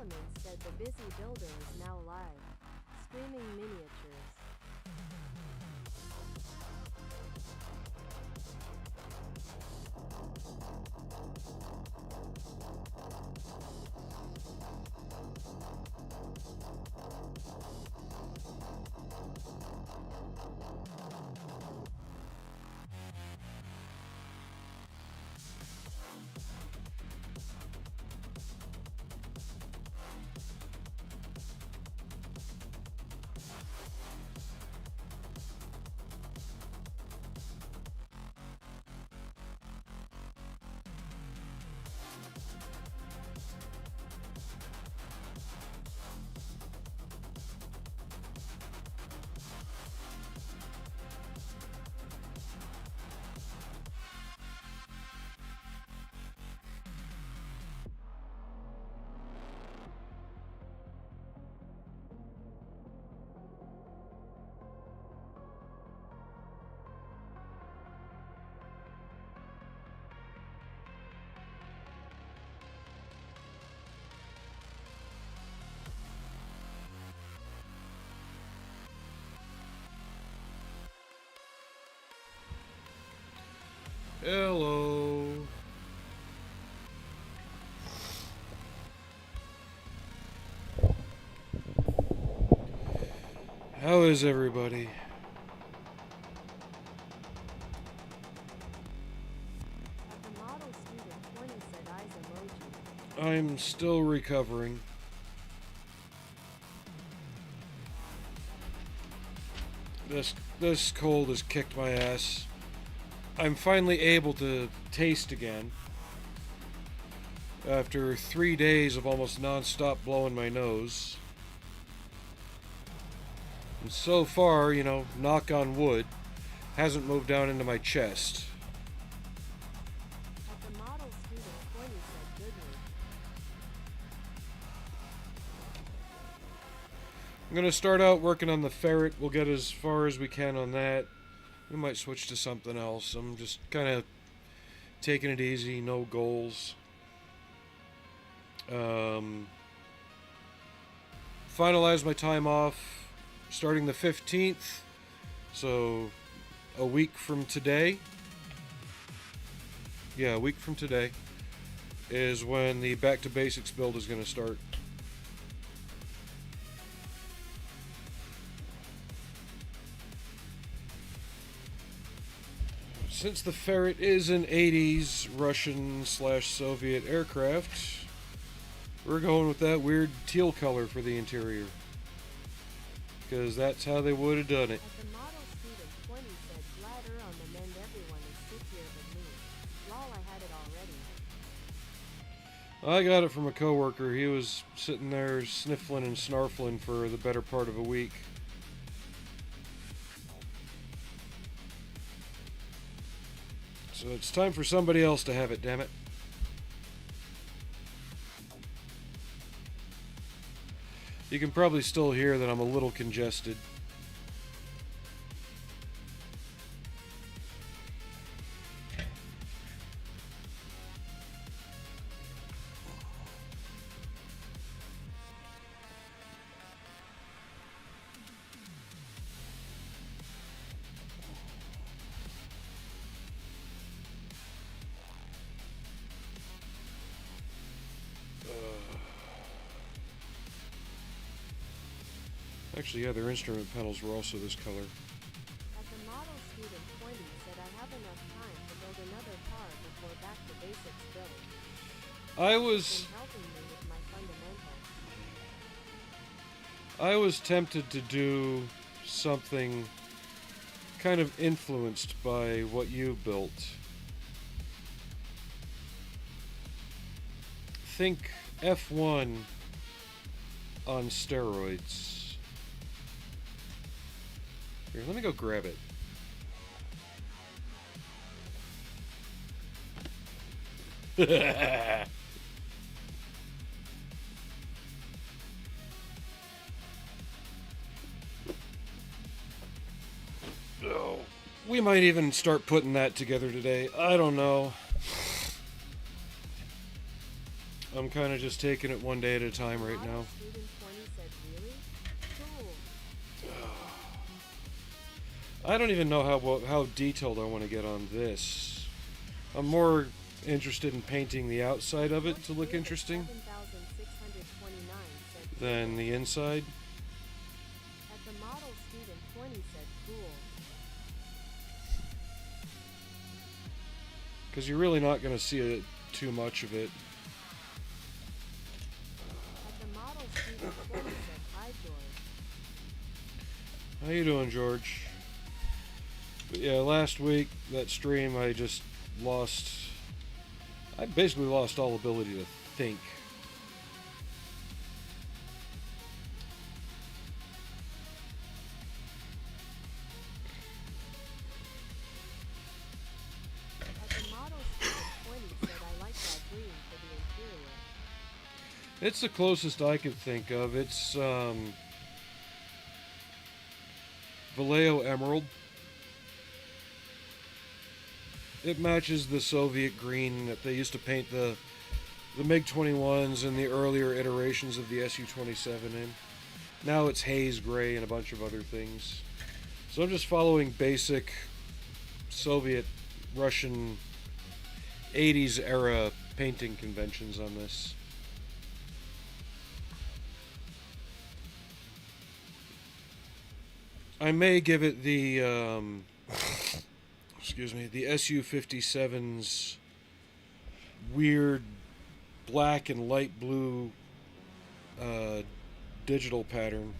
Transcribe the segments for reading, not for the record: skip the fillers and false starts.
Elements said the busy builder is now live, streaming miniatures. Hello. How is everybody? At the model student 20 said eyes emoji. I'm still recovering. This cold has kicked my ass. I'm finally able to taste again. After 3 days of almost non-stop blowing my nose. And so far, knock on wood, hasn't moved down into my chest. At the model student 20 said good news. I'm going to start out working on the ferret. We'll get as far as we can on that. We might switch to something else. I'm just kind of taking it easy, no goals. Finalize my time off starting the 15th. So a week from today. Yeah, a week from today is when the Back to Basics build is going to start. Since the ferret is an 80s Russian/Soviet aircraft, we're going with that weird teal color for the interior. Because that's how they would have done it. At the model student 20 said bladder on the mend, everyone is sickier than me. Lol, I had it already. I got it from a coworker. He was sitting there sniffling and snarfling for the better part of a week. So it's time for somebody else to have it, damn it. You can probably still hear that I'm a little congested. Actually, yeah, their instrument panels were also this color. At the model student 20 said I have enough time to build another car before back to basics build. I It's was been helping me with my fundamentals. I was tempted to do something kind of influenced by what you built. Think F1 on steroids. Here, let me go grab it. Oh, we might even start putting that together today. I don't know. I'm kind of just taking it one day at a time right now. Student 20 said, really? Cool. I don't even know how detailed I want to get on this. I'm more interested in painting the outside of it to look interesting 7629 said, than the inside. at the model student 20 said, cool. Because you're really not going to see too much of it. At the model student 20 said, hi George. How you doing, George? But yeah, last week, that stream, I basically lost all ability to think. At the model student 20 said, I like that green for the interior. It's the closest I could think of. It's Vallejo Emerald. It matches the Soviet green that they used to paint the MiG-21s and the earlier iterations of the Su-27 in. Now it's haze gray and a bunch of other things. So I'm just following basic Soviet, Russian 80s era painting conventions on this. I may give it the the Su-57's weird black and light blue digital pattern.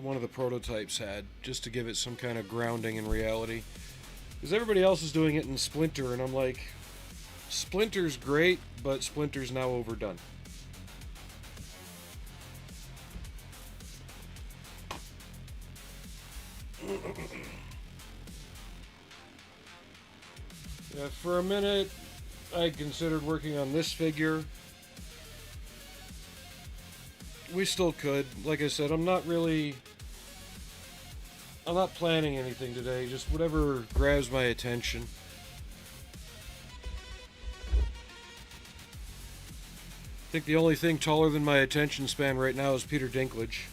One of the prototypes had, just to give it some kind of grounding in reality. Because everybody else is doing it in Splinter, and I'm like, Splinter's great, but Splinter's now overdone. Yeah, for a minute, I considered working on this figure. We still could. Like I said, I'm not planning anything today, just whatever grabs my attention. I think the only thing taller than my attention span right now is Peter Dinklage.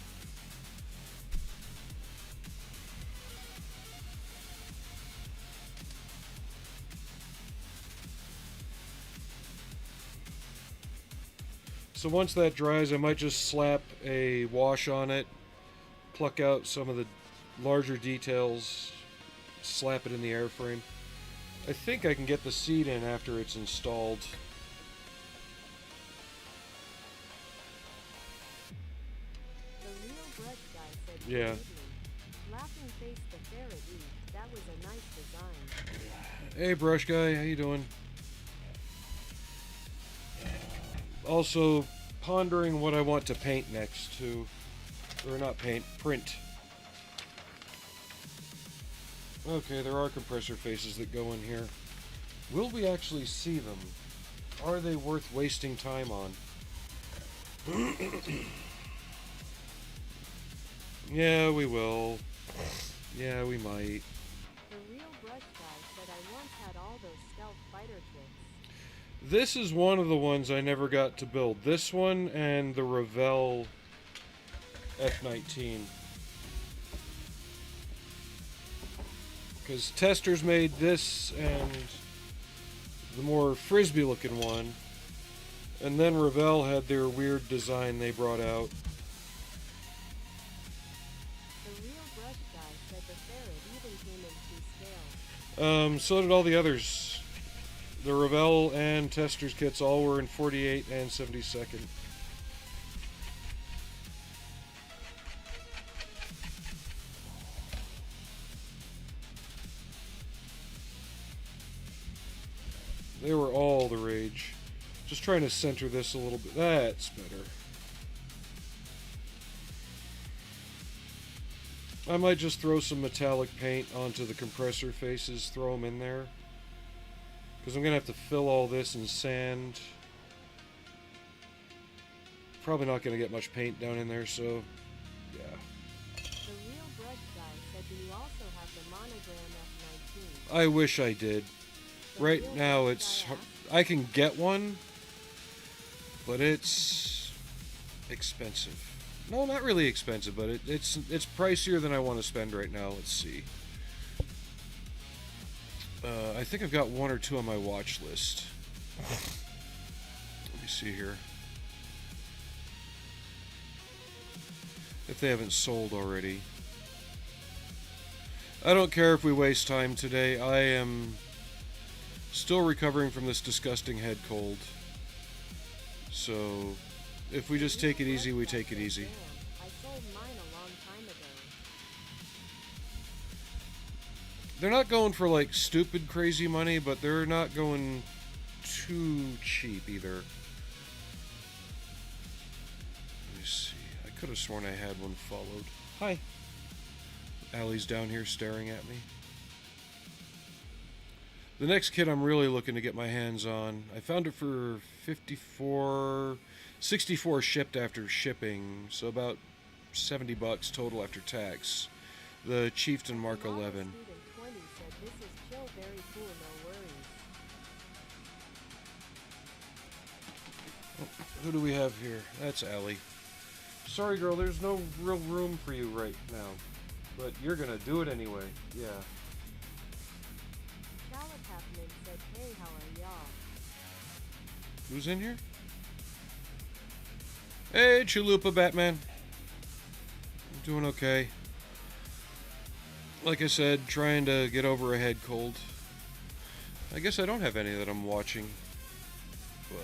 So once that dries, I might just slap a wash on it, pluck out some of the larger details, slap it in the airframe. I think I can get the seat in after it's installed. The real brush guy said, Yeah. "Good evening." Laughing face the ferret eat. That was a nice design. Hey, brush guy, how you doing? Also, pondering what I want to paint next, too. Or not paint, print. Okay, there are compressor faces that go in here. Will we actually see them? Are they worth wasting time on? Yeah, we will. Yeah, we might. The real brush guy said, I once had all those stealth fighter tricks. This is one of the ones I never got to build. This one and the Revell F-19. Because Testers made this and the more frisbee looking one. And then Revell had their weird design they brought out. The real brush guy said the ferret even came in 2 scale. So did all the others. The Revell and Testers kits all were in 48 and 72nd. They were all the rage. Just trying to center this a little bit. That's better. I might just throw some metallic paint onto the compressor faces, throw them in there. Because I'm going to have to fill all this in sand. Probably not going to get much paint down in there, so yeah. The real brush guy said, do you also have the monogram F-19? I wish I did. right now I can get one, but it's expensive. No, not really expensive, but it's pricier than I want to spend right now. Let's see. I think I've got one or two on my watch list. Let me see here. If they haven't sold already. I don't care if we waste time today. I am still recovering from this disgusting head cold. So, if we just take it easy, we take it easy. I sold mine a long time ago. They're not going for like stupid crazy money, but they're not going too cheap either. Let me see. I could have sworn I had one followed. Hi. Allie's down here staring at me. The next kit I'm really looking to get my hands on, I found it for $64 shipped after shipping, so about $70 total after tax. The Chieftain Mark 11. Student 20 said this is chill, very cool, no worries. Oh, who do we have here? That's Allie. Sorry, girl, there's no real room for you right now, but you're gonna do it anyway. Yeah. Chalapapman said, hey, how are y'all? Who's in here? Hey, Chalupa Batman. I'm doing okay. Like I said, trying to get over a head cold. I guess I don't have any that I'm watching. But...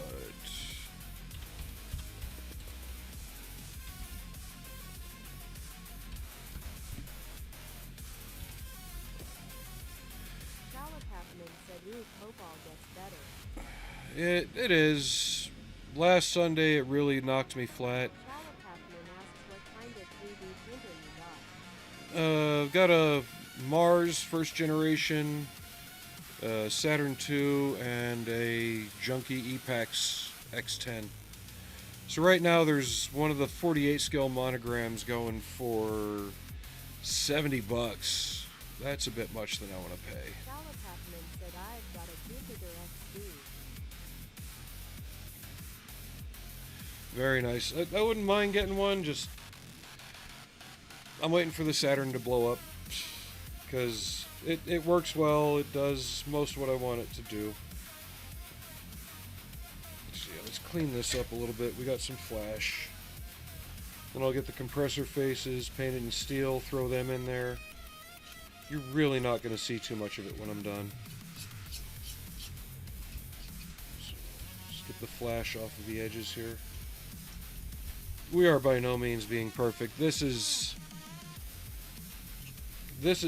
Chalapapman said, ooh, hope all gets better. It is. Last Sunday it really knocked me flat. Chalapapman asks what kind of 3D printer you got. Got a Mars first generation, Saturn II, and a junky Epax X10. So right now there's one of the 48 scale monograms going for $70. That's a bit much than I want to pay. Chalapapman said, I've got a Jupiter XD. Very nice. I wouldn't mind getting one, just... I'm waiting for the Saturn to blow up. Because it works well, it does most of what I want it to do. Let's clean this up a little bit. We got some flash. Then I'll get the compressor faces painted in steel, throw them in there. You're really not going to see too much of it when I'm done. So, just get the flash off of the edges here. We are by no means being perfect. This is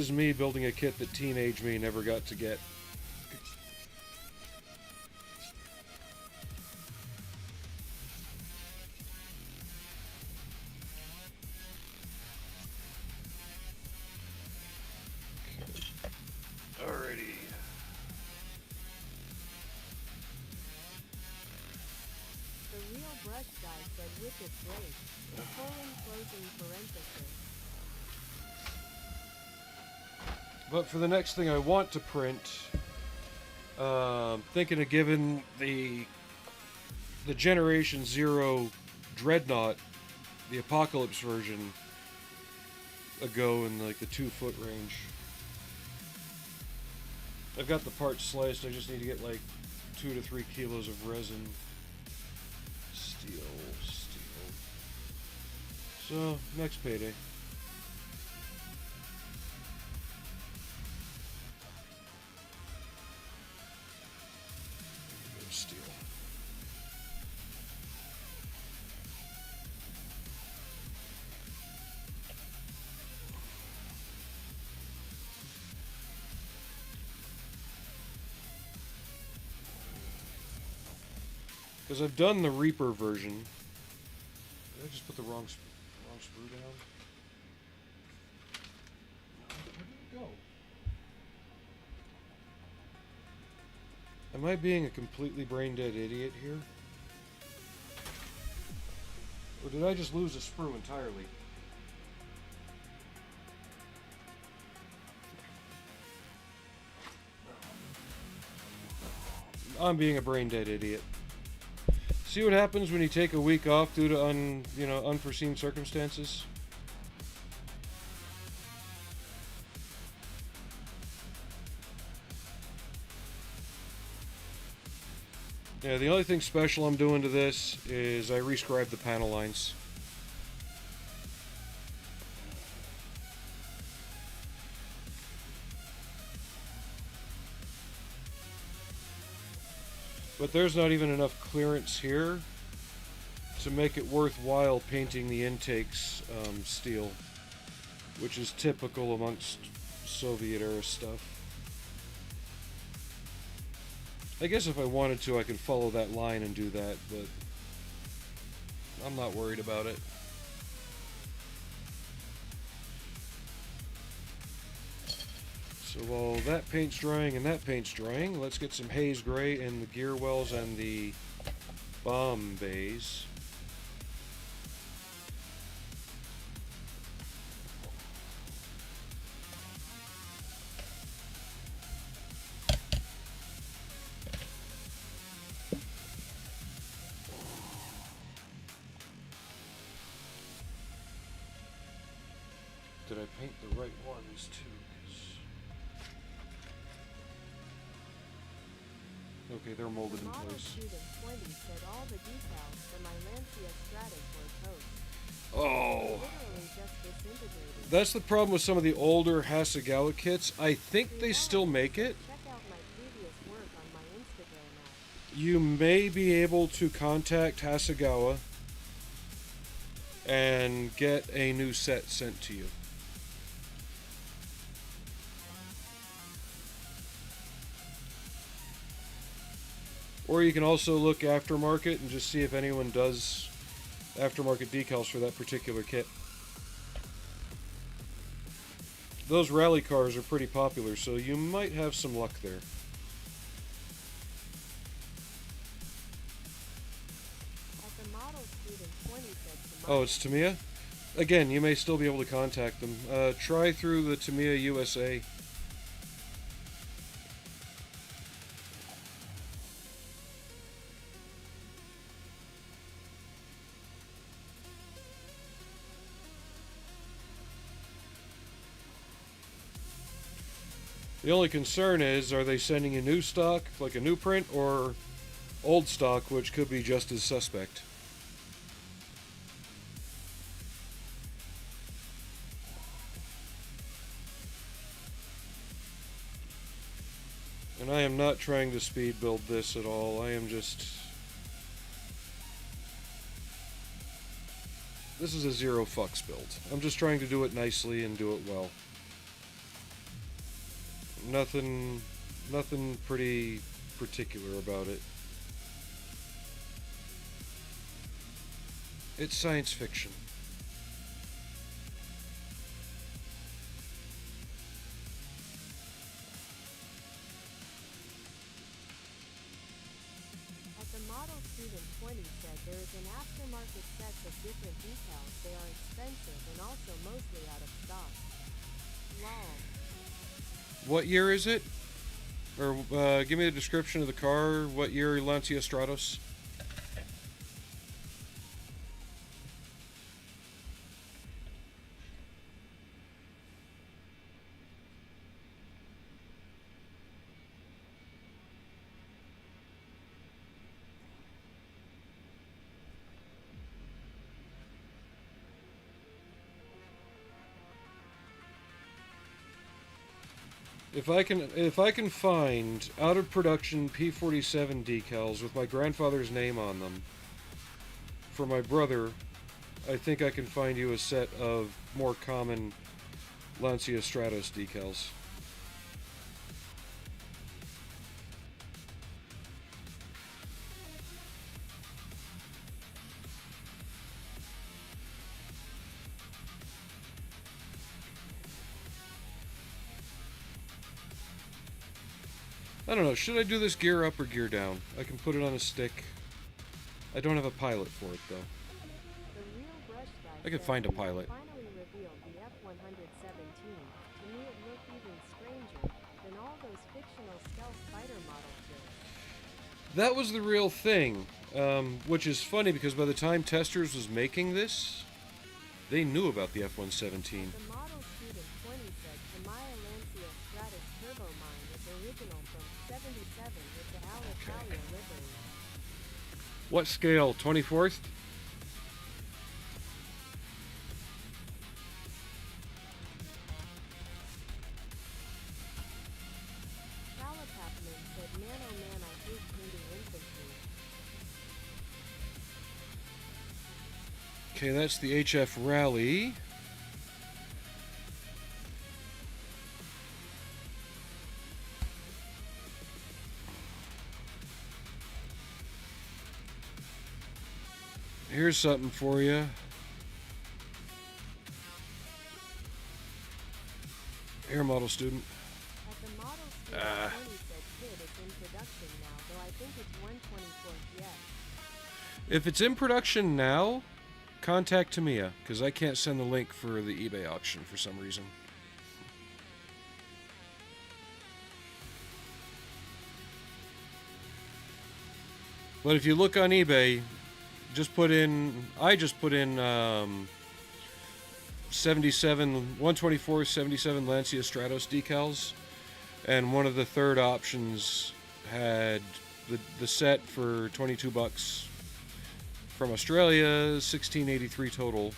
me building a kit that teenage me never got to get. Alrighty. The real brush guy said, which is great. The closing parenthesis. But for the next thing I want to print, thinking of giving the Generation Zero Dreadnought, the Apocalypse version, a go in like the 2-foot range. I've got the parts sliced. I just need to get like 2 to 3 kilos of resin. Steel. So next payday. Steel. Because I've done the Reaper version. Did I just put the wrong screw down? Where did it go? Am I being a completely brain-dead idiot here? Or did I just lose a sprue entirely? I'm being a brain-dead idiot. See what happens when you take a week off due to unforeseen circumstances? Yeah, the only thing special I'm doing to this is I rescribed the panel lines. But there's not even enough clearance here to make it worthwhile painting the intakes steel, which is typical amongst Soviet-era stuff. I guess if I wanted to, I could follow that line and do that, but I'm not worried about it. So while that paint's drying and that paint's drying, let's get some haze gray in the gear wells and the bomb bays. Did I paint the right ones too? Okay, they're molded in Model place. student 20 said all the details for my Lancia Stratus were toast. Oh, Literally just disintegrated. that's the problem with some of the older Hasegawa kits. I think they still make it. Check out my previous work on my Instagram app. You may be able to contact Hasegawa and get a new set sent to you. Or you can also look aftermarket and just see if anyone does aftermarket decals for that particular kit. Those rally cars are pretty popular, so you might have some luck there. At the model student 20 said Oh, it's Tamiya? Again, you may still be able to contact them. Try through the Tamiya USA. The only concern is, are they sending you new stock, like a new print, or old stock, which could be just as suspect? And I am not trying to speed build this at all. I am just... This is a zero fucks build. I'm just trying to do it nicely and do it well. Nothing pretty particular about it. It's science fiction. At the model student 20 said there is an aftermarket set of different decals. They are expensive and also mostly out of stock. Lol. What year is it? Or give me the description of the car. What year Lancia Stratos? If I can find out of production P47 decals with my grandfather's name on them for my brother, I think I can find you a set of more common Lancia Stratos decals. I don't know, should I do this gear up or gear down? I can put it on a stick. I don't have a pilot for it though. The real brush guy I could said find a when they pilot. finally revealed the F-117. To me it looked even stranger than all those fictional stealth fighter models did. That was the real thing, which is funny because by the time Testers was making this, they knew about the F-117. The model student 20 said Tamiya Lancia Stratus Turbo Mine is original from 77 with the Alitalia livery. What scale? 24th? Calipapman said, man oh man, I hate painting infantry. Okay, that's the HF Rally. Here's something for you. Here, model student. At the model student 20 said, kid, it's in production now, though I think it's 1/24th yet. If it's in production now, contact Tamiya, because I can't send the link for the eBay auction for some reason. But if you look on eBay, I just put in 124 77 Lancia Stratos decals, and one of the third options had the set for $22 from Australia, $16.83 total.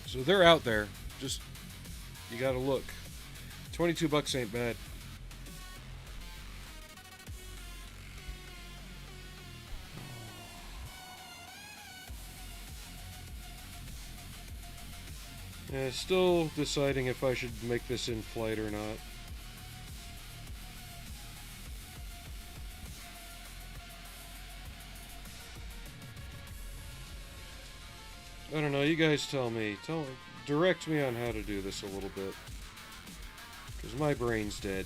So they're out there. Just you gotta look. $22 ain't bad. Yeah, still deciding if I should make this in flight or not. I don't know, you guys tell me. Direct me on how to do this a little bit. Because my brain's dead.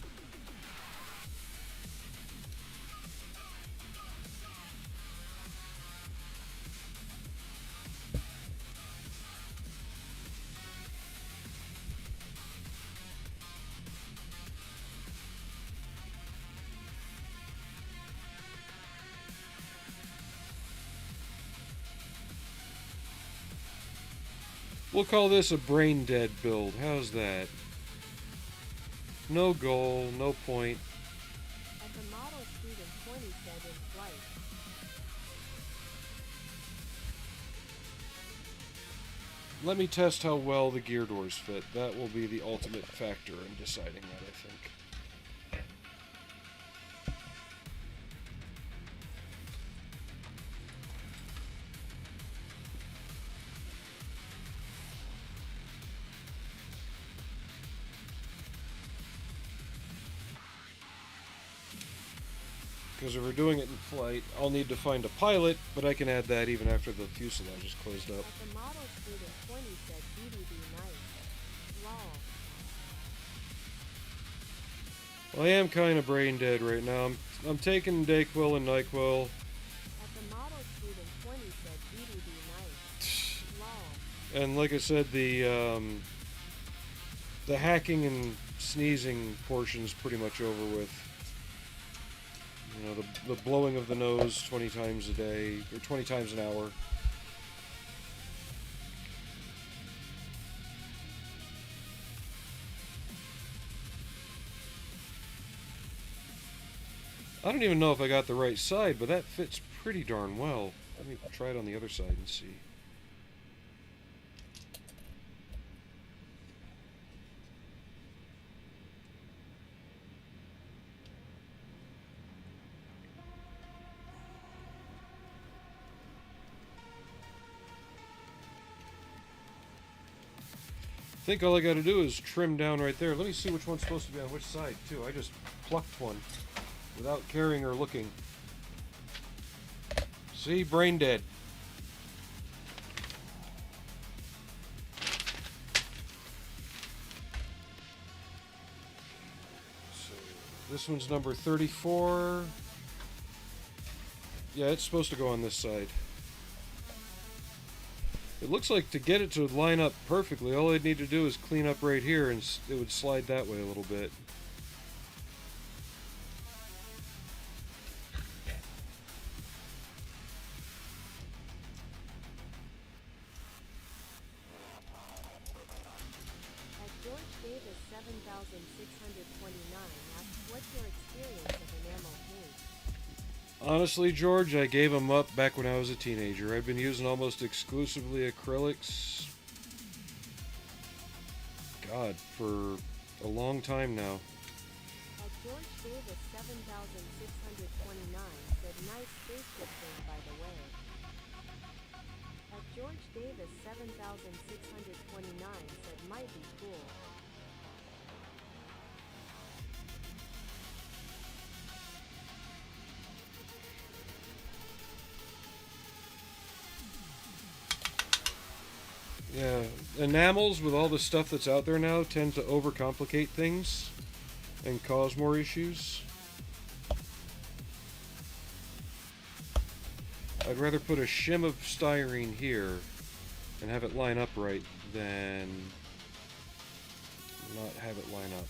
We'll call this a brain dead build. How's that? No goal, no point. At the model student 20 said, in flight. Let me test how well the gear doors fit. That will be the ultimate factor in deciding that, I think. Because if we're doing it in flight, I'll need to find a pilot, but I can add that even after the fuselage is closed up. At the model student 20 said, BDB nice. Lol. I am kind of brain dead right now. I'm taking Dayquil and NyQuil. At the model student 20 said, BDB nice. Lol. And like I said, the hacking and sneezing portion's pretty much over with. You know, the blowing of the nose 20 times a day, or 20 times an hour. I don't even know if I got the right side, but that fits pretty darn well. Let me try it on the other side and see. I think all I got to do is trim down right there. Let me see which one's supposed to be on which side, too. I just plucked one without caring or looking. See? Brain dead. So, this one's number 34. Yeah, it's supposed to go on this side. It looks like to get it to line up perfectly, all I'd need to do is clean up right here and it would slide that way a little bit. At George Davis 7629 asks, what's your experience of enamel paint? Honestly, George, I gave them up back when I was a teenager. I've been using almost exclusively acrylics, God, for a long time now. At George Davis 7629 said, nice spaceship thing by the way. At George Davis 7629 said, might be cool. Yeah, enamels with all the stuff that's out there now tend to overcomplicate things and cause more issues. I'd rather put a shim of styrene here and have it line up right than not have it line up.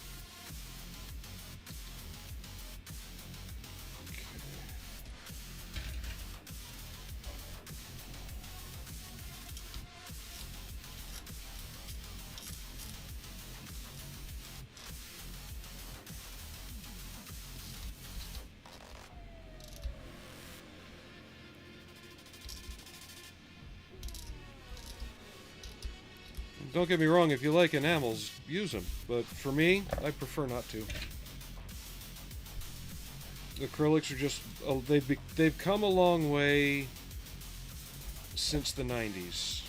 Don't get me wrong, if you like enamels, use them. But for me, I prefer not to. Acrylics are just, they've come a long way since the 90s.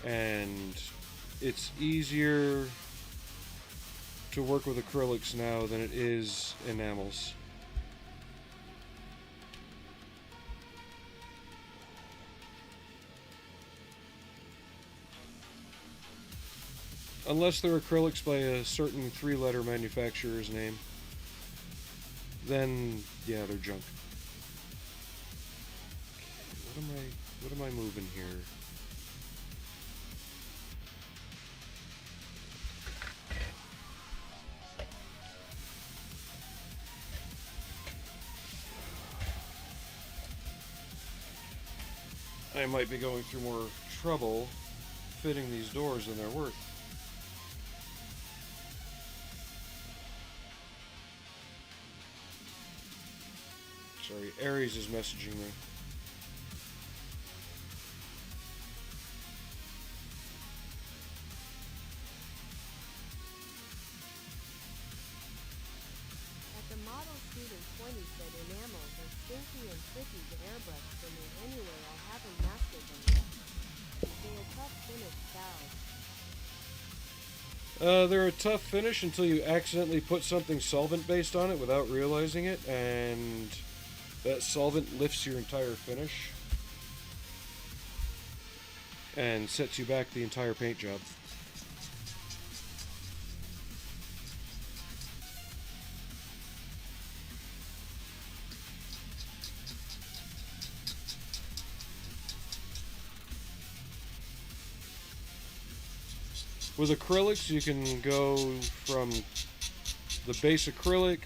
And it's easier to work with acrylics now than it is enamels. Unless they're acrylics by a certain three-letter manufacturer's name, then yeah, they're junk. What am I moving here? I might be going through more trouble fitting these doors than they're worth. Sorry, Aries is messaging me. At the model student 20 said, enamels are stinky and tricky to airbrush for me anyway, I haven't mastered them yet. They a tough finish style. They're a tough finish until you accidentally put something solvent-based on it without realizing it, and that solvent lifts your entire finish and sets you back the entire paint job. With acrylics, you can go from the base acrylic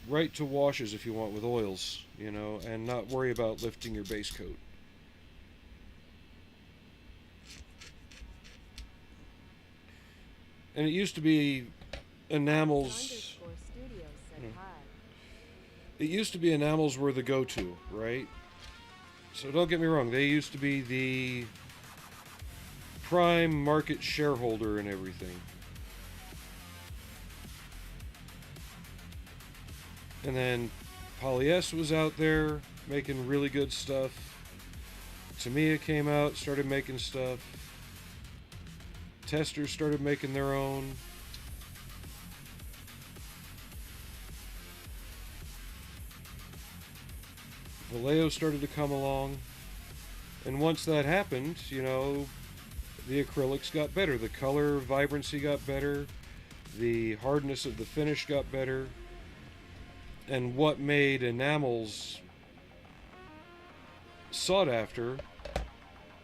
right to washes if you want with oils, you know, and not worry about lifting your base coat. And it used to be enamels. It used to be enamels were the go-to, right? So don't get me wrong, they used to be the prime market shareholder and everything. And then Polyester was out there making really good stuff. Tamiya came out, started making stuff. Testers started making their own. Vallejo started to come along. And once that happened, you know, the acrylics got better. The color vibrancy got better. The hardness of the finish got better. And what made enamels sought after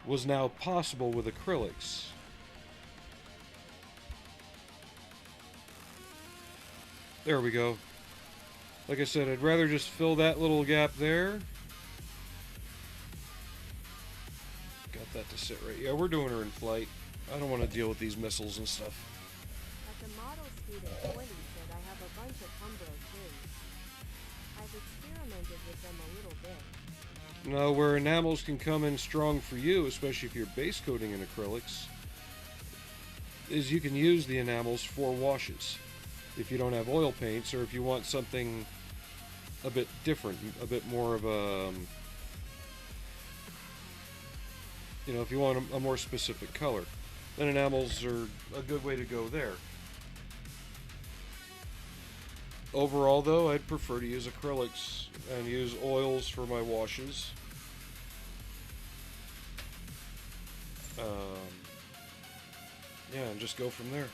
was now possible with acrylics. There we go. Like I said, I'd rather just fill that little gap there. Got that to sit right. Yeah, we're doing her in flight. I don't want to deal with these missiles and stuff. At the model student 20 said I have a bunch of Umbro tins. I've experimented with them a little bit. Now, where enamels can come in strong for you, especially if you're base coating in acrylics, is you can use the enamels for washes. If you don't have oil paints, or if you want something a bit different, a bit more of a, you know, if you want a more specific color, then enamels are a good way to go there. Overall, though, I'd prefer to use acrylics and use oils for my washes. Yeah, and just go from there.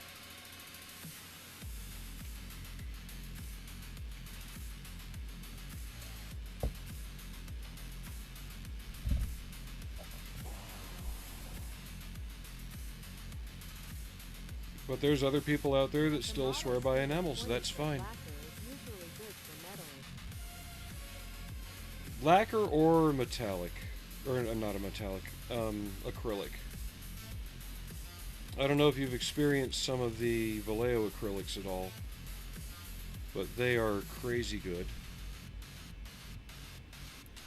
But there's other people out there that still swear by enamels, so that's fine. Lacquer or metallic, or not a metallic, acrylic. I don't know if you've experienced some of the Vallejo acrylics at all, but they are crazy good.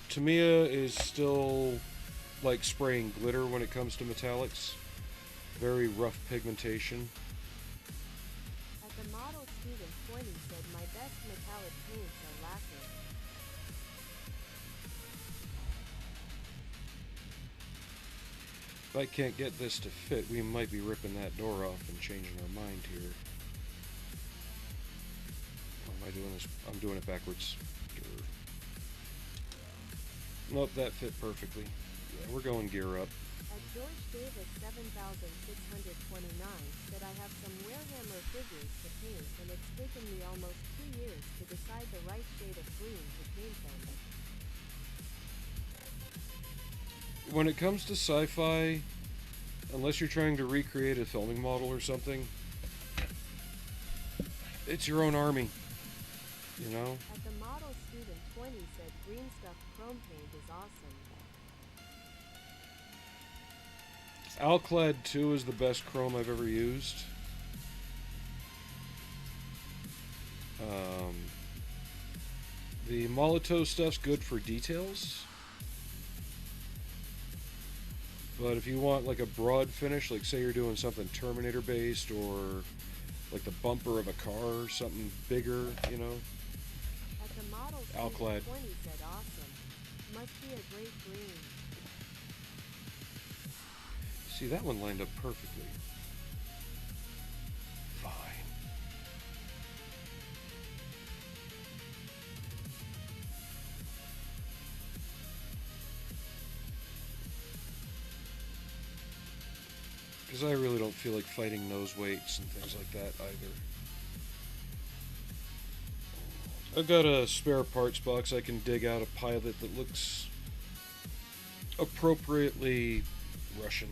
Tamiya is still like spraying glitter when it comes to metallics. Very rough pigmentation. At the model student 20 said my best metallic paints are lacquer. If I can't get this to fit, we might be ripping that door off and changing our mind here. How am I doing this? I'm doing it backwards. Nope, that fit perfectly. Yeah, we're going gear up. At George Davis 7629 said I have some Warhammer figures to paint and it's taken me almost 2 years to decide the right shade of green to paint them. When it comes to sci-fi, unless you're trying to recreate a filming model or something, it's your own army, you know? At the model student 20 said green stuff chrome paint is awesome. Alclad 2 is the best chrome I've ever used. The Molotov stuff's good for details. But if you want like a broad finish, like say you're doing something Terminator based or like the bumper of a car or something bigger, you know. At the model Alclad 20 said awesome. Must be a great green. See, that one lined up perfectly. Fine. Because I really don't feel like fighting nose weights and things like that either. I've got a spare parts box. I can dig out a pilot that looks appropriately Russian.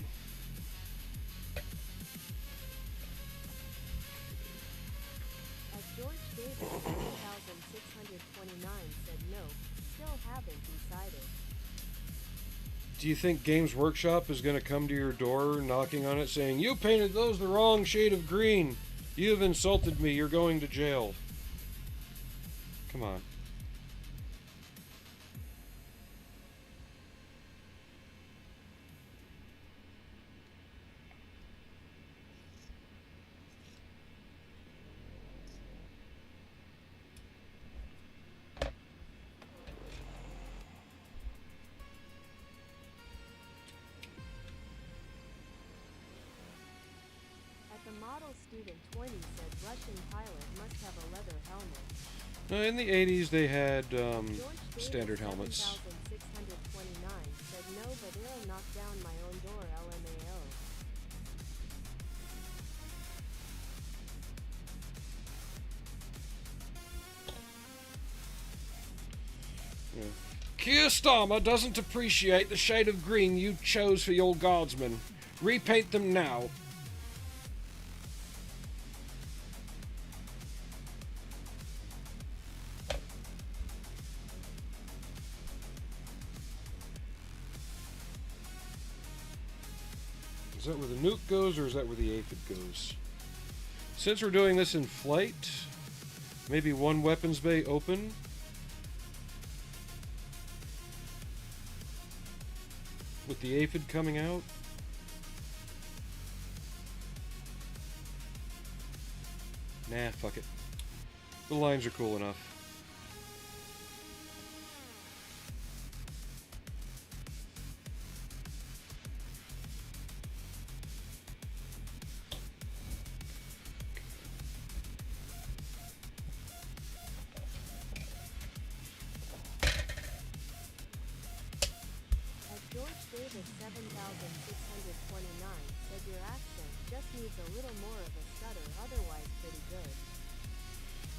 At George Davis 7629 said no, still haven't decided. Do you think Games Workshop is going to come to your door knocking on it saying, "You painted those the wrong shade of green. You have insulted me. You're going to jail." Come on. At the model student 20 said Russian pilot must have a leather helmet. In the 80s, they had George standard Davis helmets. 7629 said no, but it'll knock down my own door. LMAO. Yeah. Keir Starmer doesn't appreciate the shade of green you chose for your guardsmen. Repaint them now. Is that where the nuke goes, or is that where the aphid goes? Since we're doing this in flight, maybe one weapons bay open. With the aphid coming out. Nah, fuck it. The lines are cool enough. George Davis 7629 said your accent just needs a little more of a stutter, otherwise pretty good.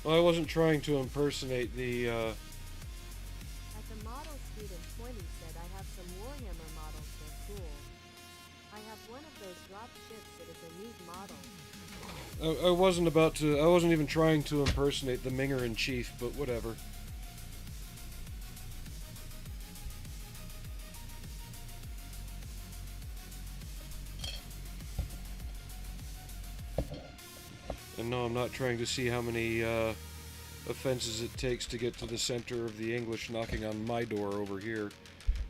Well, I wasn't trying to impersonate the, At the model student 20 said I have some Warhammer models, they're cool. I have one of those drop ships, it is a neat model. I wasn't even trying to impersonate the Minger-in-Chief, but whatever. And no, I'm not trying to see how many offenses it takes to get to the center of the English knocking on my door over here.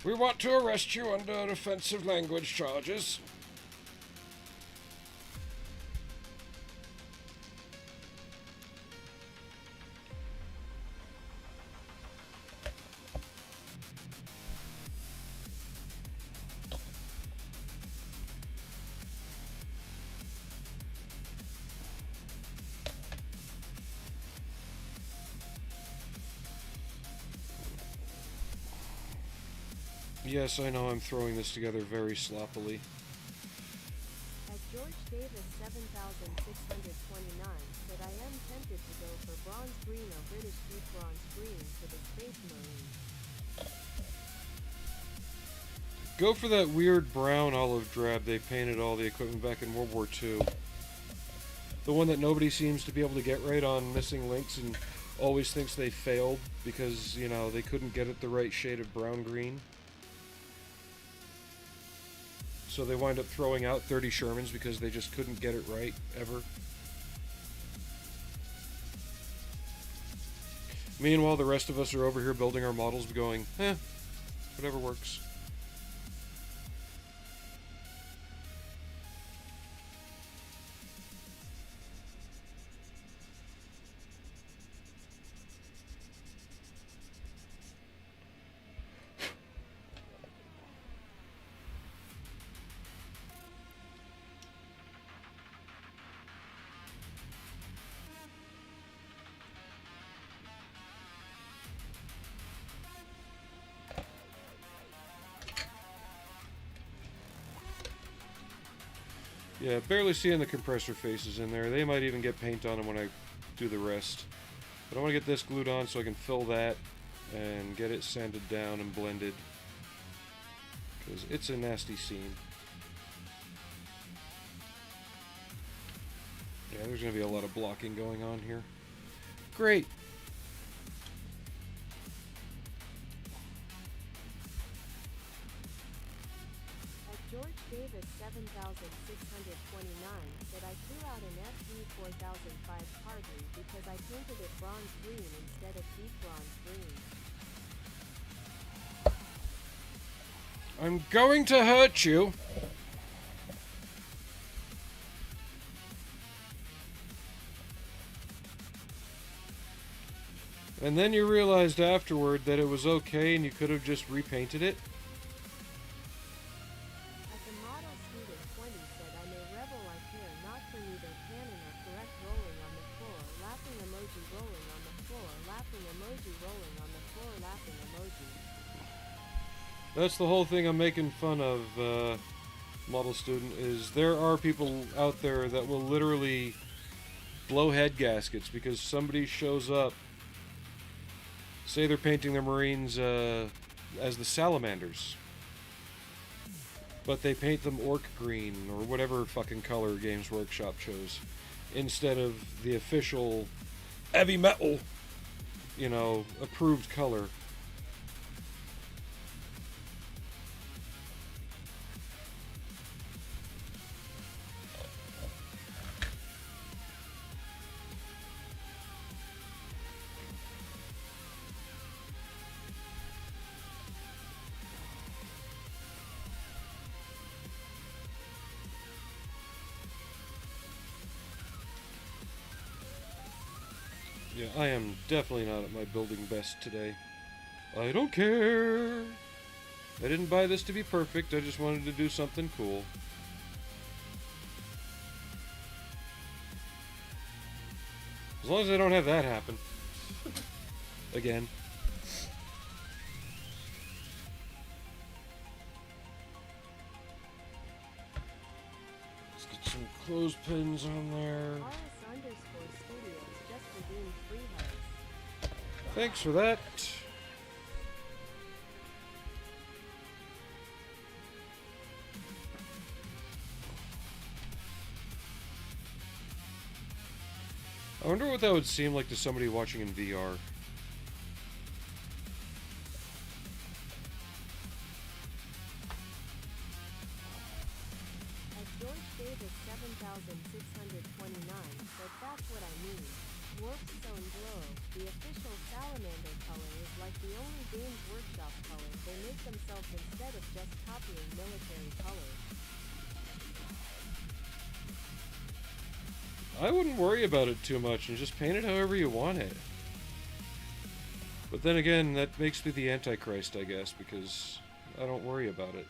We want to arrest you under offensive language charges. Yes, I know I'm throwing this together very sloppily. At George Davis 7629 said I am tempted to go for bronze green or British deep bronze green for the Space Marine. Go for that weird brown olive drab they painted all the equipment back in World War II. The one that nobody seems to be able to get right on Missing Links and always thinks they failed because, you know, they couldn't get it the right shade of brown-green. So they wind up throwing out 30 Shermans because they just couldn't get it right, ever. Meanwhile, the rest of us are over here building our models going, whatever works. Yeah, barely seeing the compressor faces in there. They might even get paint on them when I do the rest. But I want to get this glued on so I can fill that and get it sanded down and blended. Because it's a nasty scene. Yeah, there's going to be a lot of blocking going on here. Great! George Davis 7629 said I threw out an FD 4005 hardly because I painted it bronze green instead of deep bronze green. I'm going to hurt you! And then you realized afterward that it was okay and you could have just repainted it? That's the whole thing I'm making fun of, model student, is there are people out there that will literally blow head gaskets because somebody shows up, say they're painting their Marines as the salamanders. But they paint them orc green, or whatever fucking color Games Workshop chose, instead of the official heavy metal, you know, approved color. Yeah, I am definitely not at my building best today. I don't care. I didn't buy this to be perfect, I just wanted to do something cool. As long as I don't have that happen. Again. Let's get some clothespins on there. RS_studios just redeemed free hugs. Thanks for that. I wonder what that would seem like to somebody watching in VR. As George Davis 7629 said, that's what I mean. Warpstone Glow, the official salamander color, is like the only Games Workshop color they make themselves instead of just copying military colors. I wouldn't worry about it too much and just paint it however you want it. But then again, that makes me the Antichrist, I guess, because I don't worry about it.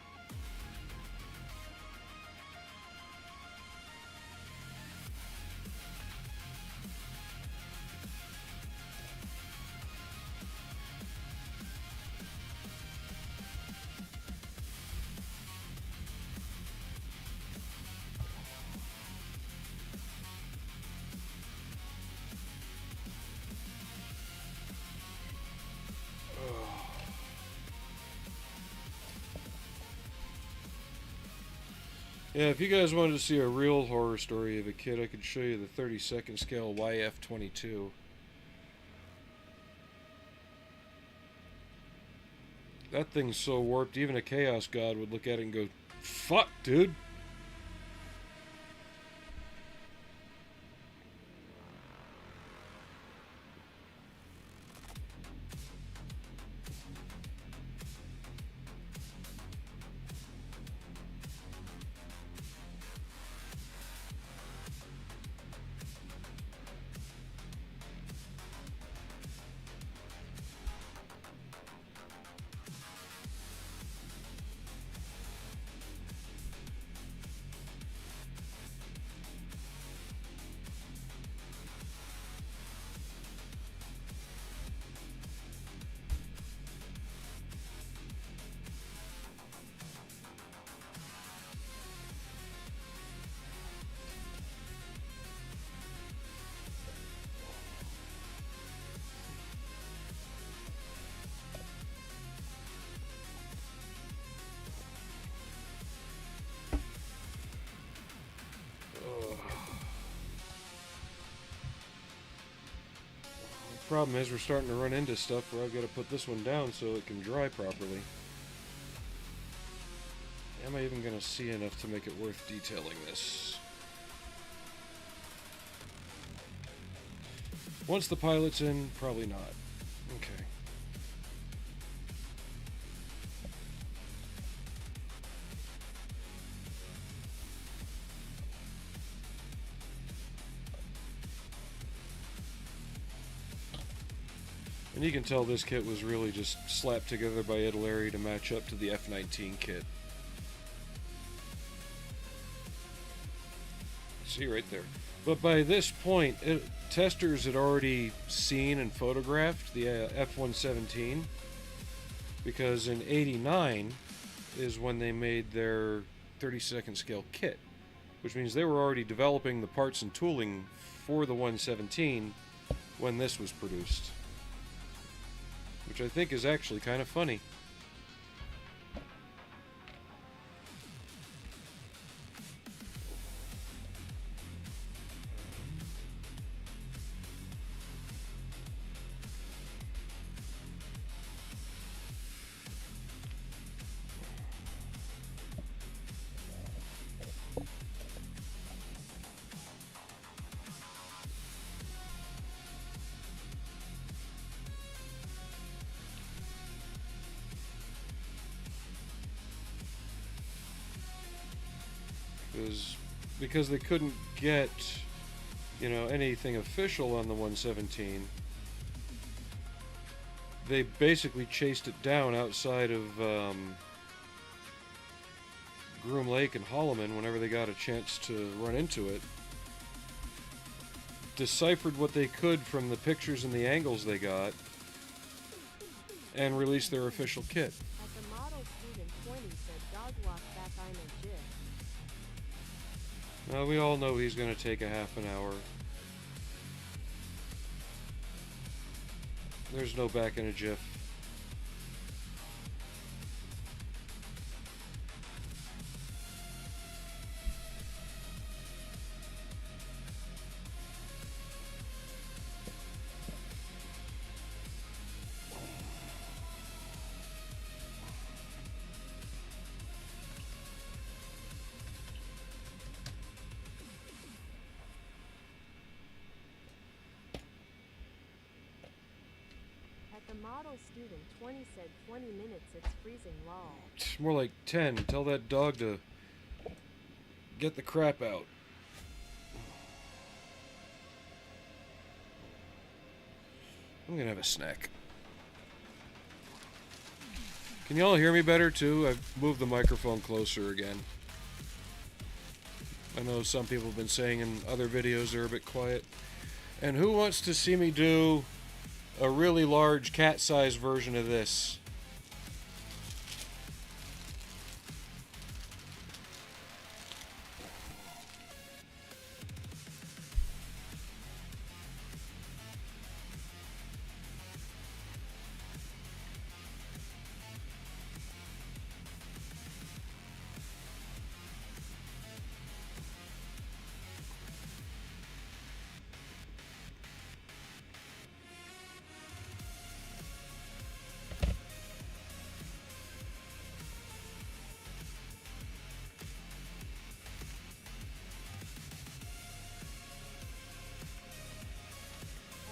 Yeah, if you guys wanted to see a real horror story of a kid, I could show you the 32nd scale YF-22. That thing's so warped, even a Chaos God would look at it and go, "Fuck, dude." Problem is, we're starting to run into stuff where I've got to put this one down so it can dry properly. Am I even going to see enough to make it worth detailing this? Once the pilot's in, probably not. Okay. And you can tell this kit was really just slapped together by Ed Larry to match up to the F-19 kit. See right there. But by this point, testers had already seen and photographed the F-117, because in '89 is when they made their 32nd scale kit, which means they were already developing the parts and tooling for the 117 when this was produced. Which I think is actually kind of funny. because they couldn't get, you know, anything official on the 117. They basically chased it down outside of Groom Lake and Holloman whenever they got a chance to run into it. Deciphered what they could from the pictures and the angles they got, and released their official kit. At the model, student 20 said dog walk back I'm a GIF. Now we all know he's going to take a half an hour. There's no back in a GIF. At the model, student 20 said 20 minutes it's freezing lol. It's more like 10. Tell that dog to get the crap out. I'm gonna have a snack. Can y'all hear me better too? I've moved the microphone closer again. I know some people have been saying in other videos they're a bit quiet. And who wants to see me do a really large cat-sized version of this?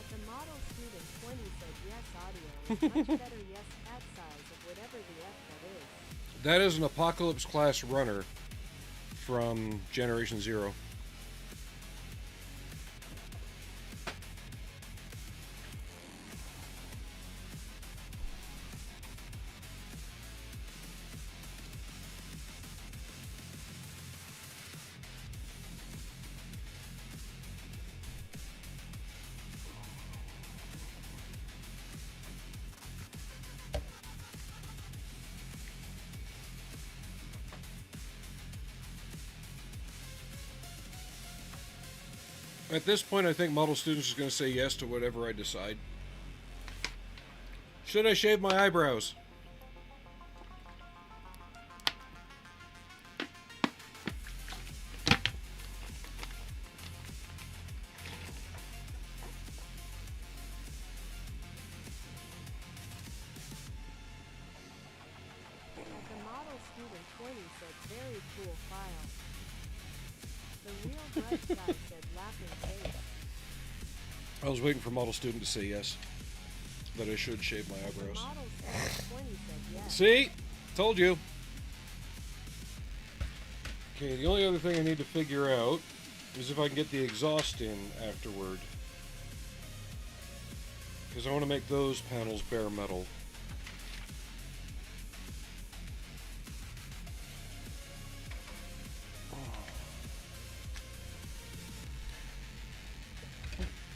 The model, student 20 said yes audio is much better yes cat size of whatever the F that is. That is an Apocalypse class runner from Generation Zero. At this point, I think model students is going to say yes to whatever I decide. Should I shave my eyebrows? The model, student 20 said very cool file. The real grudge guy said laughing face. I was waiting for model student to say yes, that I should shave my The eyebrows. model, student 20 said yes. See? Told you. Okay, the only other thing I need to figure out is if I can get the exhaust in afterward. Because I want to make those panels bare metal.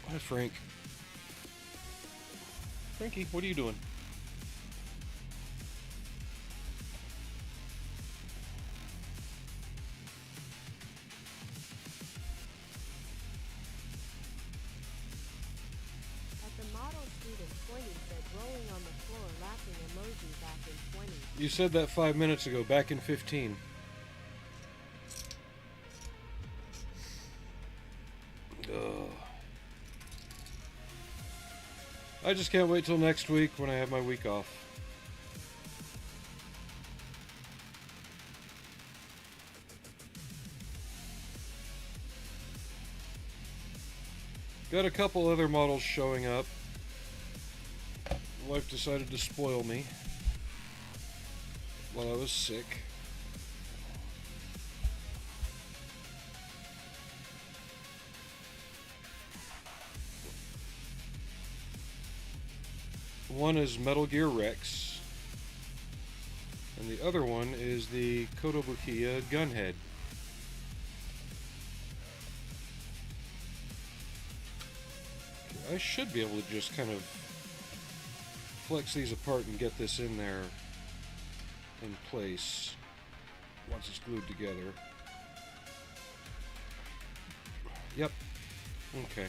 Hi, Frank. Frankie, what are you doing? At the model, student 20 said rolling on the floor laughing emoji back in 20. You said that 5 minutes ago, back in 15. Ugh. I just can't wait till next week when I have my week off. Got a couple other models showing up. Wife decided to spoil me while I was sick. One is Metal Gear Rex, and the other one is the Kotobukiya Gunhead. I should be able to just kind of flex these apart and get this in there in place once it's glued together. Yep. Okay.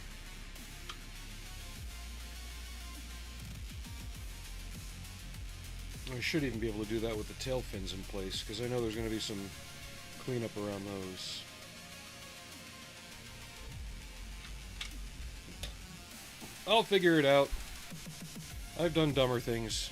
I should even be able to do that with the tail fins in place, because I know there's going to be some cleanup around those. I'll figure it out. I've done dumber things.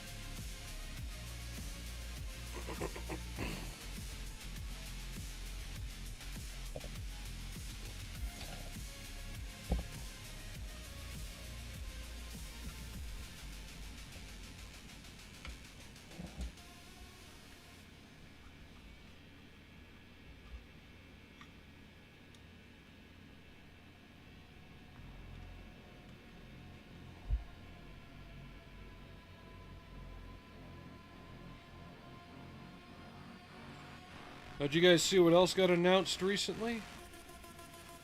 Did you guys see what else got announced recently?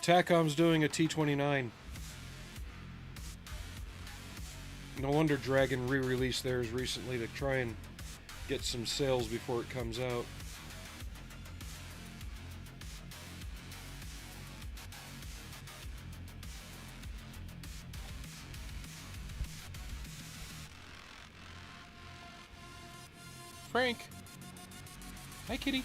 Takom's doing a T-29. No wonder Dragon re-released theirs recently to try and get some sales before it comes out. Frank! Hi, kitty.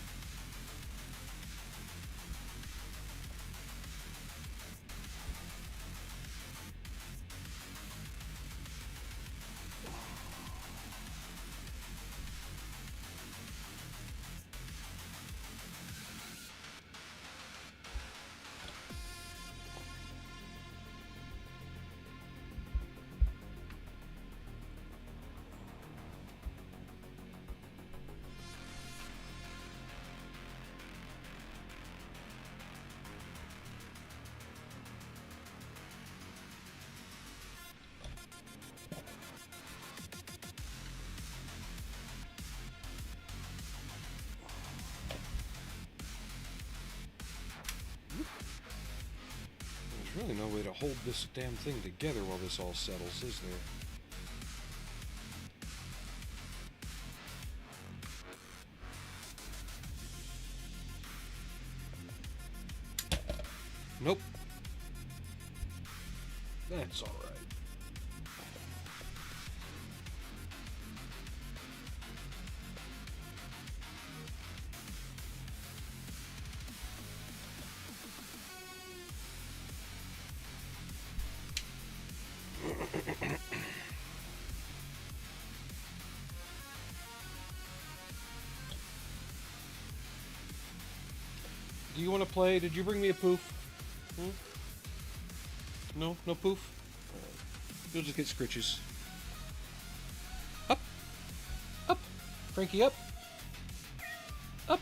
There's really no way to hold this damn thing together while this all settles, is there? Nope. That's all right. Do you want to play? Did you bring me a poof? Hmm? No? No poof? You'll just get scritches. Up! Up! Frankie, up! Up!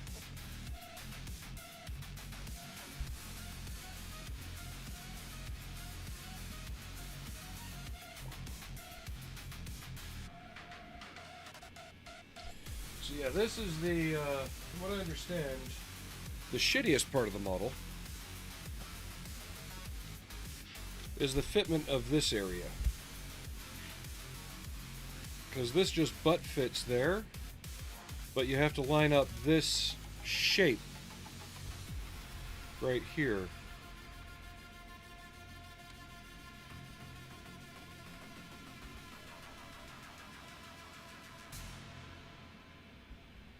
So yeah, this is the, from what I understand, the shittiest part of the model is the fitment of this area. Because this just butt fits there, but you have to line up this shape right here.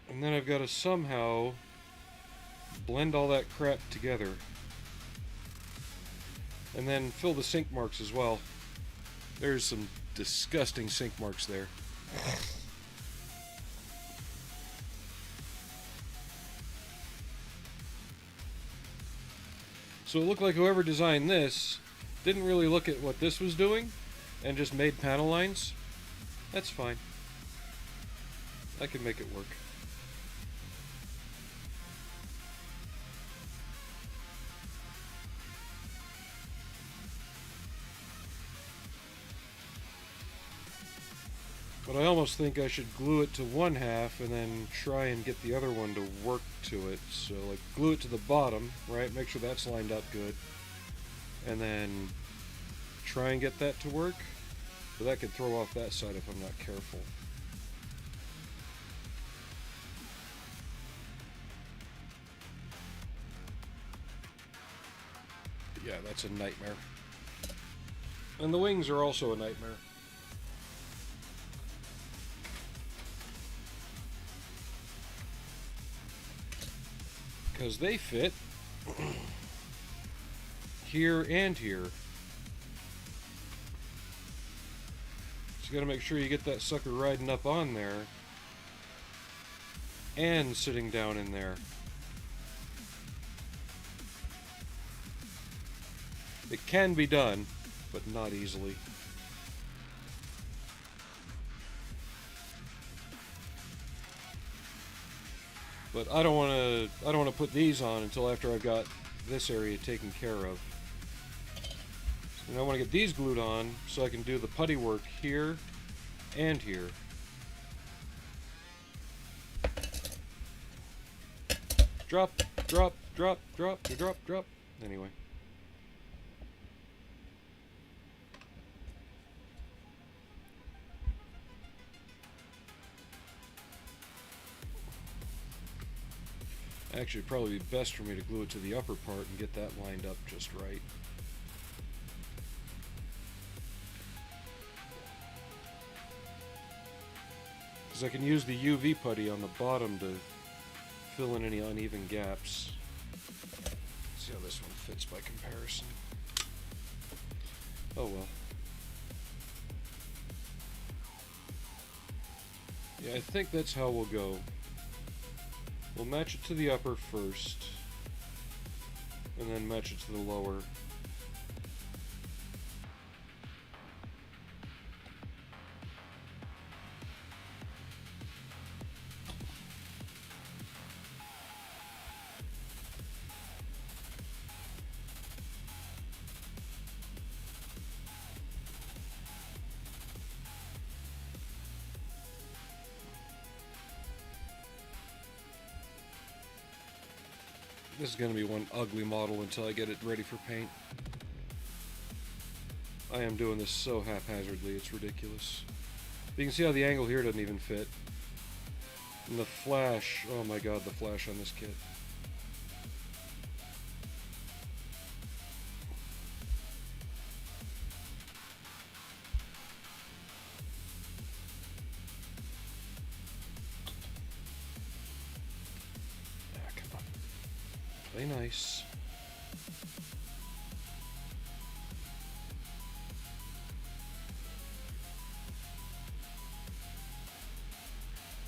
And then I've got to somehow blend all that crap together. And then fill the sink marks as well. There's some disgusting sink marks there. So it looked like whoever designed this didn't really look at what this was doing and just made panel lines. That's fine. I can make it work. But I almost think I should glue it to one half and then try and get the other one to work to it. So, like, glue it to the bottom, right? Make sure that's lined up good. And then try and get that to work. But that could throw off that side if I'm not careful. But yeah, that's a nightmare. And the wings are also a nightmare. Because they fit here and here. So you gotta make sure you get that sucker riding up on there and sitting down in there. It can be done, but not easily. But I don't want to put these on until after I've got this area taken care of. And I want to get these glued on so I can do the putty work here and here. Drop, drop, drop, drop, drop, drop. Anyway. Actually, it'd probably be best for me to glue it to the upper part and get that lined up just right. Because I can use the UV putty on the bottom to fill in any uneven gaps. Let's see how this one fits by comparison. Oh well. Yeah, I think that's how we'll go. We'll match it to the upper first, and then match it to the lower. This is going to be one ugly model until I get it ready for paint. I am doing this so haphazardly, it's ridiculous. You can see how the angle here doesn't even fit. And the flash, oh my god, the flash on this kit. Play nice.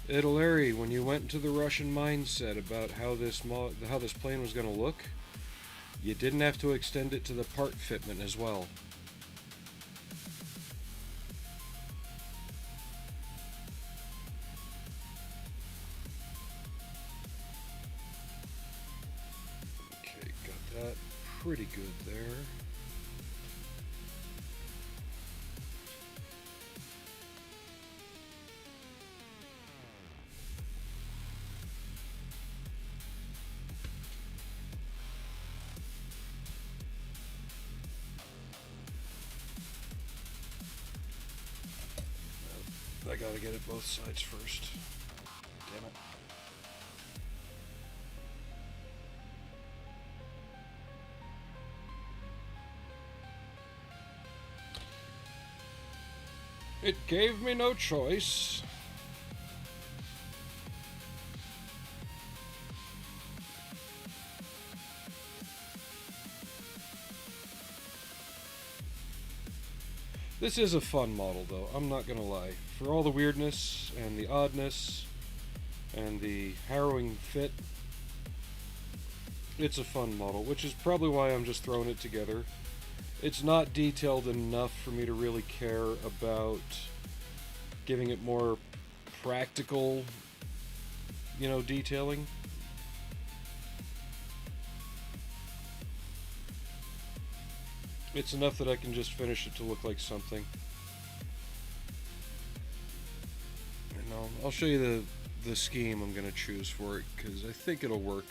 Larry, when you went into the Russian mindset about how this plane was going to look, you didn't have to extend it to the part fitment as well. Pretty good there. I gotta get it both sides first. Damn it. It gave me no choice. This is a fun model, though, I'm not gonna lie. For all the weirdness and the oddness and the harrowing fit, it's a fun model, which is probably why I'm just throwing it together. It's not detailed enough for me to really care about giving it more practical, detailing. It's enough that I can just finish it to look like something. I'll show you the scheme I'm going to choose for it, because I think it'll work.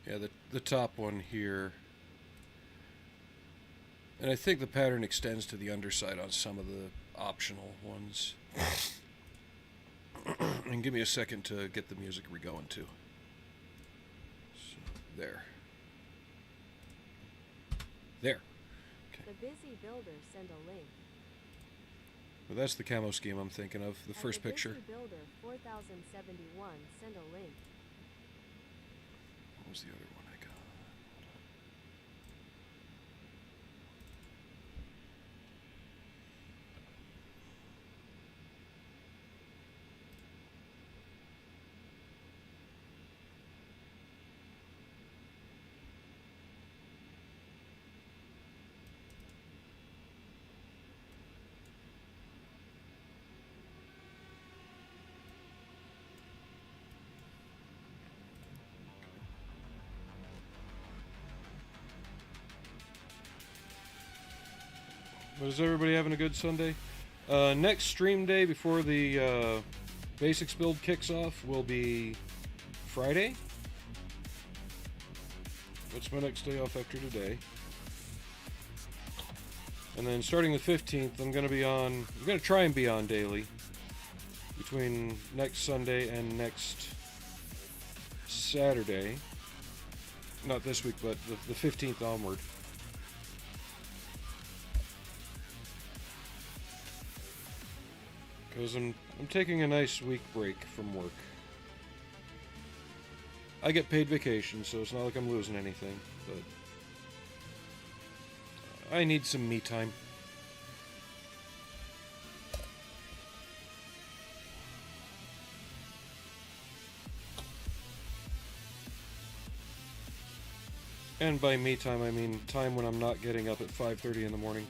Yeah, the top one here. And I think the pattern extends to the underside on some of the optional ones. And give me a second to get the music we're going to. So, there. There. Okay. The busy builder sent a link. Well, that's the camo scheme I'm thinking of, the first picture. The busy builder 4071 sent a link. What was the other one I got? Was everybody having a good Sunday? Next stream day before the basics build kicks off will be Friday. That's my next day off after today. And then starting the 15th, I'm going to try and be on daily between next Sunday and next Saturday. Not this week, but the 15th onward. Because I'm taking a nice week break from work. I get paid vacation, so it's not like I'm losing anything, but I need some me time. And by me time, I mean time when I'm not getting up at 5:30 in the morning.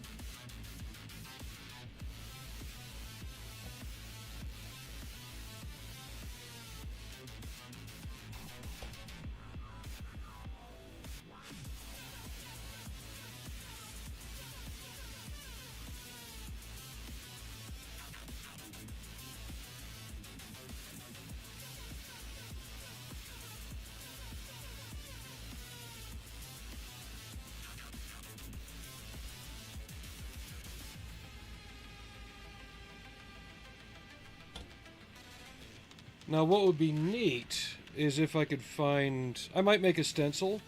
Now, what would be neat is if I could find... I might make a stencil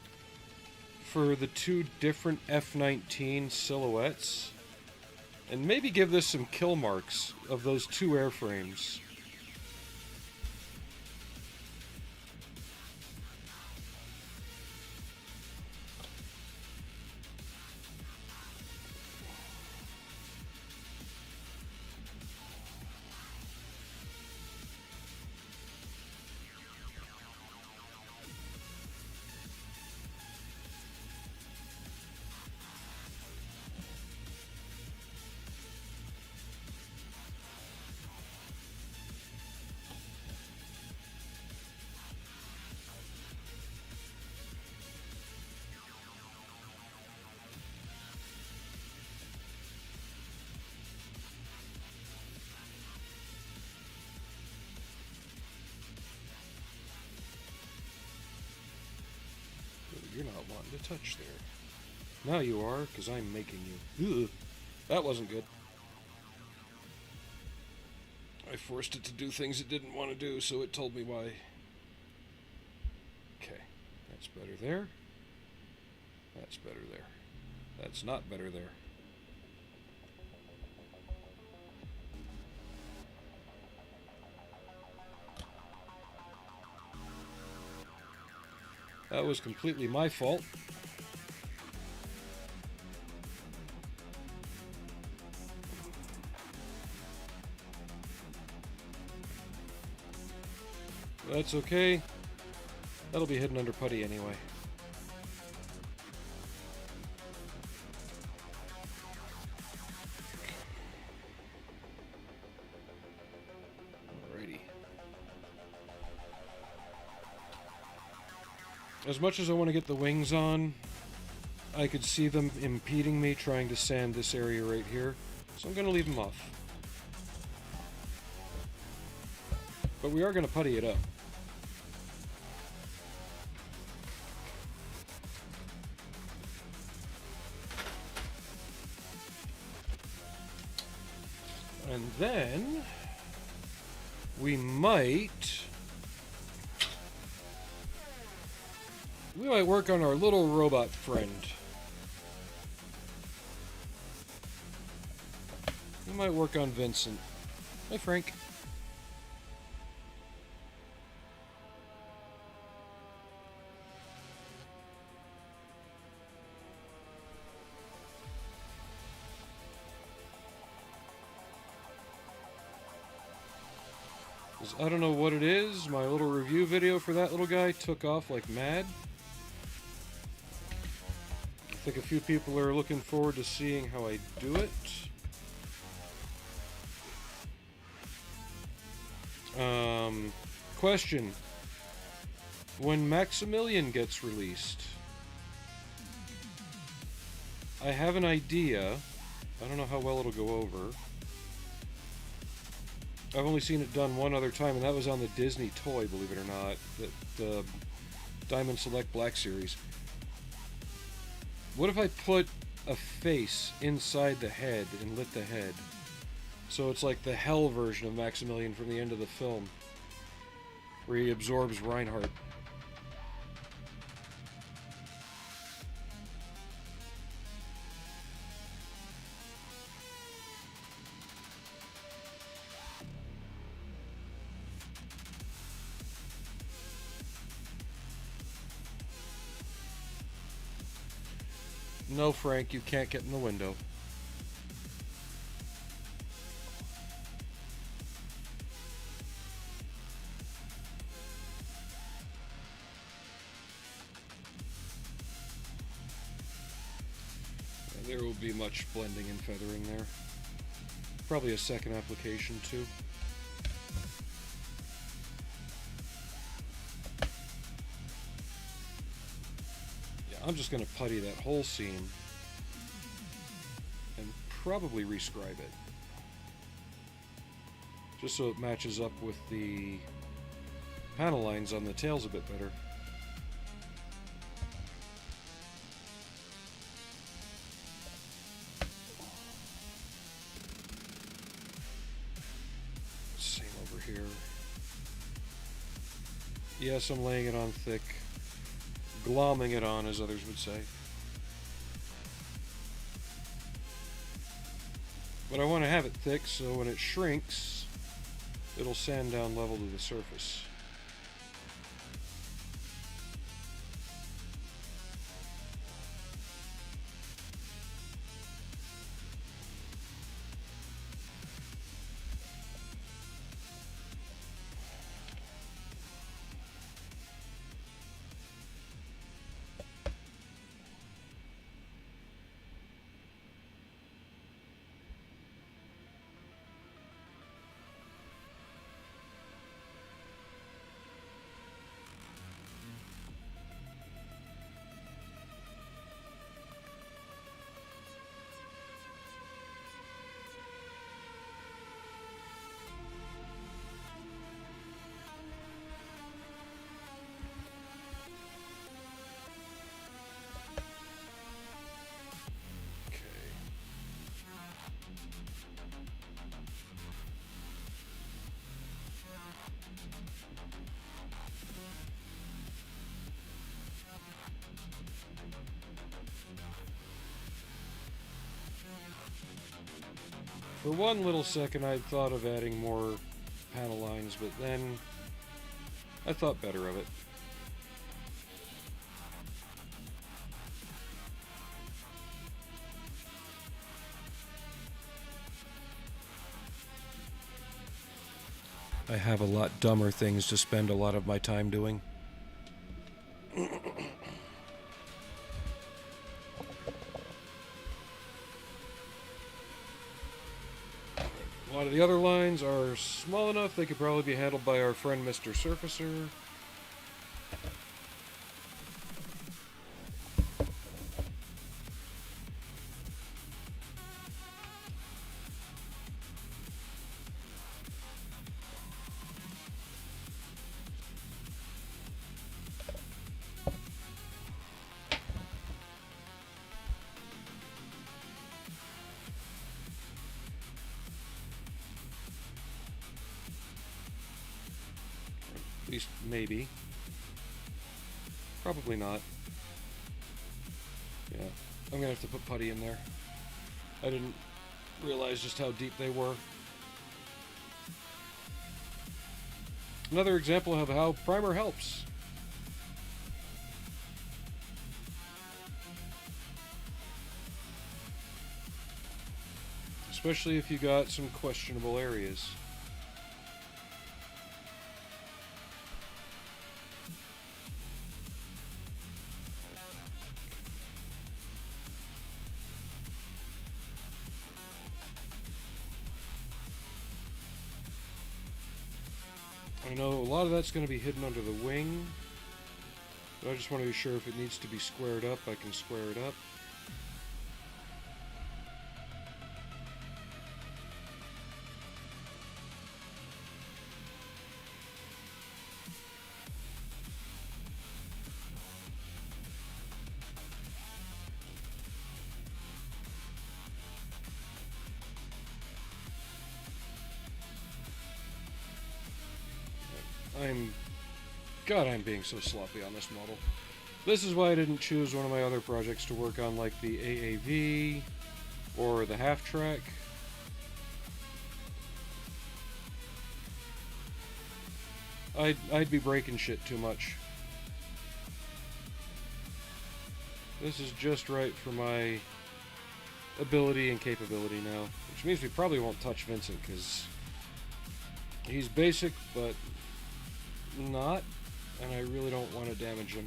for the two different F-19 silhouettes, and maybe give this some kill marks of those two airframes. You're not wanting to touch there. Now you are, because I'm making you. Ugh, that wasn't good. I forced it to do things it didn't want to do, so it told me why. Okay, that's better there. That's better there. That's not better there. That was completely my fault. That's okay. That'll be hidden under putty anyway. As much as I want to get the wings on, I could see them impeding me trying to sand this area right here. So I'm going to leave them off. But we are going to putty it up. And then we might work on our little robot friend. We might work on Vincent. Hi, Frank. I don't know what it is. My little review video for that little guy took off like mad. I think a few people are looking forward to seeing how I do it. Question. When Maximilian gets released, I have an idea. I don't know how well it'll go over. I've only seen it done one other time, and that was on the Disney toy, believe it or not, the Diamond Select Black Series. What if I put a face inside the head and lit the head? So it's like the hell version of Maximilian from the end of the film, where he absorbs Reinhardt. No, Frank, you can't get in the window. There will be much blending and feathering there. Probably a second application too. Yeah, I'm just going to putty that whole seam and probably rescribe it. Just so it matches up with the panel lines on the tails a bit better. Here. Yes, I'm laying it on thick. Glomming it on, as others would say. But I want to have it thick so when it shrinks, it'll sand down level to the surface. For one little second I thought of adding more panel lines, but then I thought better of it. I have a lot dumber things to spend a lot of my time doing. A lot of the other lines are small enough they could probably be handled by our friend Mr. Surfacer. At least, maybe. Probably not. Yeah, I'm gonna have to put putty in there. I didn't realize just how deep they were. Another example of how primer helps. Especially if you got some questionable areas. I know a lot of that's going to be hidden under the wing, but I just want to be sure if it needs to be squared up, I can square it up. I'm being so sloppy on this model. This is why I didn't choose one of my other projects to work on, like the AAV or the half track. I'd be breaking shit too much. This is just right for my ability and capability now, which means we probably won't touch Vincent because he's basic, but not, and I really don't want to damage him.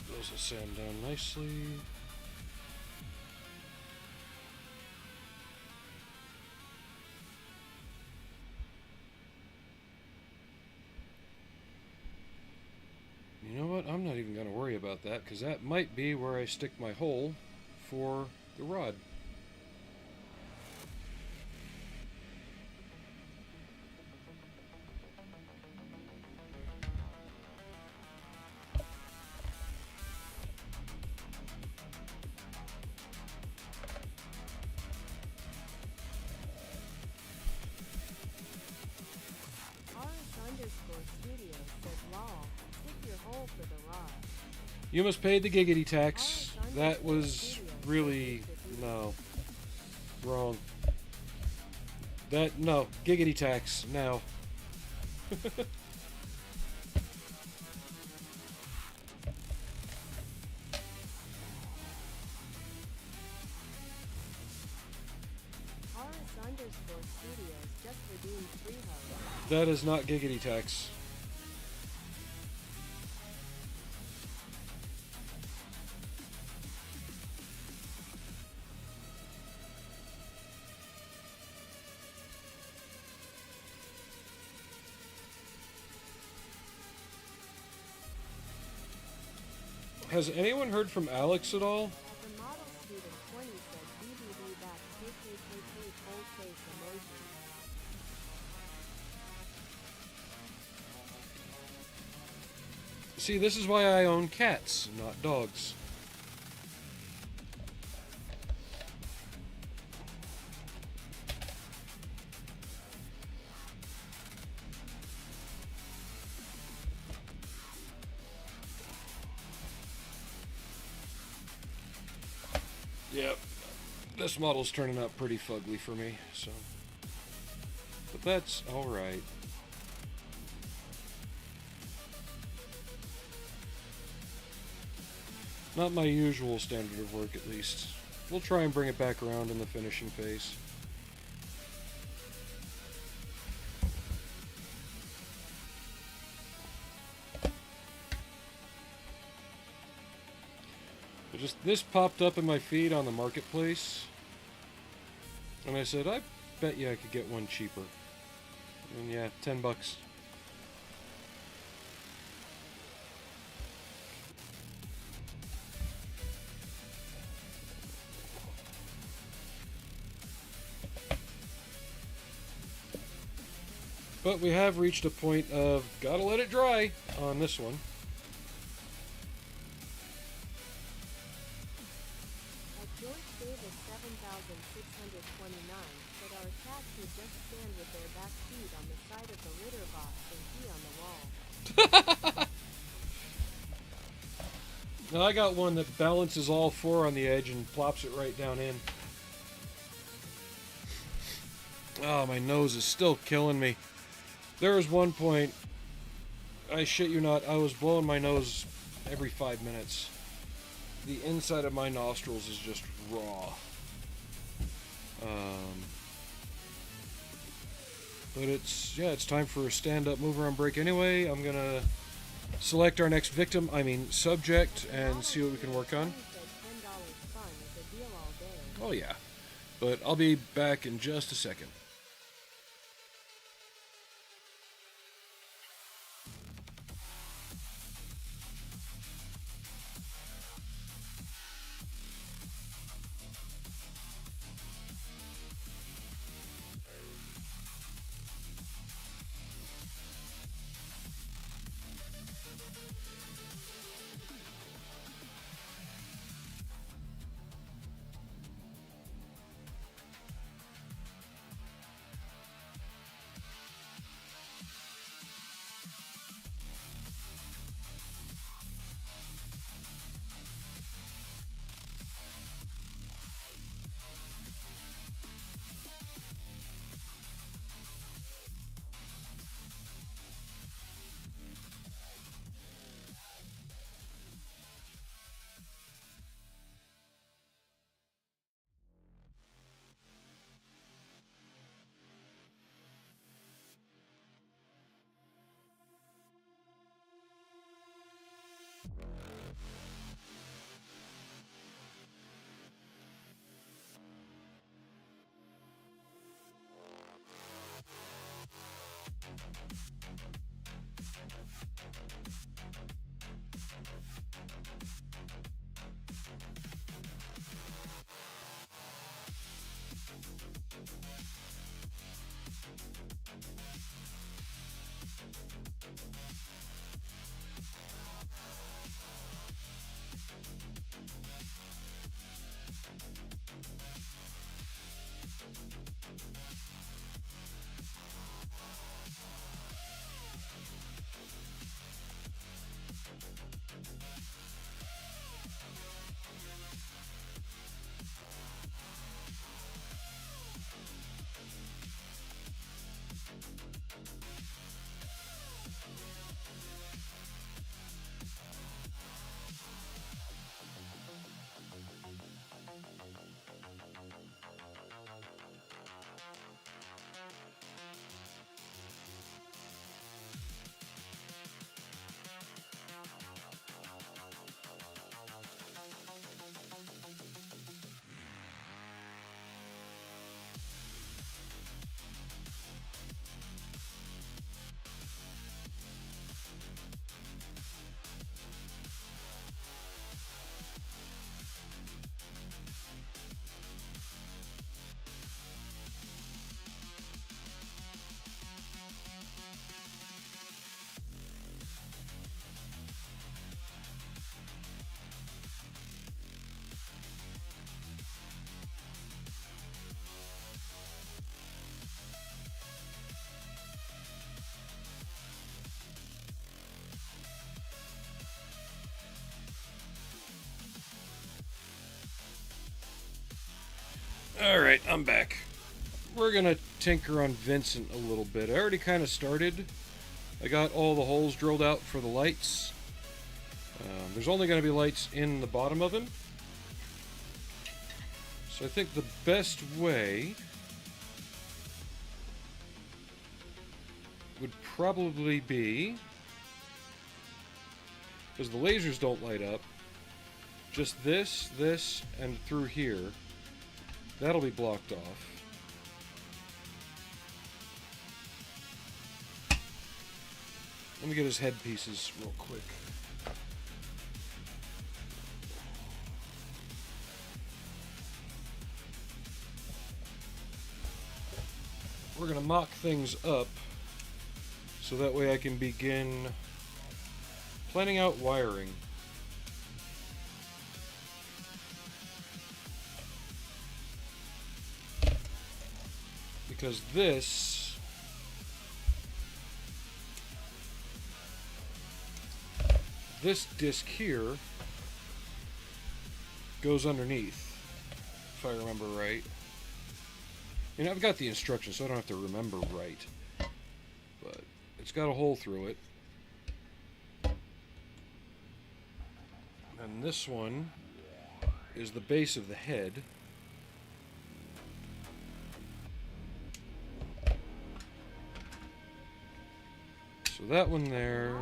Those will sand down nicely. You know what? I'm not even going to worry about that because that might be where I stick my hole for the rod. _studio says lol, stick your hole for the rod. You must pay the giggity tax. That was really... no. Wrong. No. Giggity tax. Now. _studios just redeemed free hose. That is not giggity tax. Has anyone heard from Alex at all? At the model student 20 said BBB back KKKK cold face emoji. See, this is why I own cats, not dogs. Yep, this model's turning out pretty fugly for me, so... but that's alright. Not my usual standard of work, at least. We'll try and bring it back around in the finishing phase. This popped up in my feed on the marketplace, and I said, I bet you I could get one cheaper. And yeah, $10. But we have reached a point of gotta let it dry on this one. At George Davis 7629 said our cats would just stand with their back feet on the side of the litter box and pee on the wall. Now I got one that balances all four on the edge and plops it right down in. Oh, my nose is still killing me. There was one point, I shit you not, I was blowing my nose every 5 minutes. The inside of my nostrils is just raw. But it's time for a stand-up mover on break anyway. I'm gonna select our next subject, and see what we can work on. Oh yeah, but I'll be back in just a second. Alright, I'm back. We're gonna tinker on Vincent a little bit. I already kind of started. I got all the holes drilled out for the lights. There's only going to be lights in the bottom of him. So I think the best way would probably be, because the lasers don't light up, just this, and through here. That'll be blocked off. Let me get his headpieces real quick. We're gonna mock things up so that way I can begin planning out wiring. Because this disc here goes underneath, if I remember right. You know, I've got the instructions, so I don't have to remember right. But it's got a hole through it. And this one is the base of the head. So that one there.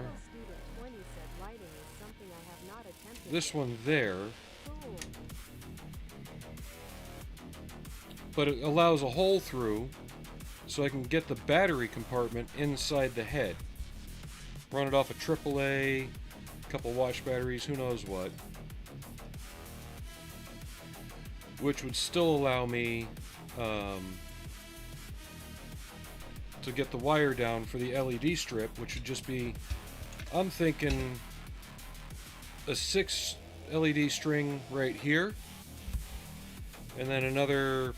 This one there. But it allows a hole through so I can get the battery compartment inside the head. Run it off a AAA, a couple watch batteries, who knows what. Which would still allow me to get the wire down for the LED strip, which would just be, I'm thinking, a 6 LED string right here, and then another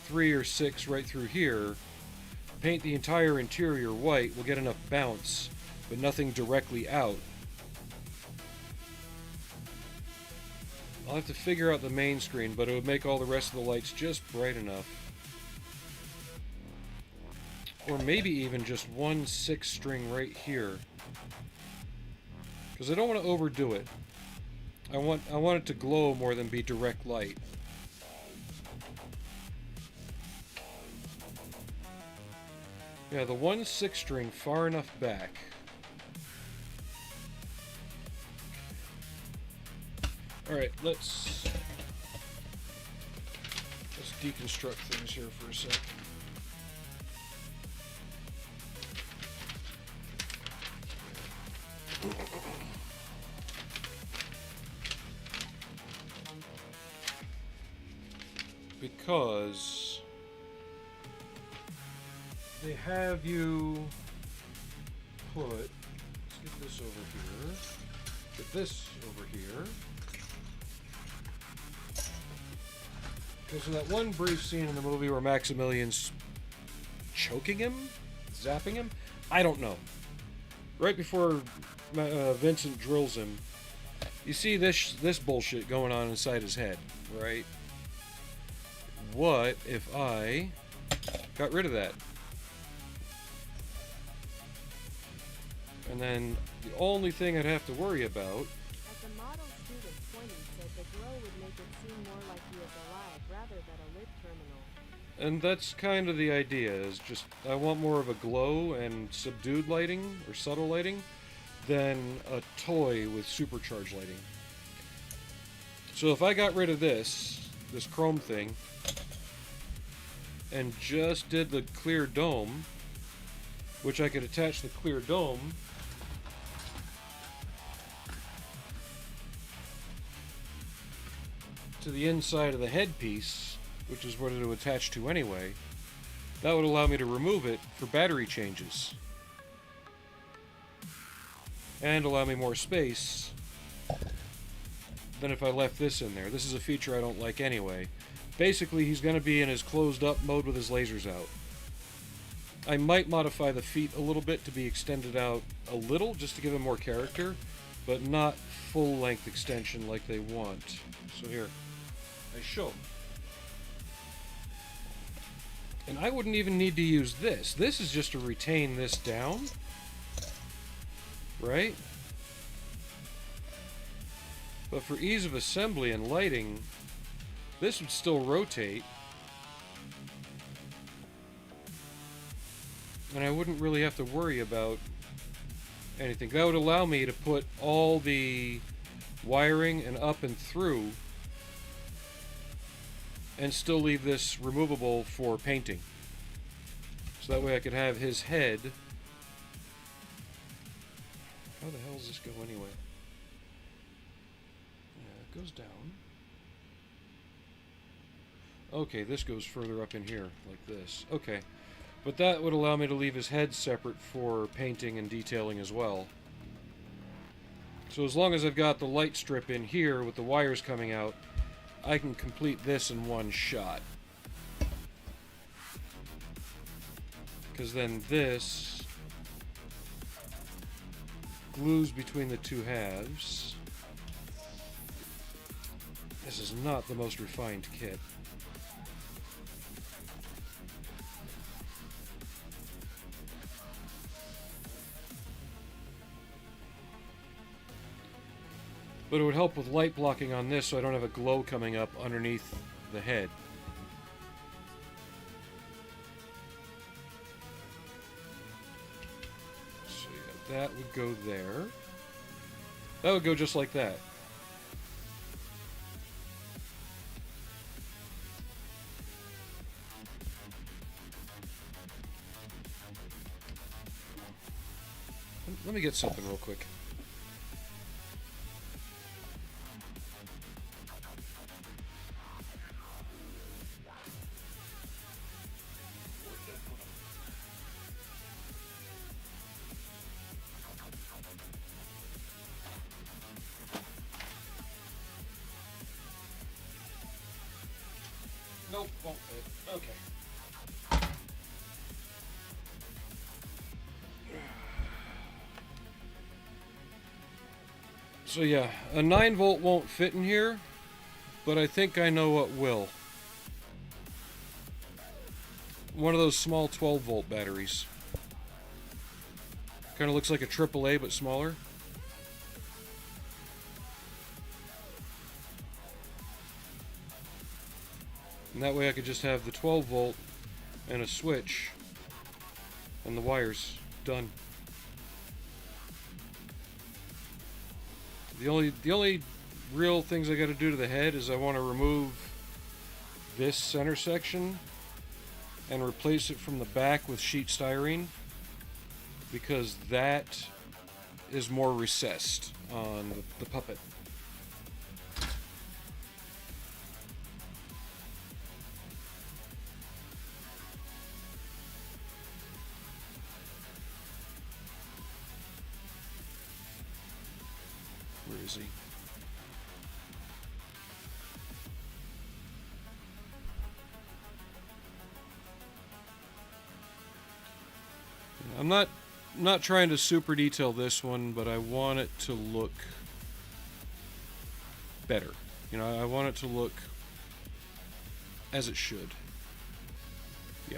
3 or 6 right through here. Paint the entire interior white, we'll get enough bounce, but nothing directly out. I'll have to figure out the main screen, but it would make all the rest of the lights just bright enough. Or maybe even just one 6 string right here. Because I don't want to overdo it. I want it to glow more than be direct light. Yeah, the 1 6 string far enough back. Alright, let's deconstruct things here for a sec. Because they have you put, let's get this over here, get this over here. Okay, so that one brief scene in the movie where Maximilian's choking him, zapping him, I don't know. Right before Vincent drills him, you see this bullshit going on inside his head, right? What if I got rid of that? And then the only thing I'd have to worry about. As the model student 20 said, the glow would make it seem more like he is alive rather than a lit terminal. And that's kind of the idea, is just I want more of a glow and subdued lighting or subtle lighting than a toy with supercharged lighting. So if I got rid of this chrome thing, and just did the clear dome, which I could attach the clear dome to the inside of the headpiece, which is what it would attach to anyway, that would allow me to remove it for battery changes. And allow me more space than if I left this in there. This is a feature I don't like anyway. Basically, he's going to be in his closed up mode with his lasers out. I might modify the feet a little bit to be extended out a little, just to give him more character, but not full length extension like they want. So here, I show him. And I wouldn't even need to use this. This is just to retain this down, right? But for ease of assembly and lighting, this would still rotate. And I wouldn't really have to worry about anything. That would allow me to put all the wiring and up and through and still leave this removable for painting. So that way I could have his head. How the hell does this go anyway? Yeah, it goes down. Okay, this goes further up in here, like this. Okay. But that would allow me to leave his head separate for painting and detailing as well. So as long as I've got the light strip in here with the wires coming out, I can complete this in one shot. Because then this glues between the two halves. This is not the most refined kit. But it would help with light blocking on this so I don't have a glow coming up underneath the head. So yeah, that would go there. That would go just like that. Let me get something real quick. Nope, won't fit. Okay. So yeah, a 9-volt won't fit in here, but I think I know what will. One of those small 12-volt batteries. Kind of looks like a AAA, but smaller. And that way I could just have the 12-volt and a switch and the wires done. The only real things I got to do to the head is I want to remove this center section and replace it from the back with sheet styrene, because that is more recessed on the puppet. Where is he? I'm not trying to super detail this one, but I want it to look better. You know, I want it to look as it should. Yeah.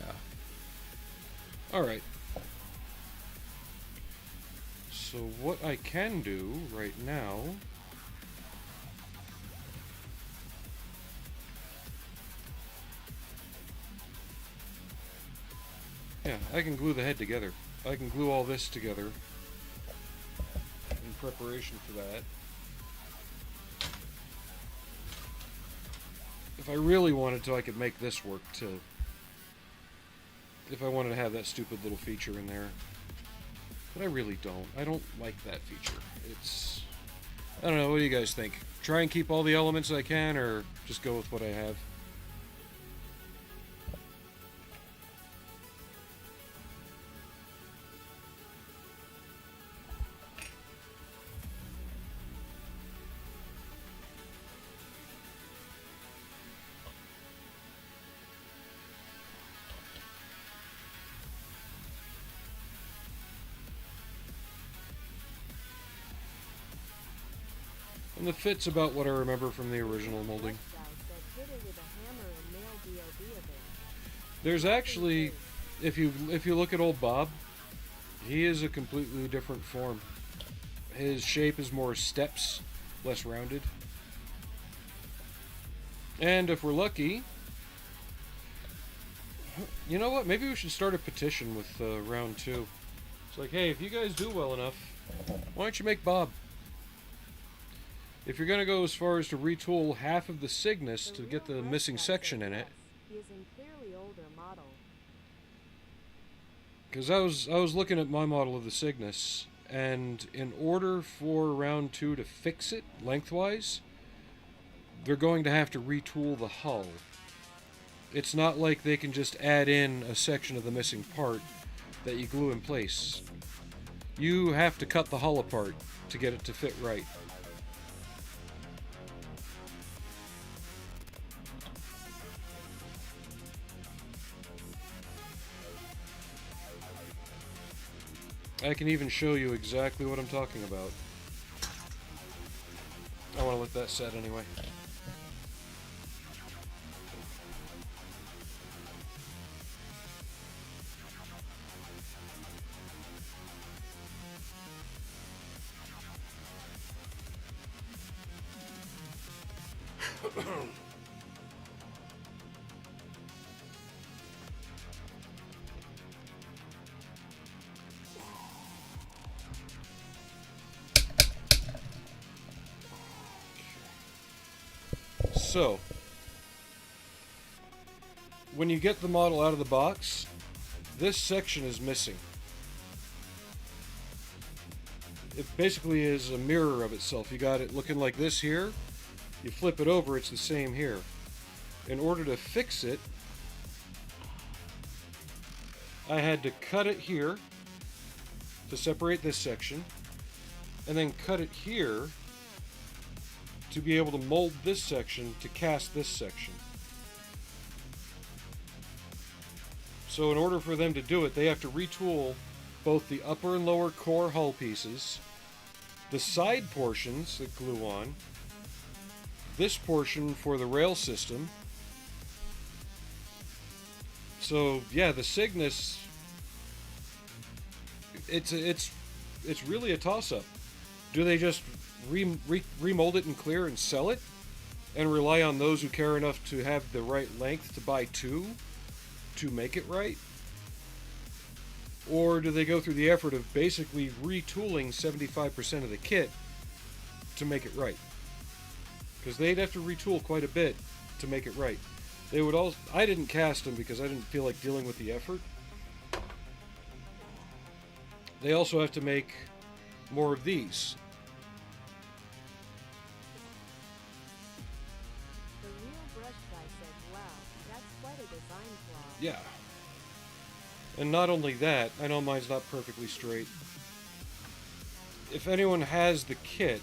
Alright. So what I can do right now yeah, I can glue the head together. I can glue all this together in preparation for that. If I really wanted to, I could make this work too. If I wanted to have that stupid little feature in there. But I really don't. I don't like that feature. It's... I don't know, what do you guys think? Try and keep all the elements I can, or just go with what I have? And the fit's about what I remember from the original molding. There's actually, if you look at old Bob, he is a completely different form. His shape is more steps, less rounded. And if we're lucky, you know what? Maybe we should start a petition with round 2. It's like, hey, if you guys do well enough, why don't you make Bob? If you're going to go as far as to retool half of the Cygnus to get the missing section in it. Because I was looking at my model of the Cygnus, and in order for round 2 to fix it lengthwise, they're going to have to retool the hull. it's not like they can just add in a section of the missing part that you glue in place. You have to cut the hull apart to get it to fit right. I can even show you exactly what I'm talking about. I want to let that set anyway. So, when you get the model out of the box, this section is missing. It basically is a mirror of itself. You got it looking like this here. You flip it over, it's the same here. In order to fix it, I had to cut it here to separate this section, and then cut it here to be able to mold this section to cast this section. So in order for them to do it, they have to retool both the upper and lower core hull pieces, the side portions that glue on, this portion for the rail system. So yeah, the Cygnus, it's really a toss-up. Do they just remold it in clear and sell it, and rely on those who care enough to have the right length to buy two to make it right? Or do they go through the effort of basically retooling 75% of the kit to make it right? Because they'd have to retool quite a bit to make it right. They would also, I didn't cast them because I didn't feel like dealing with the effort. They also have to make more of these. Yeah. And not only that, I know mine's not perfectly straight. If anyone has the kit,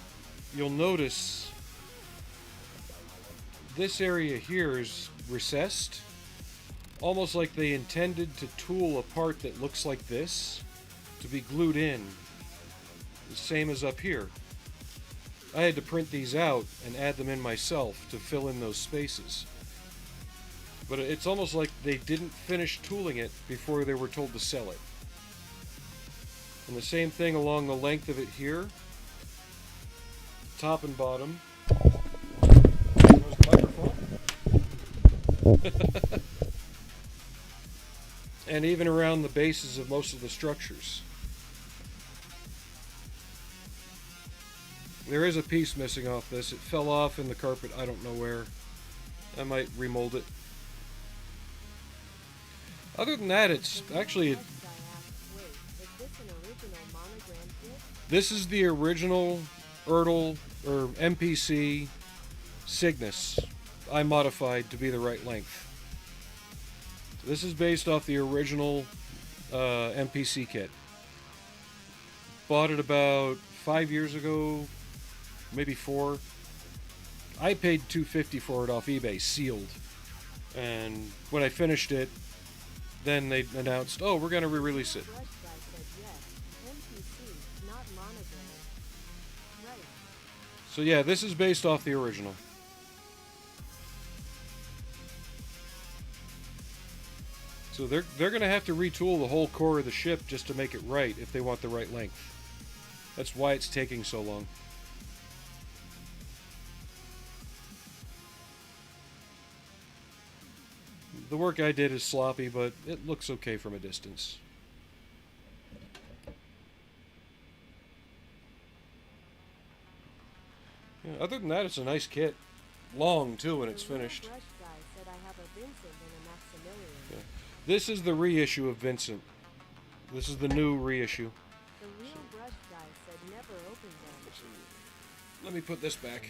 you'll notice this area here is recessed, almost like they intended to tool a part that looks like this to be glued in, the same as up here. I had to print these out and add them in myself to fill in those spaces. But it's almost like they didn't finish tooling it before they were told to sell it. And the same thing along the length of it here, top and bottom. There's the microphone. And even around the bases of most of the structures. There is a piece missing off this. It fell off in the carpet, I don't know where. I might remold it. Other than that, it's actually... This is the original Ertl or MPC Cygnus I modified to be the right length. This is based off the original MPC kit. Bought it about 5 years ago, maybe 4. I paid $250 for it off eBay, sealed. And when I finished it, then they announced, oh, we're going to re-release it. So yeah, this is based off the original. So they're going to have to retool the whole core of the ship just to make it right if they want the right length. That's why it's taking so long. The work I did is sloppy, but it looks okay from a distance. Yeah, other than that, it's a nice kit. Long, too, when it's finished. Yeah. This is the reissue of Vincent. This is the new reissue. The real brush guy said never open them. Let me put this back.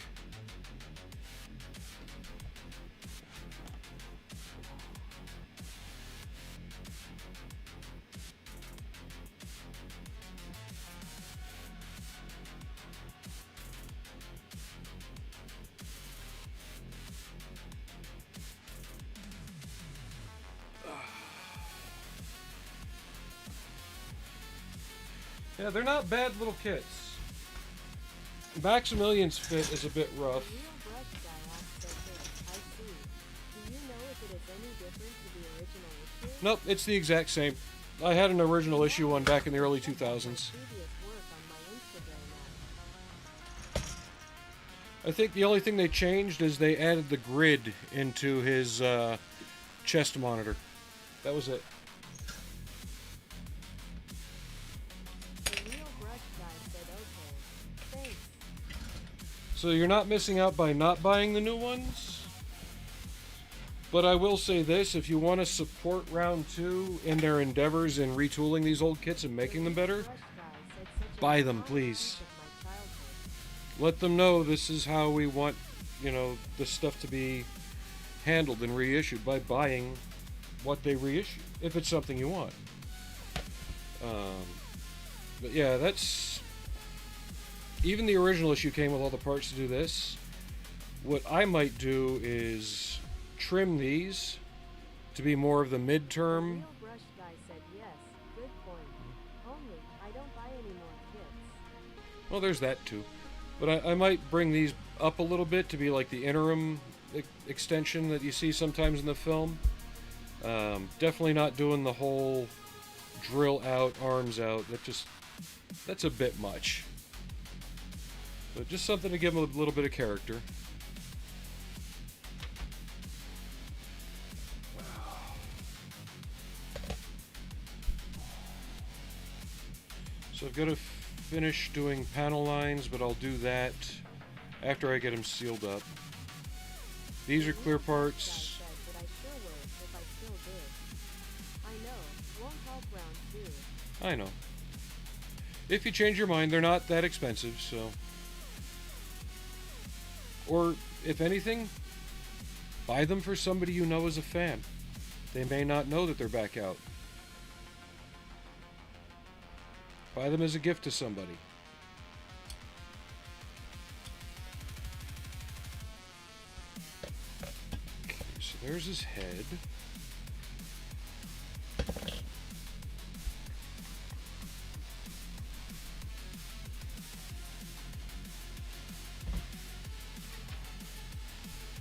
Yeah, they're not bad little kits. Maximilian's fit is a bit rough. The real brush guy asked okay, I see. Do you know if it is any different to the original issue? Nope, it's the exact same. I had an original issue one back in the early 2000s. Previous work on my Instagram app. I think the only thing they changed is they added the grid into his chest monitor. That was it. The real brush guy said okay, thanks. So you're not missing out by not buying the new ones. But I will say this, if you want to support Round 2 in their endeavors in retooling these old kits and making them better, Brush guy said such a buy them, fond please. piece of my childhood. Let them know this is how we want, the stuff to be handled and reissued, by buying what they reissue, if it's something you want. But yeah, that's... Even the original issue came with all the parts to do this. What I might do is trim these to be more of the The midterm. real brush guy said yes, good point. Only, I don't buy any more kits. Well, there's that too. But I might bring these up a little bit to be like the interim extension that you see sometimes in the film. Definitely not doing the whole drill out, arms out. That's a bit much. But just something to give them a little bit of character. So I've got to finish doing panel lines, but I'll do that after I get them sealed up. These are clear parts. Guy said, but I sure would if I still did. I know, won't help round 2. I know. If you change your mind, they're not that expensive, so... Or, if anything, buy them for somebody you know is a fan. They may not know that they're back out. Buy them as a gift to somebody. Okay, so there's his head.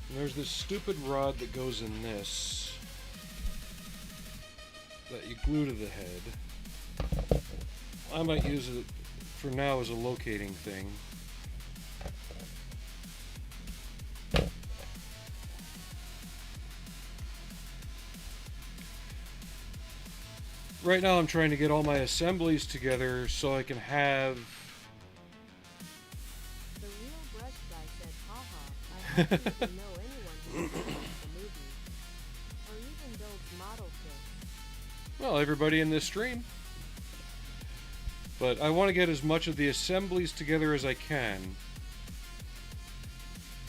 And there's this stupid rod that goes in this that you glue to the head. I might use it for now as a locating thing. Right now I'm trying to get all my assemblies together so I can have... The real brush guy said, haha, I don't even know anyone who watches the movie. Or even builds model kits. Well, everybody in this stream. But I want to get as much of the assemblies together as I can.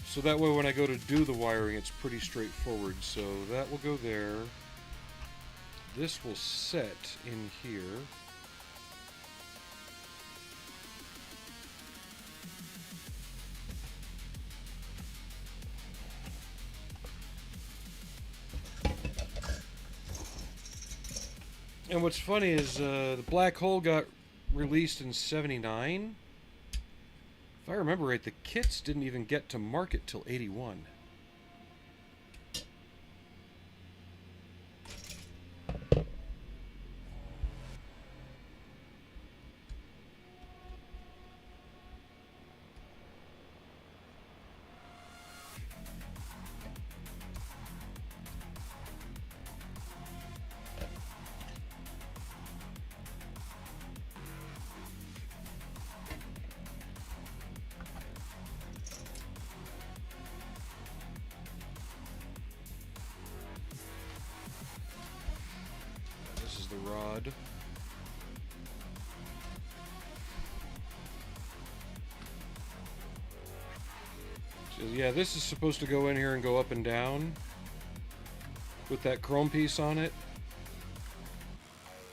So that way when I go to do the wiring, it's pretty straightforward. So that will go there. This will set in here. And what's funny is the black hole got released in '79. If I remember right, the kits didn't even get to market till '81. This is the rod. So yeah, this is supposed to go in here and go up and down with that chrome piece on it.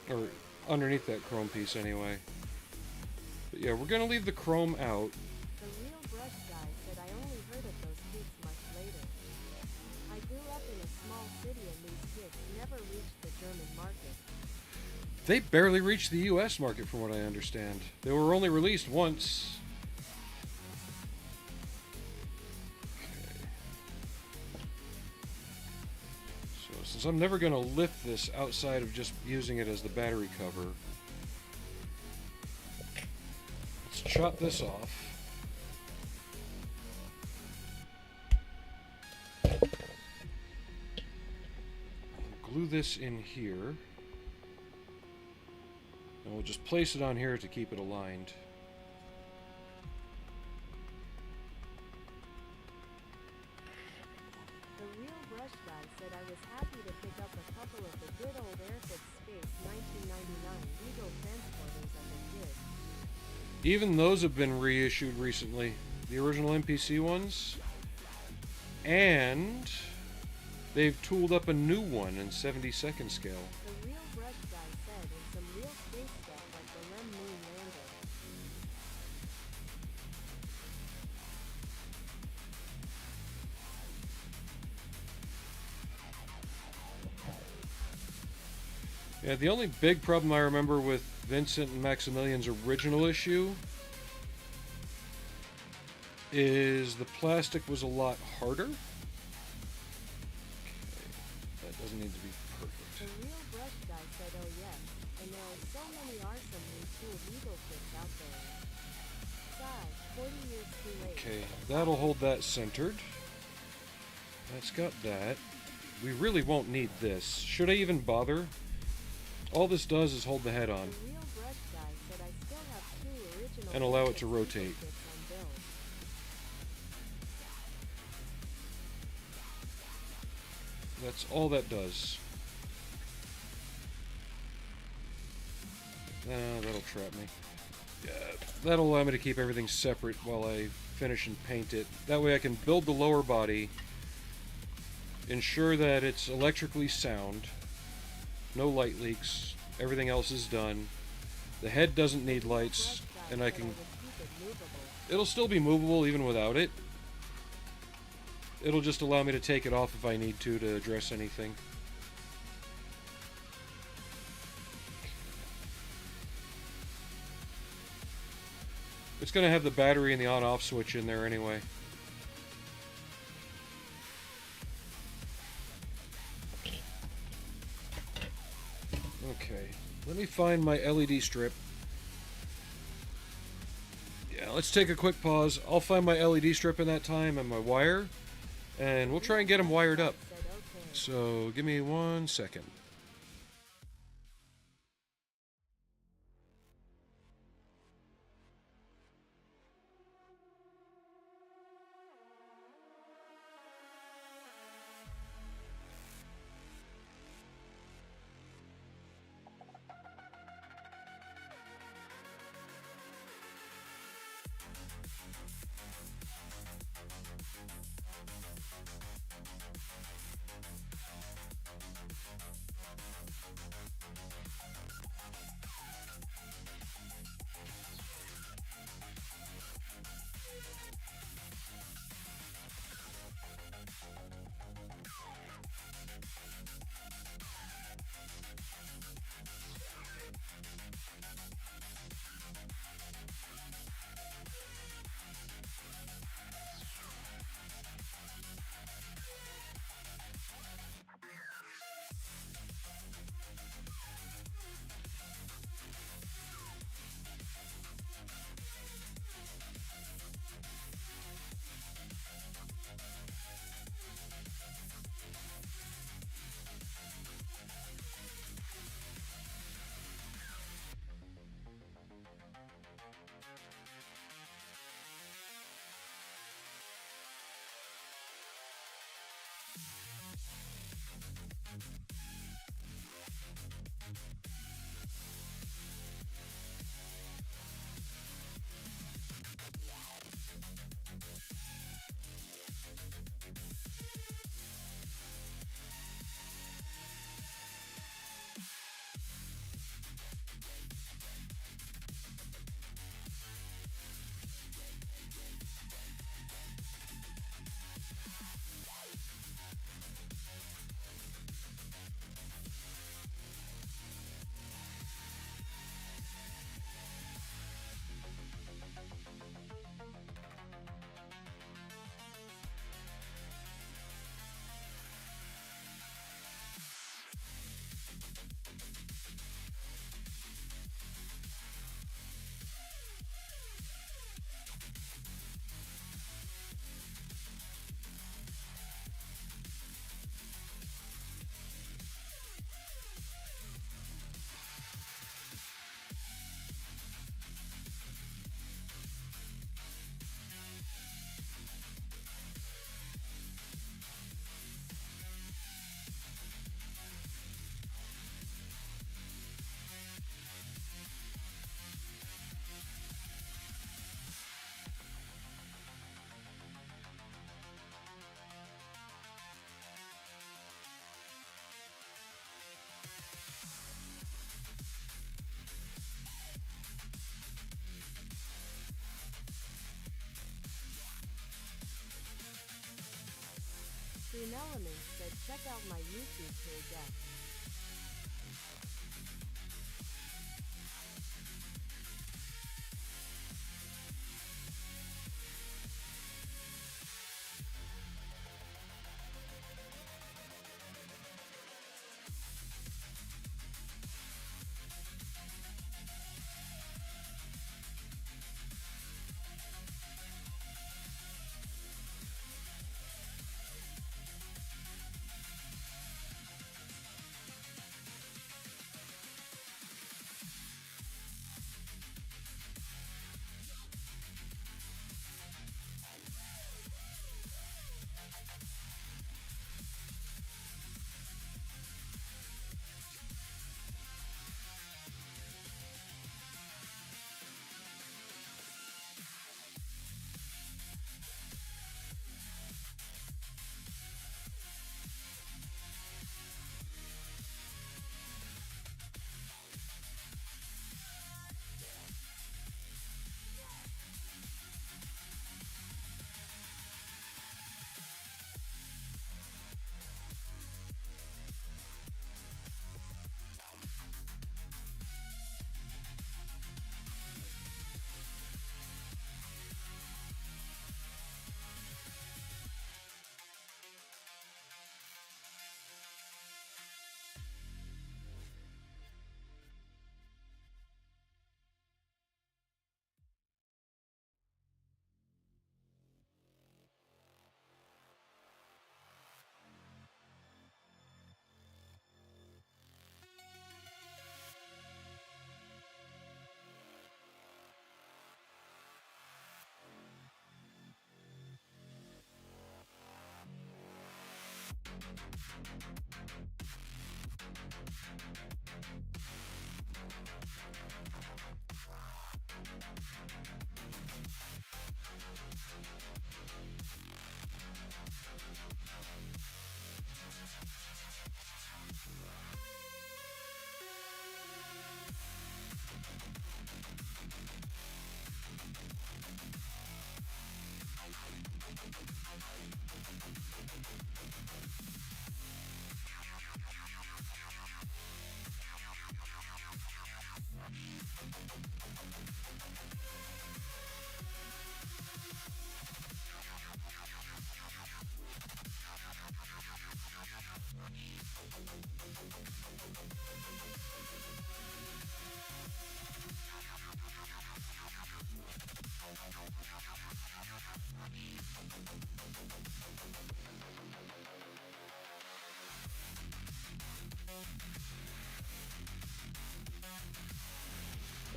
Or underneath that chrome piece anyway. But yeah, we're gonna leave the chrome out. The real brush guy said I only heard of those kits much later. I grew up in a small city and these kits never reached the German market. They barely reached the US market from what I understand. They were only released once. Okay. So since I'm never going to lift this outside of just using it as the battery cover, let's chop this off. Glue this in here. And we'll just place it on here to keep it aligned. The real brush guy said I was happy to pick up a couple of the good old Airfix Space 1999 Regal transporters as a gift. Even those have been reissued recently. The original MPC ones. And they've tooled up a new one in 72nd scale. The real brush guy said it's some real space stuff like the Lem Moon lander. Yeah, the only big problem I remember with Vincent and Maximilian's original issue is the plastic was a lot harder. Okay, that doesn't need to be perfect. The real brush guy said oh yes, and there are so many awesome retooled Eagle kits out there. Sigh, 40 years too late. Okay, that'll hold that centered. That's got that. We really won't need this. Should I even bother? All this does is hold the head on. The real brush guy said I still have 2 original And allow it to Eagle rotate. kits on build. That's all that does. That'll trap me. Yeah, that'll allow me to keep everything separate while I finish and paint it. That way I can build the lower body, ensure that it's electrically sound, no light leaks, everything else is done. The head doesn't need lights, and I can... It'll still be movable even without it. It'll just allow me to take it off if I need to address anything. It's going to have the battery and the on-off switch in there anyway. Okay, let me find my LED strip. Yeah, let's take a quick pause. I'll find my LED strip in that time and my wire, and we'll try and get them wired up. So give me 1 second. Green Element said check out my YouTube page at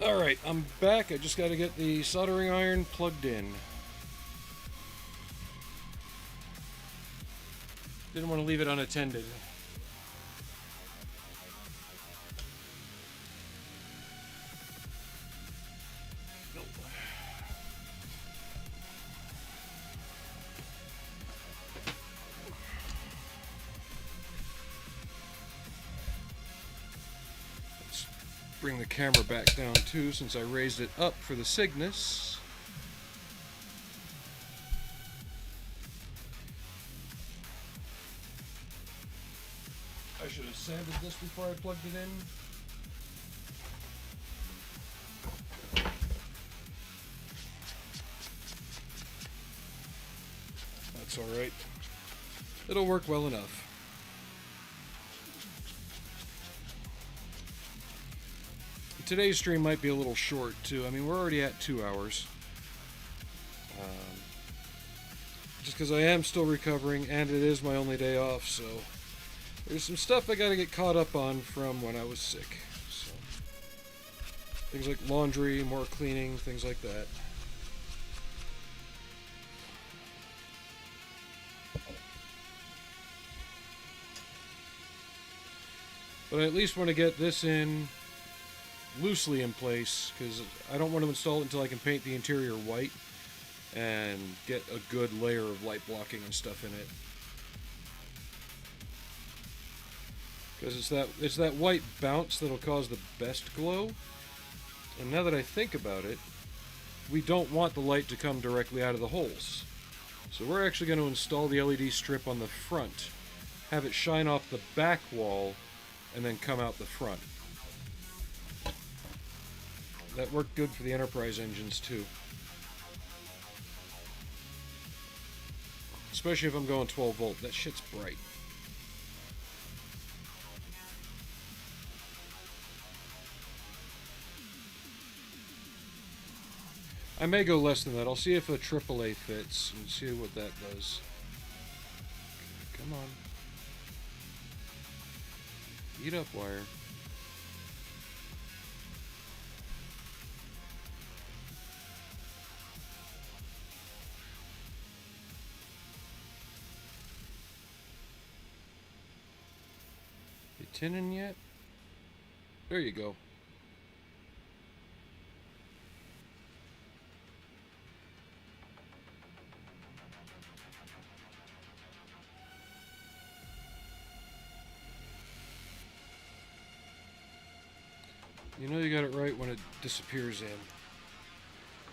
Alright, I'm back. I just got to get the soldering iron plugged in. Didn't want to leave it unattended. Bring the camera back down too, since I raised it up for the Cygnus. I should have sanded this before I plugged it in. That's alright. It'll work well enough. today's stream might be a little short too. I mean, we're already at 2 hours. Just because I am still recovering and it is my only day off, so there's some stuff I gotta get caught up on from when I was sick. So, things like laundry, more cleaning, things like that. But I at least want to get this in loosely in place, because I don't want to install it until I can paint the interior white and get a good layer of light blocking and stuff in it. Because it's that white bounce that'll cause the best glow. And now that I think about it, we don't want the light to come directly out of the holes. So we're actually going to install the LED strip on the front, have it shine off the back wall, and then come out the front. That worked good for the Enterprise engines too. Especially if I'm going 12 volt. That shit's bright. I may go less than that. I'll see if a AAA fits and see what that does. Okay, come on. Eat up, wire. You tinning yet? There you go. You know you got it right when it disappears in.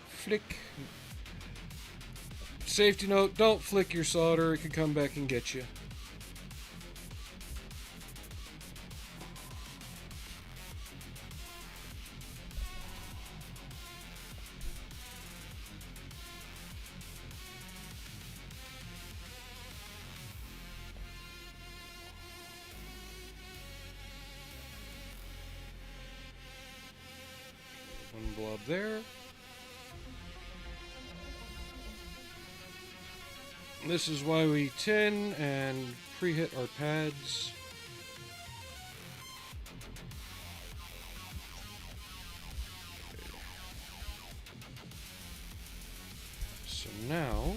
Flick. Safety note, don't flick your solder, it could come back and get you. One blob there. This is why we tin and pre-hit our pads. Okay. So now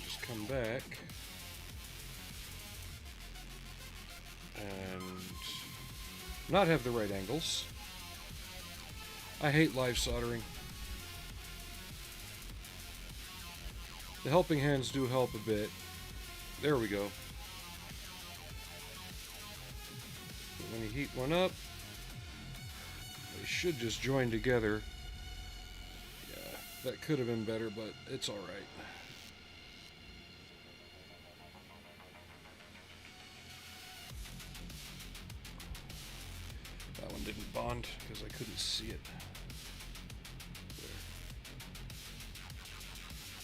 just come back and not have the right angles. I hate live soldering. The helping hands do help a bit. There we go. When you heat one up, they should just join together. Yeah, that could have been better, but it's alright. That one didn't bond because I couldn't see it.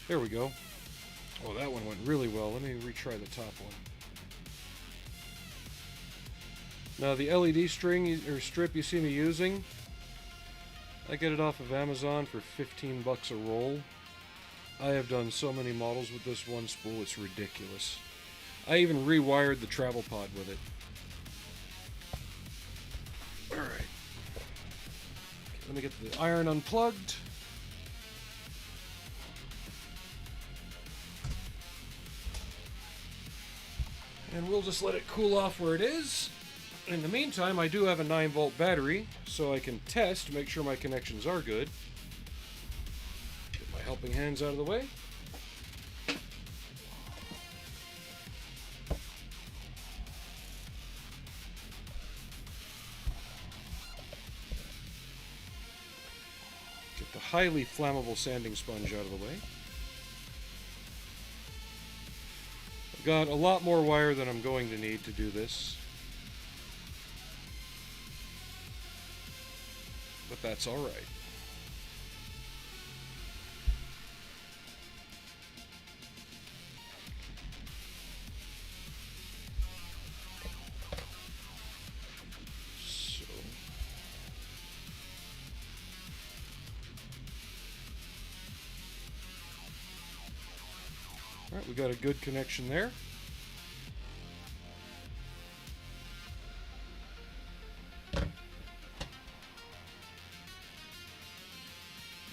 There we go. Oh, that one went really well. Let me retry the top one. Now the LED string or strip you see me using, I get it off of Amazon for 15 bucks a roll. I have done so many models with this one spool, it's ridiculous. I even rewired the travel pod with it. Alright. Let me get the iron unplugged. And we'll just let it cool off where it is. In the meantime, I do have a 9-volt battery, so I can test to make sure my connections are good. Get my helping hands out of the way. Get the highly flammable sanding sponge out of the way. I've got a lot more wire than I'm going to need to do this. But that's all right. Alright, we got a good connection there.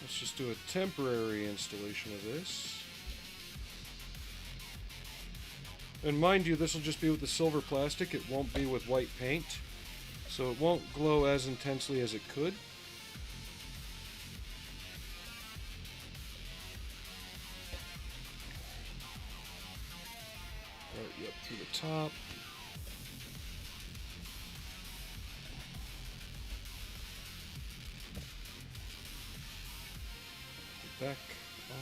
Let's just do a temporary installation of this. And mind you, this will just be with the silver plastic. It won't be with white paint. So it won't glow as intensely as it could. Right up through the top. Back on.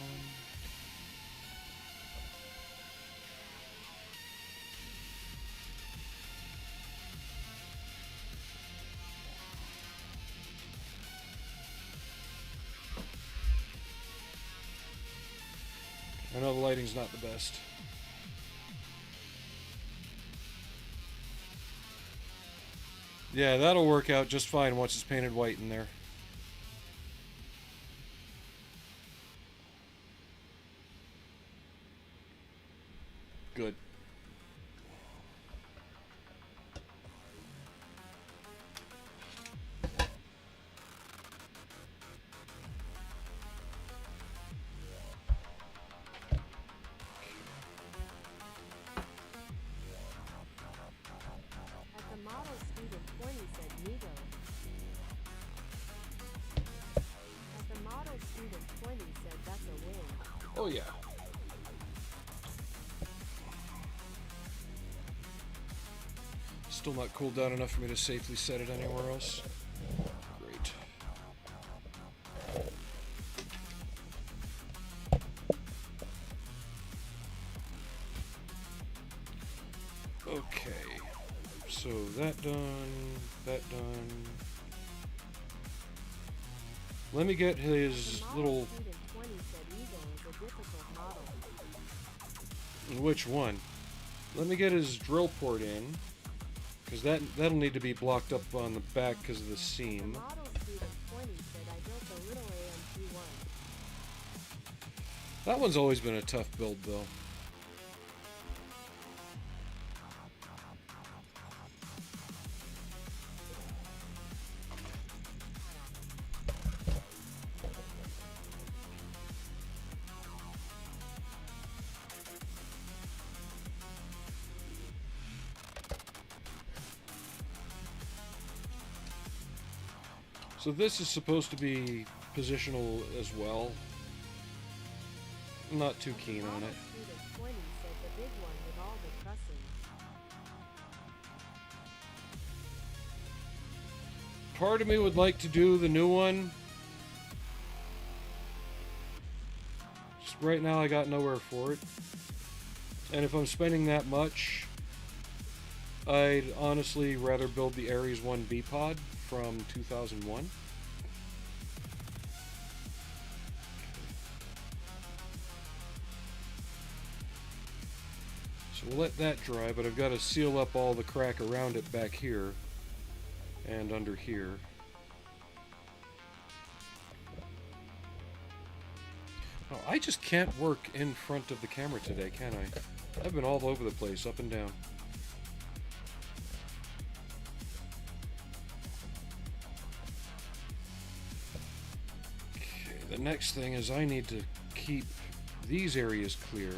I know the lighting's not the best. Yeah, that'll work out just fine once it's painted white in there. Good. At the model student 20 said Nigo. At the model student 20 said that's a win. Oh yeah. Still not cooled down enough for me to safely set it anywhere else. Great. Okay. So that done, that done. Let me get his little... Student 20 said Nigo is a difficult model. Which one? Let me get his drill port in. Because that'll need to be blocked up on the back because of the seam. The model student 20 said I built a little AMG1. That one's always been a tough build, though. So this is supposed to be positional as well. I'm not too keen on it. Student 20 said the big one with all the trussing. Part of me would like to do the new one. Just right now I got nowhere for it. And if I'm spending that much, I'd honestly rather build the Ares 1B pod from 2001. So we'll let that dry, but I've got to seal up all the crack around it back here and under here. Oh, I just can't work in front of the camera today, can I? I've been all over the place, up and down. Okay, the next thing is I need to keep these areas clear.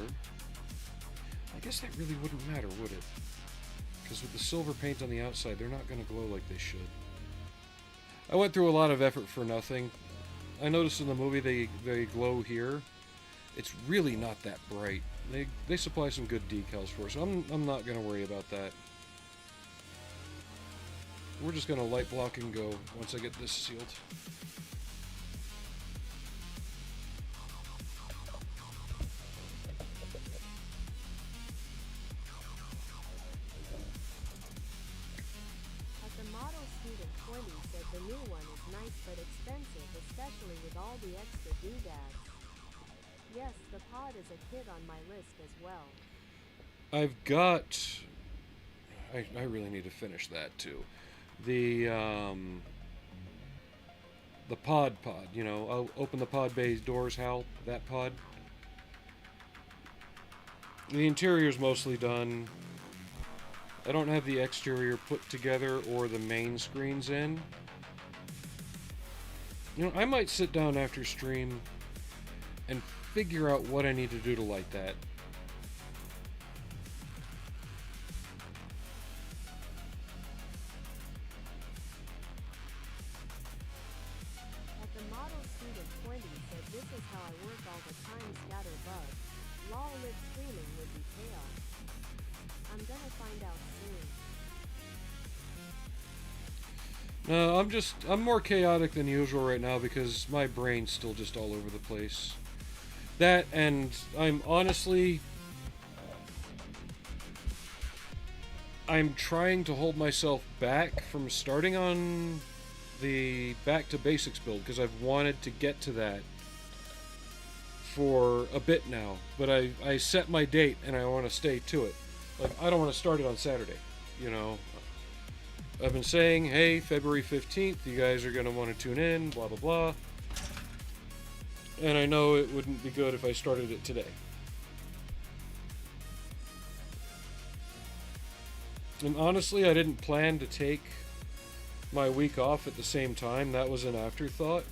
I guess that really wouldn't matter, would it? Because with the silver paint on the outside, they're not going to glow like they should. I went through a lot of effort for nothing. I noticed in the movie they glow here. It's really not that bright. They supply some good decals for us, so I'm not going to worry about that. We're just going to light block and go once I get this sealed. At the model student 20 said the new one is nice but expensive, especially with all the extra doodads. Yes, the pod is a hit on my list as well. I've got... I really need to finish that too. The pod, you know, I'll open the pod bay doors, Hal, that pod. The interior's mostly done. I don't have the exterior put together or the main screens in. You know, I might sit down after stream and figure out what I need to do to light that. At the model student 20 said this is how I work all the time, scatter bugs. Lol, lip screaming would be chaos. I'm gonna find out soon. No, I'm more chaotic than usual right now because my brain's still just all over the place. That, and I'm trying to hold myself back from starting on the back to basics build because I've wanted to get to that for a bit now, but I set my date and I want to stay to it. Like, I don't want to start it on Saturday, you know. I've been saying, hey, February 15th, you guys are going to want to tune in, blah, blah, blah. And I know it wouldn't be good if I started it today. And honestly, I didn't plan to take my week off at the same time. That was an afterthought.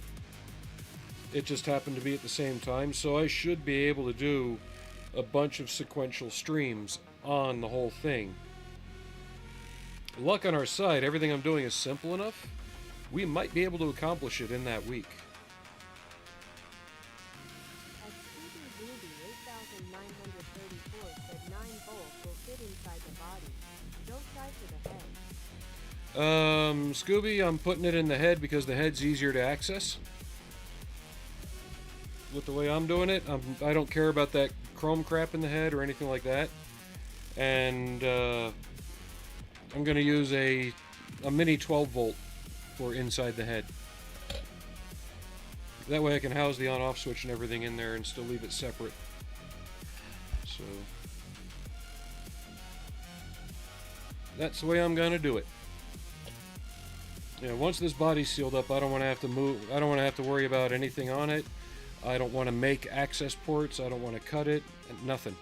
It just happened to be at the same time, so I should be able to do a bunch of sequential streams on the whole thing. Luck on our side, everything I'm doing is simple enough. We might be able to accomplish it in that week. At Scooby Dooby 8934 said 9 volts will fit inside the body. Don't try for the head. Scooby, I'm putting it in the head because the head's easier to access. With the way I'm doing it, I don't care about that chrome crap in the head or anything like that. And I'm going to use a mini 12 volt for inside the head. That way I can house the on-off switch and everything in there and still leave it separate. So that's the way I'm going to do it. Yeah, once this body's sealed up, I don't want to have to move. I don't want to have to worry about anything on it. I don't want to make access ports. I don't want to cut it. Nothing.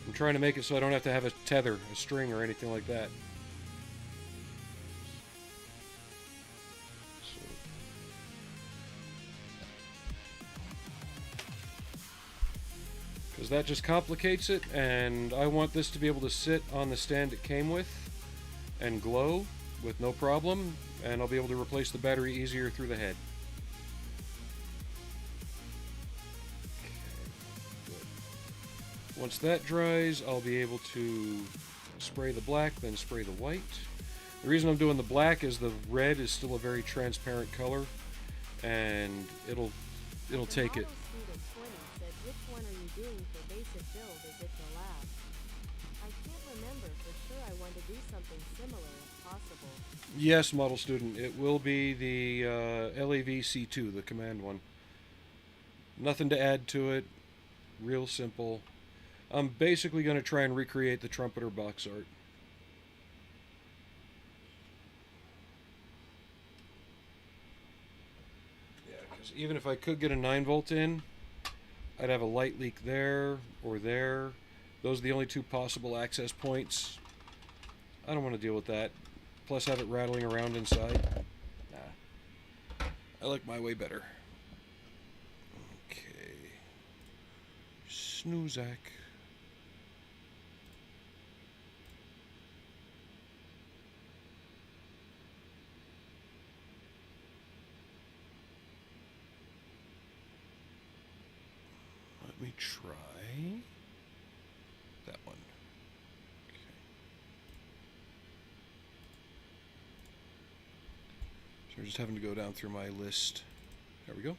I'm trying to make it so I don't have to have a tether, a string, or anything like that. Because that just complicates it, and I want this to be able to sit on the stand it came with and glow with no problem, and I'll be able to replace the battery easier through the head. Once that dries, I'll be able to spray the black, then spray the white. The reason I'm doing the black is the red is still a very transparent color, and it'll take it. Student 20 said, which one are you doing for basic build? Is it the lab? I can't remember for sure. I want to do something similar if possible. Yes, model student, it will be the LAV-C2, the command one. Nothing to add to it, real simple. I'm basically going to try and recreate the trumpeter box art. Yeah, because even if I could get a 9 volt in, I'd have a light leak there or there. Those are the only two possible access points. I don't want to deal with that. Plus have it rattling around inside. Nah. I like my way better. Okay. Snoozak. Let me try that one. Okay. So we're just having to go down through my list. There we go.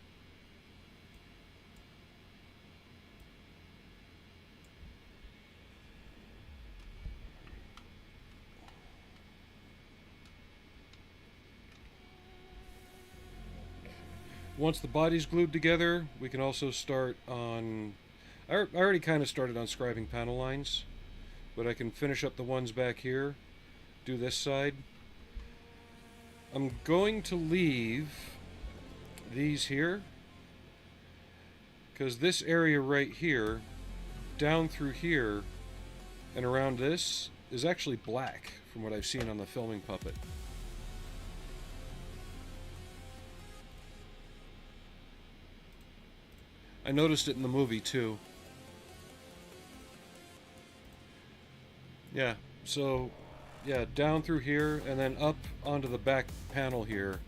Once the body's glued together, we can also start on... I already kind of started on scribing panel lines, but I can finish up the ones back here, do this side. I'm going to leave these here, Because this area right here, down through here, and around this, is actually black from what I've seen on the filming puppet. I noticed it in the movie too. Yeah, so yeah, down through here and then up onto the back panel here,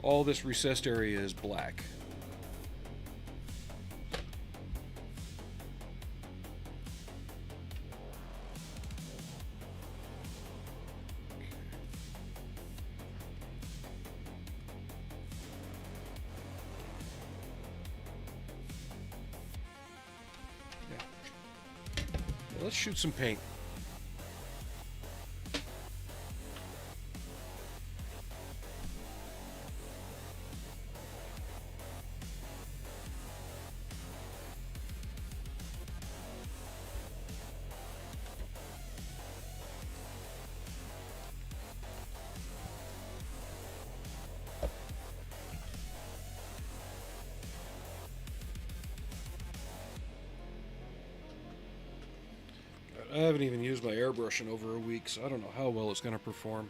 all this recessed area is black. Let's shoot some paint. I haven't even used my airbrush in over a week, so I don't know how well it's going to perform.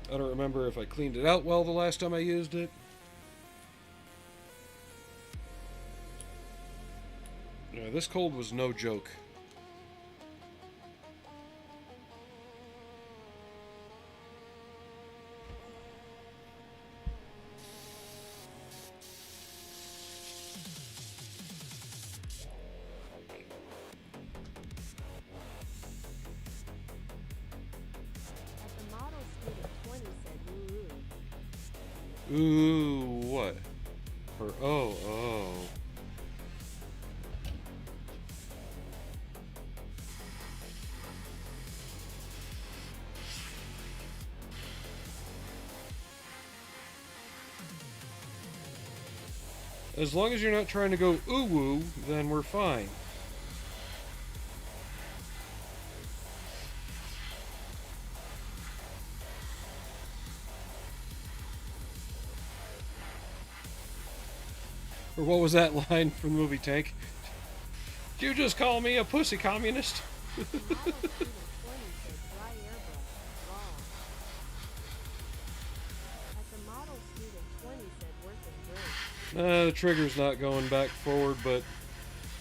I don't remember if I cleaned it out well the last time I used it. Yeah, this cold was no joke. Ooh, what? Or oh. As long as you're not trying to go ooh-woo, then we're fine. Or what was that line from the movie Tank? Did you just call me a pussy communist? The trigger's not going back forward, but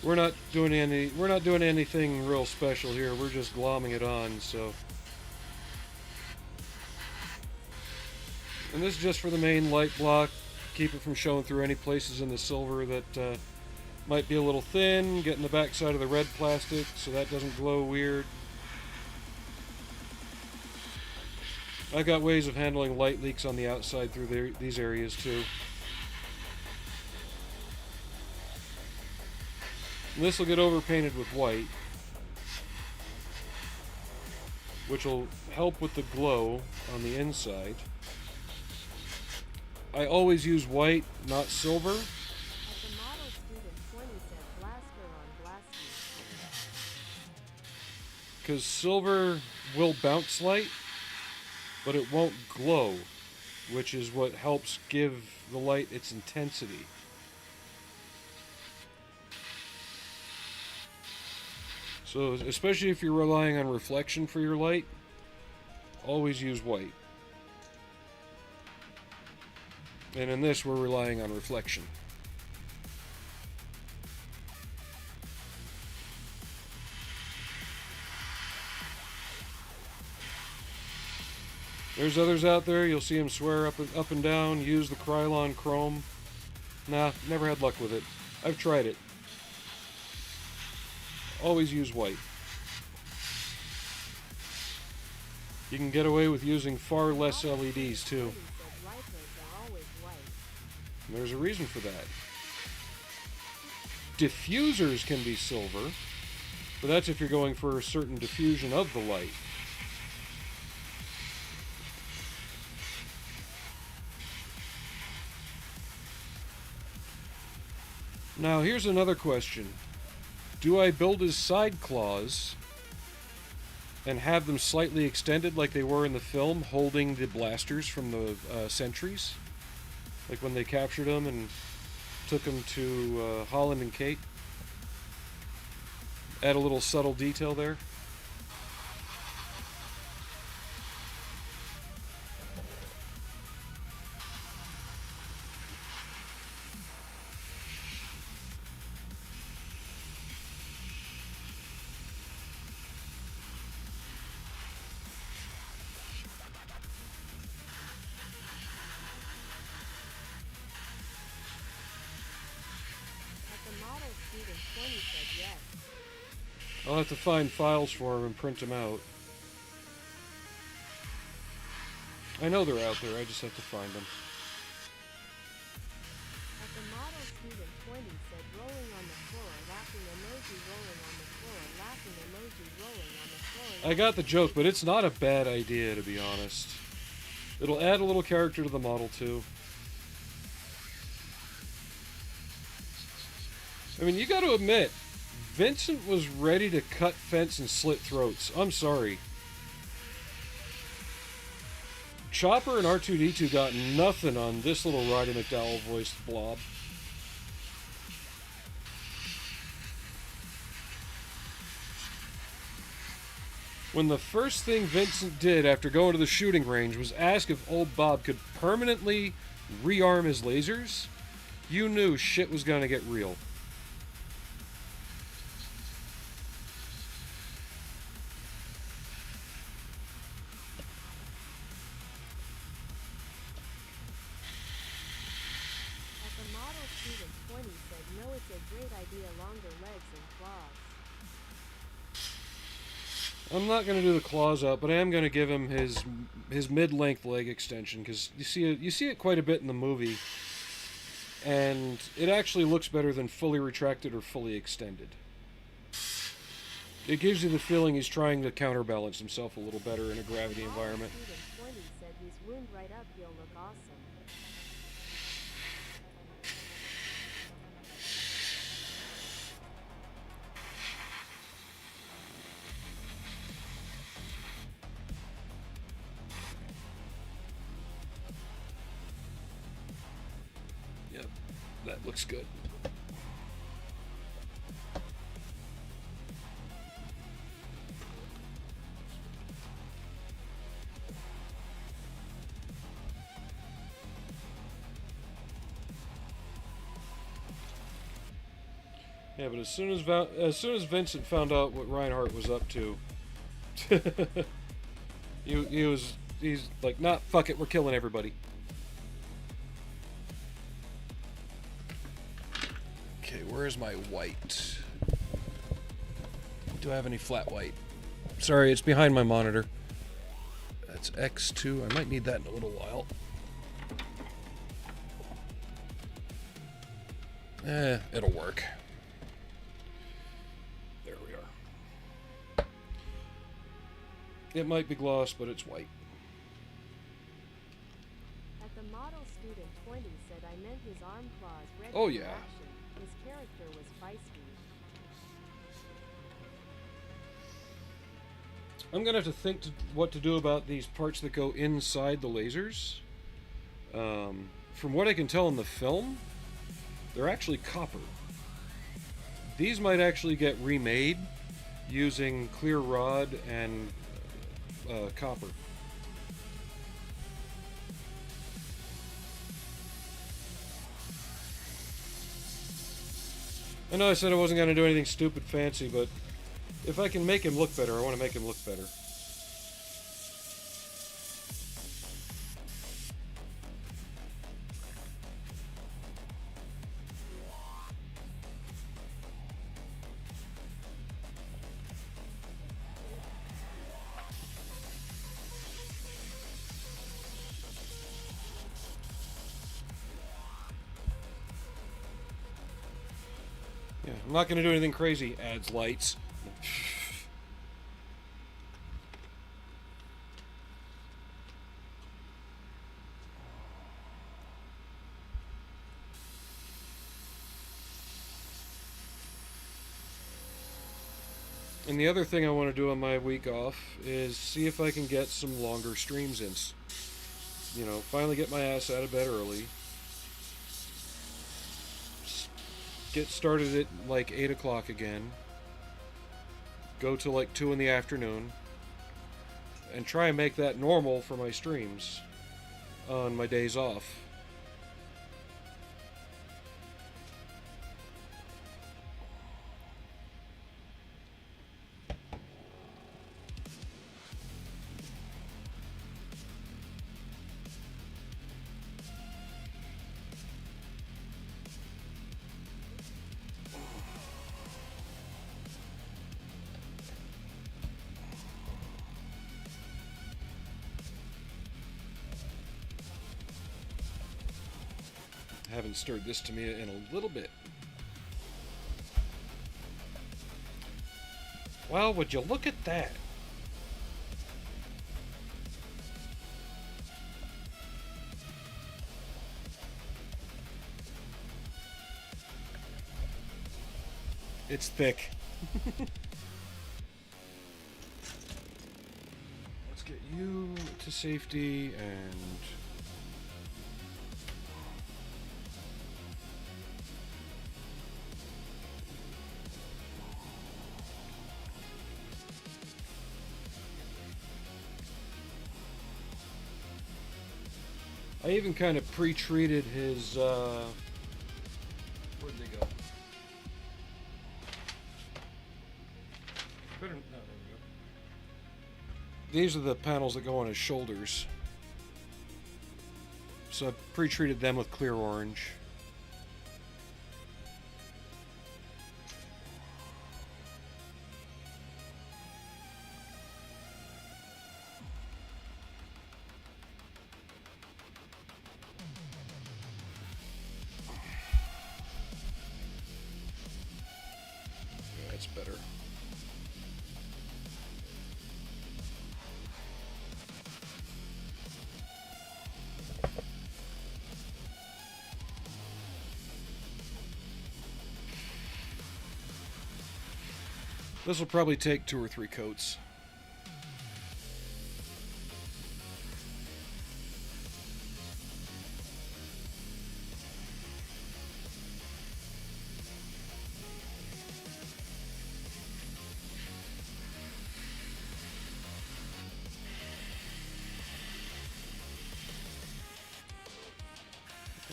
we're not doing anything real special here. We're just glomming it on, so. And this is just for the main light block. Keep it from showing through any places in the silver that might be a little thin. Getting the back side of the red plastic so that doesn't glow weird. I've got ways of handling light leaks on the outside through these areas too. And this will get overpainted with white, which will help with the glow on the inside. I always use white, not silver. Because silver will bounce light, but it won't glow, which is what helps give the light its intensity. So, especially if you're relying on reflection for your light, always use white. And in this, we're relying on reflection. There's others out there, you'll see them swear up and down, use the Krylon Chrome. Nah, never had luck with it. I've tried it. Always use white. You can get away with using far less LEDs too. And there's a reason for that. Diffusers can be silver, but that's if you're going for a certain diffusion of the light. Now here's another question. Do I build his side claws and have them slightly extended like they were in the film, holding the blasters from the sentries? Like when they captured them and Took him to Holland and Kate. Add a little subtle detail there. Student 20 said yes. I'll have to find files for him and print them out. I know they're out there, I just have to find them. At the model student 20 said rolling on the floor, laughing emoji, rolling on the floor, laughing emoji, rolling on the floor. I got the joke, but it's not a bad idea, to be honest. It'll add a little character to the model, too. I mean, you gotta admit, Vincent was ready to cut fence and slit throats. I'm sorry. Chopper and R2-D2 got nothing on this little Roddy McDowell voiced blob. When the first thing Vincent did after going to the shooting range was ask if old Bob could permanently rearm his lasers, you knew shit was gonna get real. I'm not going to do the claws out, but I am going to give him his mid-length leg extension, because you see it quite a bit in the movie, and it actually looks better than fully retracted or fully extended. It gives you the feeling he's trying to counterbalance himself a little better in a gravity environment. Said he's wound right up, he'll look awesome. Yep, that looks good. Yeah, but as soon as Vincent found out what Reinhardt was up to, he's like, nah, fuck it, we're killing everybody. Okay, where's my white? Do I have any flat white? Sorry, it's behind my monitor. That's X2. I might need that in a little while. It'll work. There we are. It might be gloss, but it's white. At the model student 20 said I meant his arm claws ready Oh, for yeah. action. His character was feisty. I'm gonna have to think what to do about these parts that go inside the lasers. From what I can tell in the film, they're actually copper. These might actually get remade using clear rod and copper. I know I said I wasn't going to do anything stupid fancy, but if I can make him look better, I want to make him look better. Yeah, I'm not going to do anything crazy. Adds lights. And the other thing I want to do on my week off is see if I can get some longer streams in. You know, finally get my ass out of bed early. get started at like 8 o'clock again, go to like 2 in the afternoon, and try and make that normal for my streams on my days off. Haven't stirred this to me in a little bit. Well, would you look at that? It's thick. Let's get you to safety and... I even kind of pre-treated his, where'd they go? There we go. These are the panels that go on his shoulders. So I pre-treated them with clear orange. That's better. This will probably take 2 or 3 coats.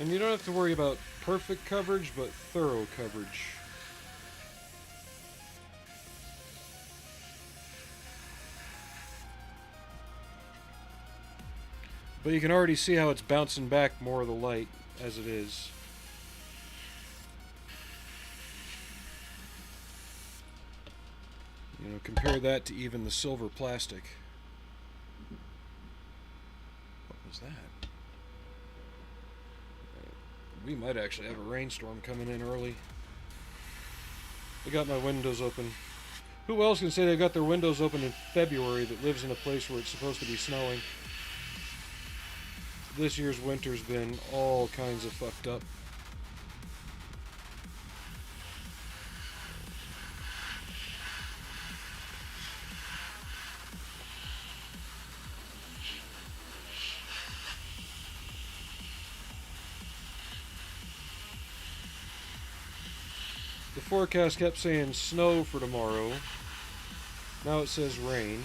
And you don't have to worry about perfect coverage, but thorough coverage. But you can already see how it's bouncing back more of the light as it is. You know, compare that to even the silver plastic. What was that? We might actually have a rainstorm coming in early. I got my windows open. Who else can say they got their windows open in February that lives in a place where it's supposed to be snowing? This year's winter's been all kinds of fucked up. The forecast kept saying snow for tomorrow. Now it says rain.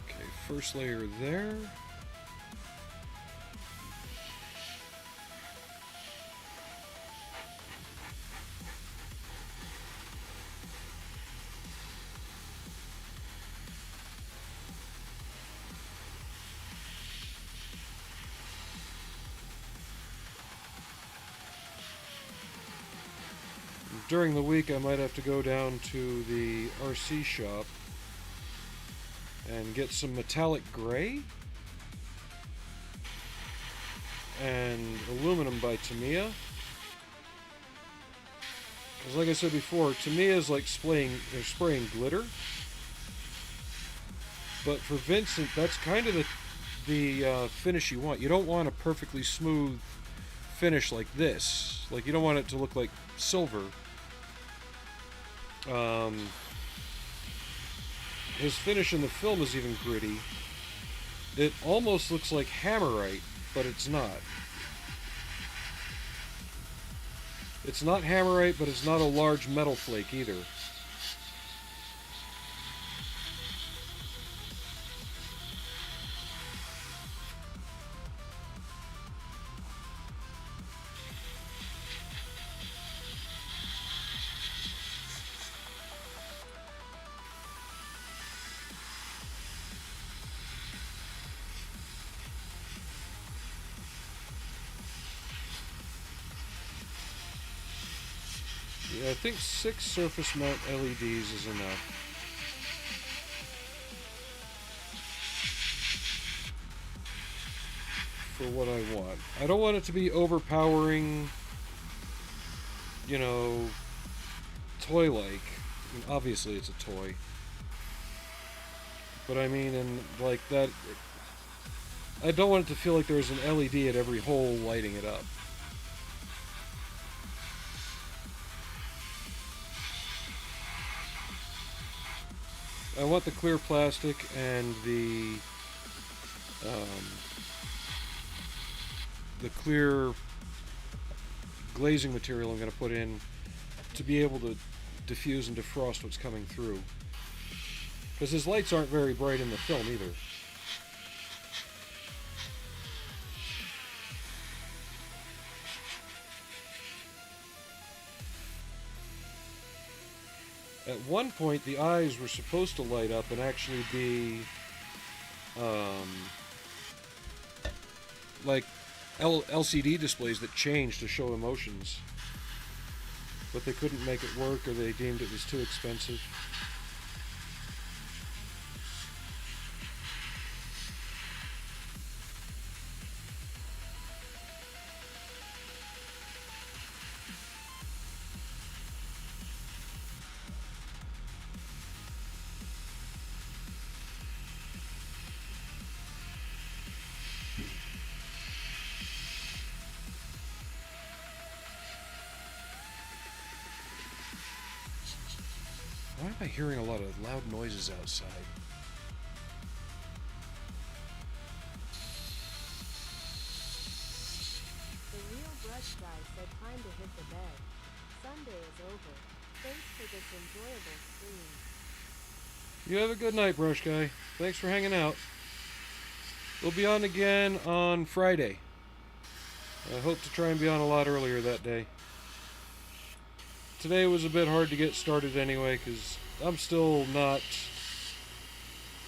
Okay, first layer there. During the week, I might have to go down to the RC shop and get some metallic gray and aluminum by Tamiya. Because like I said before, Tamiya is like spraying glitter. But for Vincent, that's kind of the finish you want. You don't want a perfectly smooth finish like this. Like, you don't want it to look like silver. his finish in the film is even gritty. It almost looks like hammerite, but it's not. It's not hammerite, but it's not a large metal flake either. Yeah, I think 6 surface mount LEDs is enough. For what I want. I don't want it to be overpowering, you know, toy-like. I mean, obviously it's a toy. But I mean, and like that, I don't want it to feel like there's an LED at every hole lighting it up. I want the clear plastic and the clear glazing material I'm going to put in to be able to diffuse and defrost what's coming through. Because his lights aren't very bright in the film either. At one point, the eyes were supposed to light up and actually be like LCD displays that change to show emotions. But they couldn't make it work, or they deemed it was too expensive. Why am I hearing a lot of loud noises outside? The real brush guy said time to hit the bed. Sunday is over. Thanks for this enjoyable stream. You have a good night, Brush Guy. Thanks for hanging out. We'll be on again on Friday. I hope to try and be on a lot earlier that day. Today was a bit hard to get started anyway, because I'm still not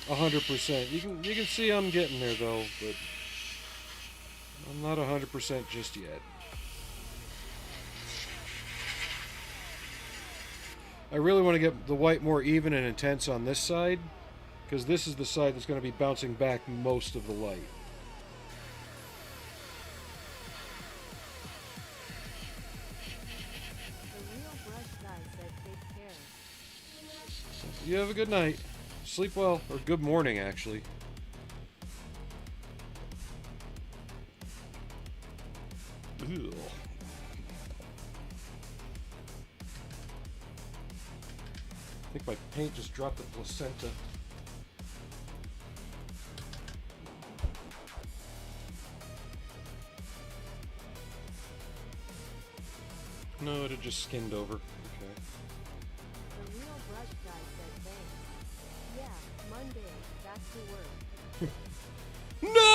100%. You can see I'm getting there though, but I'm not 100% just yet. I really want to get the white more even and intense on this side, because this is the side that's going to be bouncing back most of the light. You have a good night. Sleep well. Or good morning, actually. Ugh. I think my paint just dropped the placenta. No, it had just skinned over. Okay. The real brush guy said thanks. Yeah, Monday, back to work. No!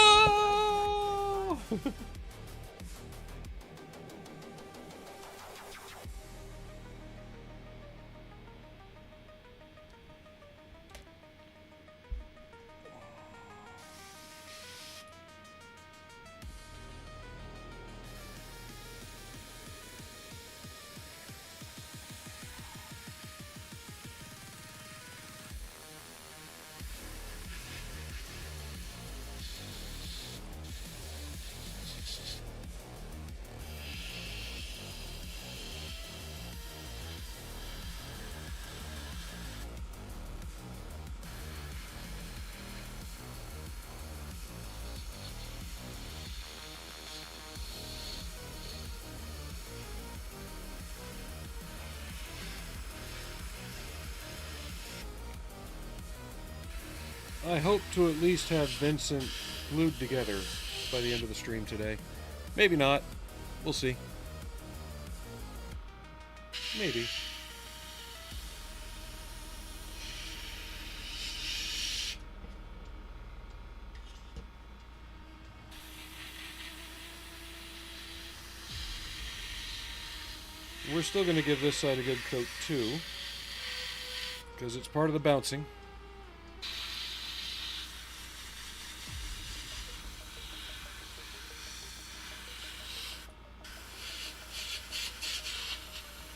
I hope to at least have Vincent glued together by the end of the stream today. Maybe not. We'll see. Maybe. We're still going to give this side a good coat too, because it's part of the bouncing.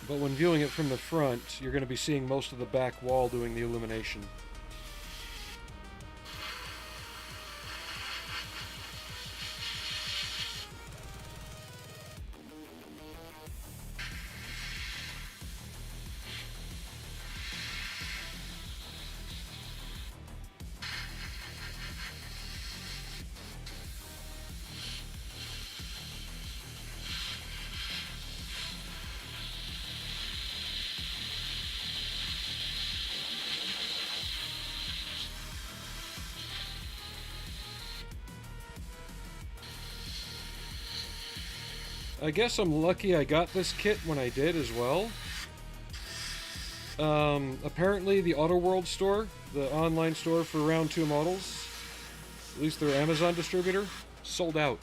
But when viewing it from the front, you're going to be seeing most of the back wall doing the illumination. I guess I'm lucky I got this kit when I did as well. Apparently the Auto World store, the online store for round 2 models, at least their Amazon distributor, sold out.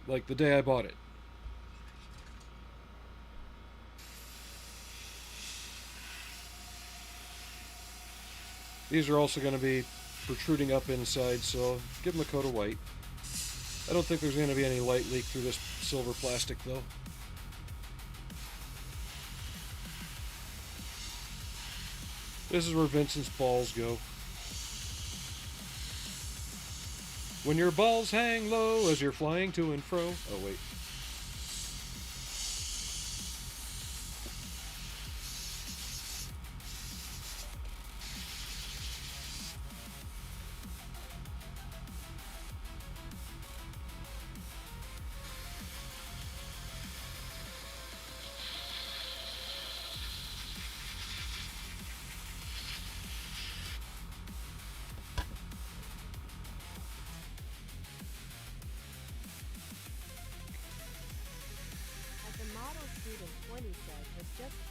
Like the day I bought it. These are also going to be protruding up inside, so give them a coat of white. I don't think there's going to be any light leak through this silver plastic though. This is where Vincent's balls go. When your balls hang low as you're flying to and fro. Oh wait.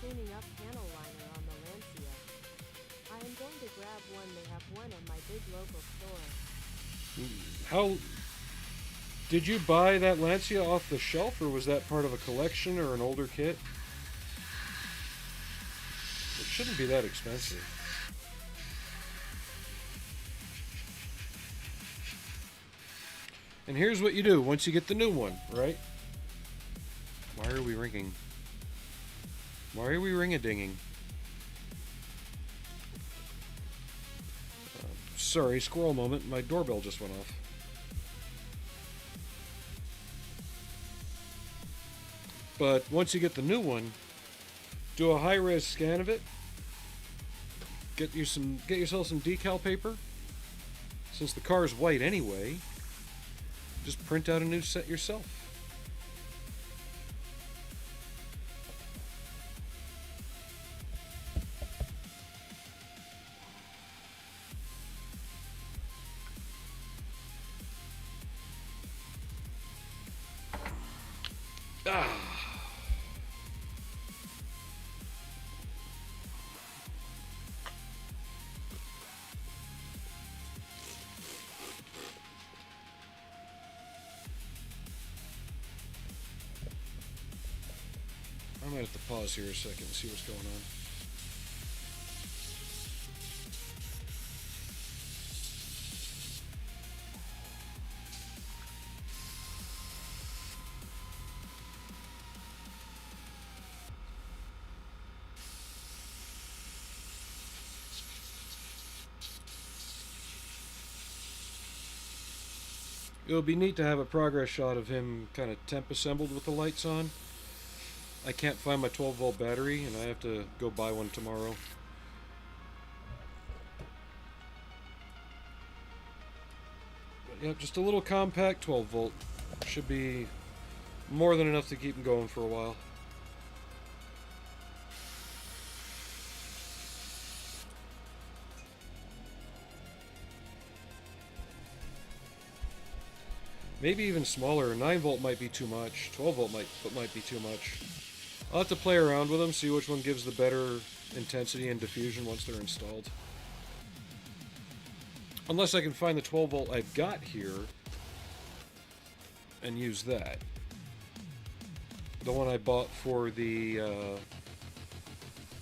Cleaning up panel liner on the Lancia. I am going to grab one. They have one at my big local store. How did you buy that Lancia off the shelf, or was that part of a collection or an older kit? It shouldn't be that expensive. And here's what you do once you get the new one, right? Why are we ringing? Why are we ring-a-dinging? Sorry, squirrel moment. My doorbell just went off. But once you get the new one, do a high-res scan of it. Get yourself some decal paper. Since the car is white anyway, just print out a new set yourself. I might have to pause here a second and see what's going on. It would be neat to have a progress shot of him kind of temp assembled with the lights on. I can't find my 12-volt battery, and I have to go buy one tomorrow. But yep, just a little compact 12-volt. Should be more than enough to keep him going for a while. Maybe even smaller. 9 volt might be too much. 12 volt might be too much. I'll have to play around with them, see which one gives the better intensity and diffusion once they're installed. Unless I can find the 12 volt I've got here and use that. The one I bought for the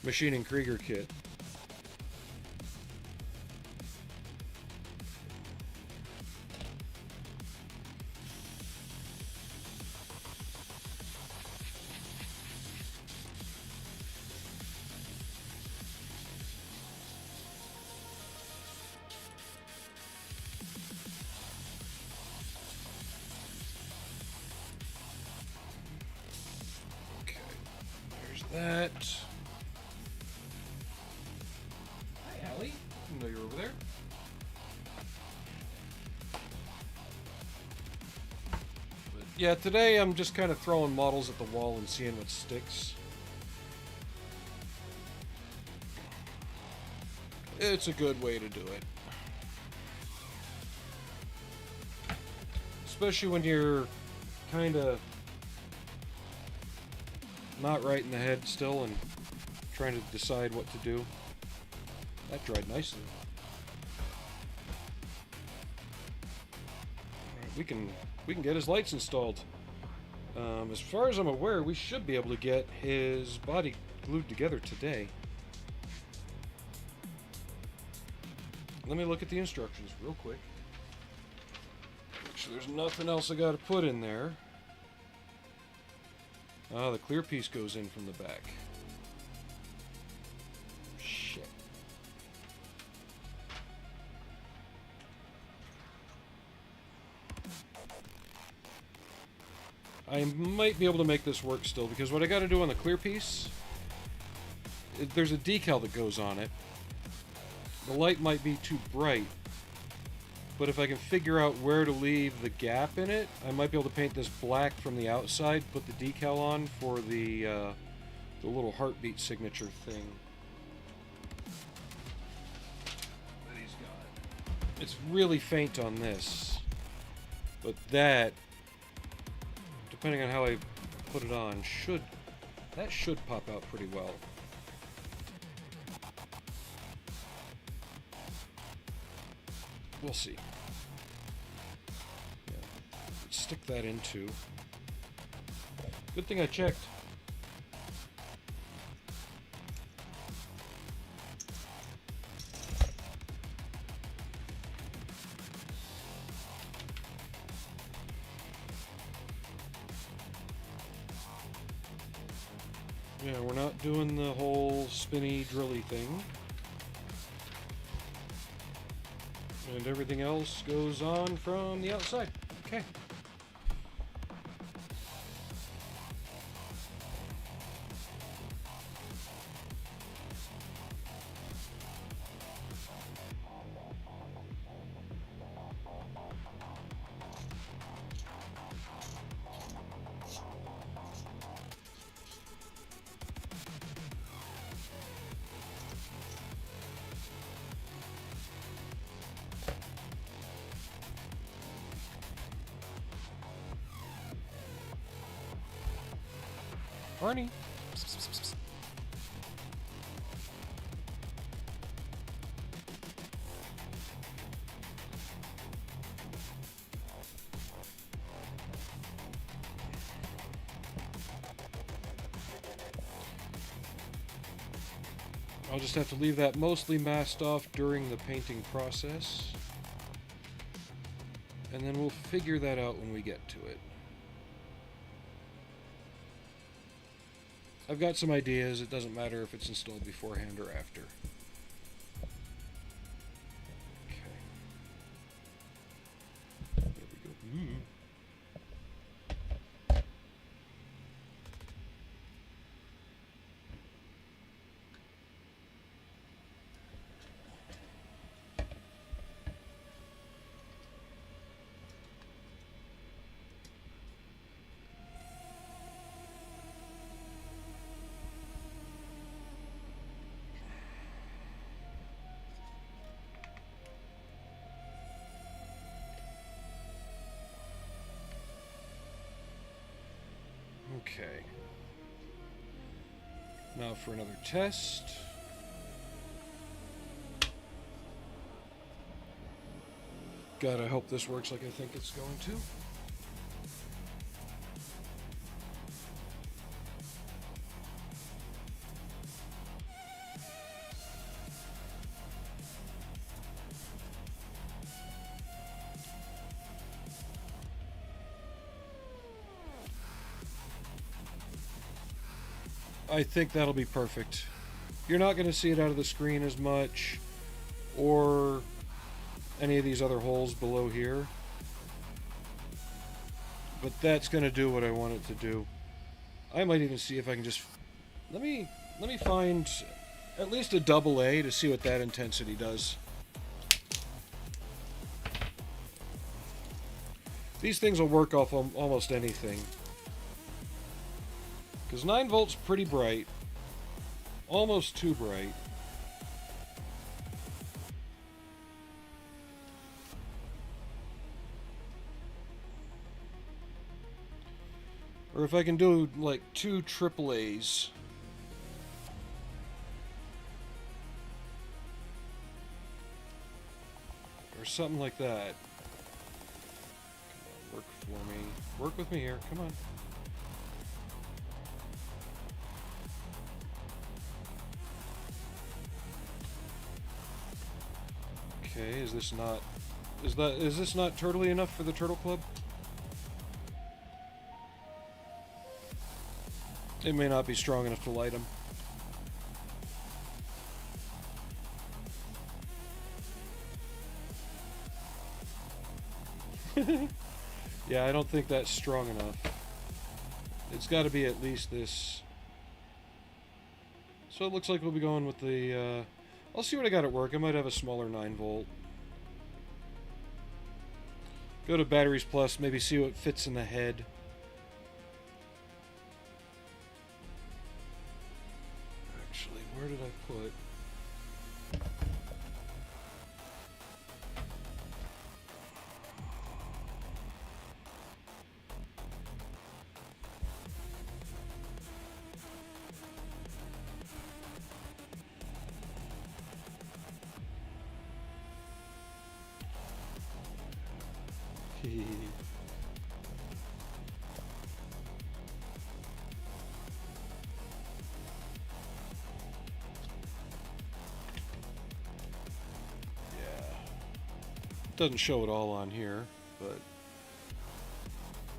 Machining Krieger kit. That. Hi, Allie. I know you're over there. But yeah, today I'm just kind of throwing models at the wall and seeing what sticks. It's a good way to do it. Especially when you're kind of not right in the head still and trying to decide what to do. That dried nicely. Alright, we can get his lights installed. As far as I'm aware, we should be able to get his body glued together today. Let me look at the instructions real quick. Make sure there's nothing else I gotta put in there. Ah, the clear piece goes in from the back. Shit. I might be able to make this work still, because what I gotta do on the clear piece, there's a decal that goes on it. The light might be too bright, but if I can figure out where to leave the gap in it, I might be able to paint this black from the outside, put the decal on for the little heartbeat signature thing that he's got. It's really faint on this, but that, depending on how I put it on, should pop out pretty well. We'll see. Yeah. Let's stick that into. Good thing I checked. Yeah, we're not doing the whole spinny drilly thing. And everything else goes on from the outside. Okay. Barney. I'll just have to leave that mostly masked off during the painting process. And then we'll figure that out when we get to it. I've got some ideas. It doesn't matter if it's installed beforehand or after. Okay. There we go. Ooh. Okay. Now for another test. Gotta hope this works like I think it's going to. I think that'll be perfect. You're not going to see it out of the screen as much, or any of these other holes below here. But that's going to do what I want it to do. I might even see if I can just... Let me find at least a double A to see what that intensity does. These things will work off almost anything. Because 9 volts pretty bright. Almost too bright. Or if I can do like 2 AAAs. Or something like that. Come on, work for me. Work with me here. Come on. Okay, is this not turtly enough for the Turtle Club? It may not be strong enough to light them. Yeah, I don't think that's strong enough. It's got to be at least this. So it looks like we'll be going with the... I'll see what I got at work. I might have a smaller 9 volt. Go to batteries plus, maybe see what fits in the head. Actually, where did I put... Doesn't show it all on here, but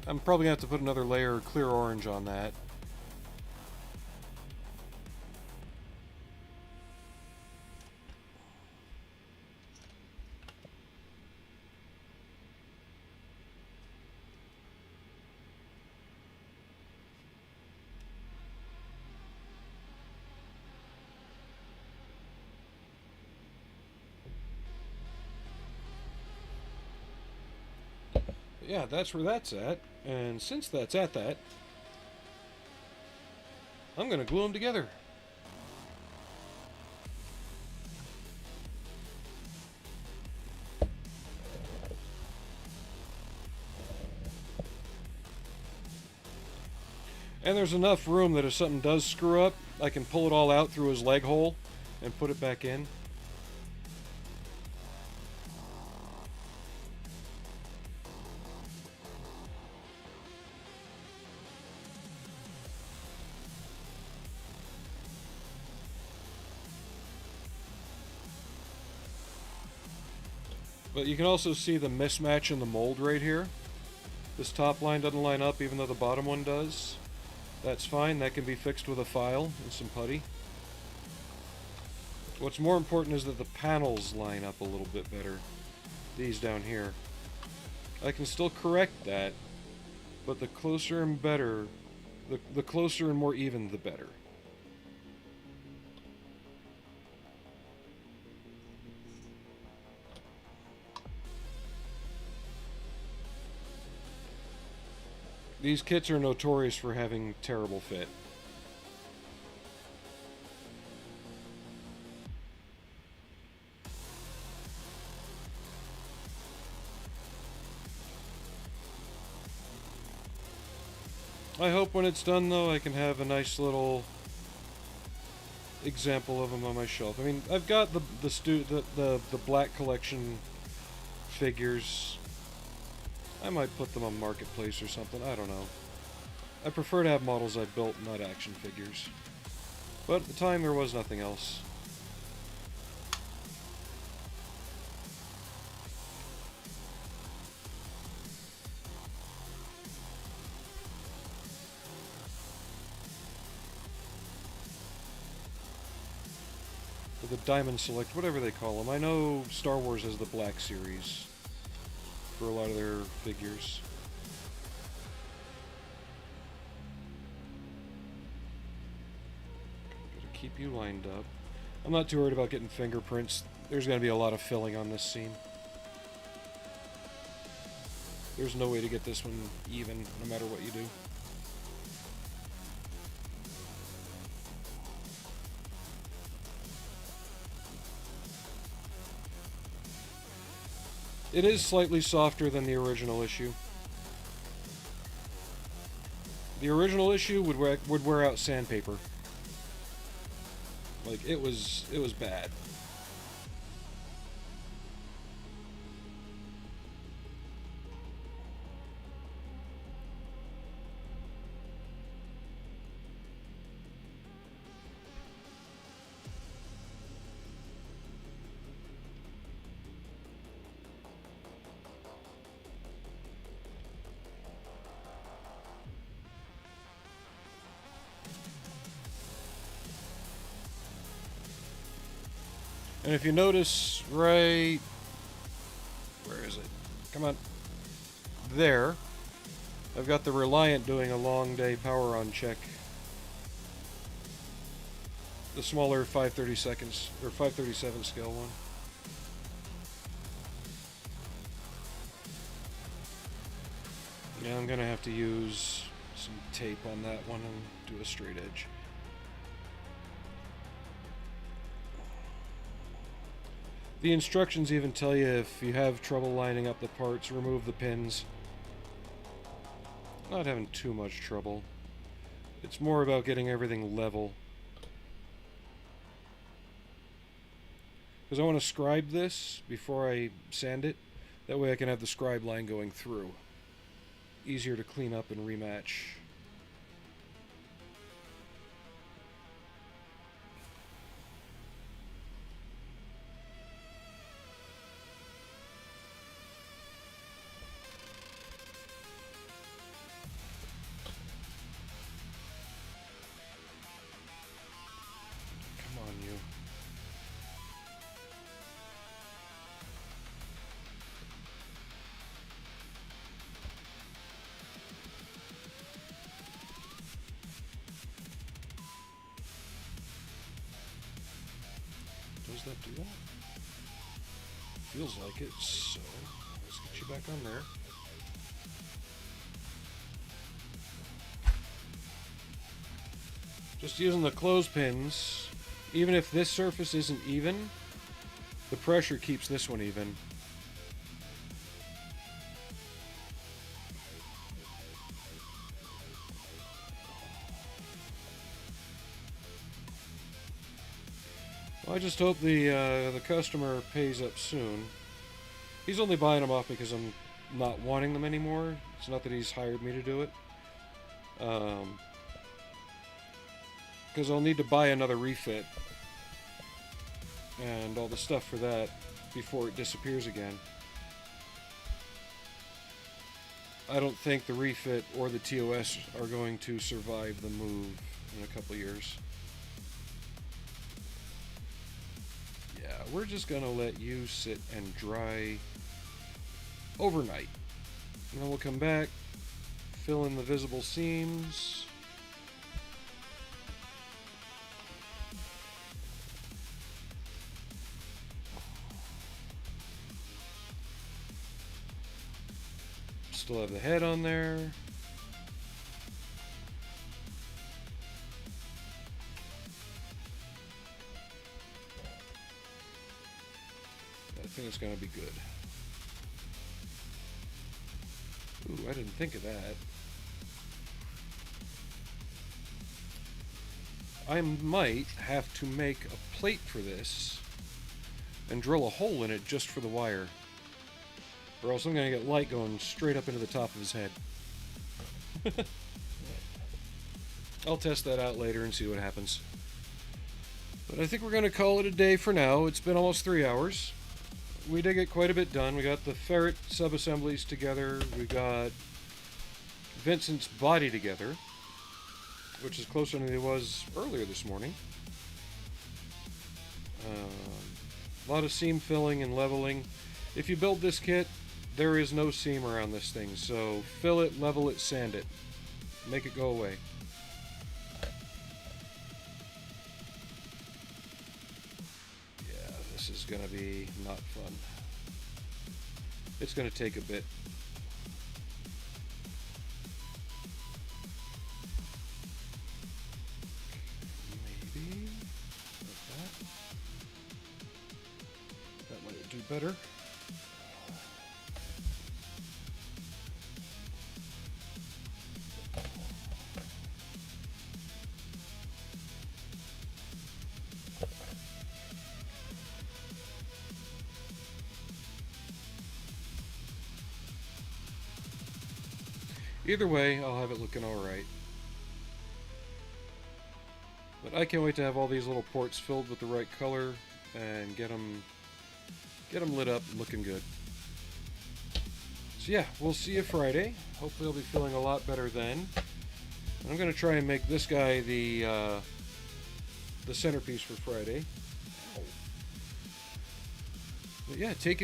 I'm probably going to have to put another layer of clear orange on that. Yeah, that's where that's at. And since that's at that, I'm going to glue them together. And there's enough room that if something does screw up, I can pull it all out through his leg hole and put it back in. But you can also see the mismatch in the mold right here. This top line doesn't line up even though the bottom one does. That's fine, that can be fixed with a file and some putty. What's more important is that the panels line up a little bit better. These down here. I can still correct that, but the closer and better, the closer and more even, the better. These kits are notorious for having terrible fit. I hope when it's done, though, I can have a nice little example of them on my shelf. I mean, I've got the black collection figures. I might put them on Marketplace or something. I don't know. I prefer to have models I built, not action figures. But at the time, there was nothing else. The Diamond Select, whatever they call them. I know Star Wars has the Black Series for a lot of their figures. Gotta keep you lined up. I'm not too worried about getting fingerprints. There's going to be a lot of filling on this scene. There's no way to get this one even, no matter what you do. It is slightly softer than the original issue. The original issue would wear out sandpaper. Like, it was bad. And if you notice right... where is it? Come on. There. I've got the Reliant doing a long day power on check. The smaller 5/32 or 5/37 scale one. Yeah, I'm gonna have to use some tape on that one and do a straight edge. The instructions even tell you if you have trouble lining up the parts, remove the pins. Not having too much trouble. It's more about getting everything level. Because I want to scribe this before I sand it. That way I can have the scribe line going through. Easier to clean up and rematch. Does that do that? Feels like it, so let's get you back on there. Just using the clothespins, even if this surface isn't even, the pressure keeps this one even. Well, I just hope the customer pays up soon. He's only buying them off because I'm not wanting them anymore. It's not that he's hired me to do it. Because I'll need to buy another refit and all the stuff for that before it disappears again. I don't think the refit or the TOS are going to survive the move in a couple years. Yeah, we're just gonna let you sit and dry overnight. And then we'll come back, fill in the visible seams. Still have the head on there. I think it's gonna be good. Ooh, I didn't think of that. I might have to make a plate for this and drill a hole in it just for the wire. Or else I'm going to get light going straight up into the top of his head. I'll test that out later and see what happens. But I think we're going to call it a day for now. It's been almost 3 hours. We did get quite a bit done. We got the ferret sub-assemblies together. We got Vincent's body together, which is closer than it was earlier this morning. A lot of seam filling and leveling. If you build this kit, there is no seam around this thing, so fill it, level it, sand it. Make it go away. Yeah, this is gonna be not fun. It's gonna take a bit. Maybe like that. That might do better. Either way, I'll have it looking alright. But I can't wait to have all these little ports filled with the right color and get them lit up and looking good. So yeah, we'll see you Friday. Hopefully I'll be feeling a lot better then. And I'm going to try and make this guy the centerpiece for Friday. But yeah, take it easy.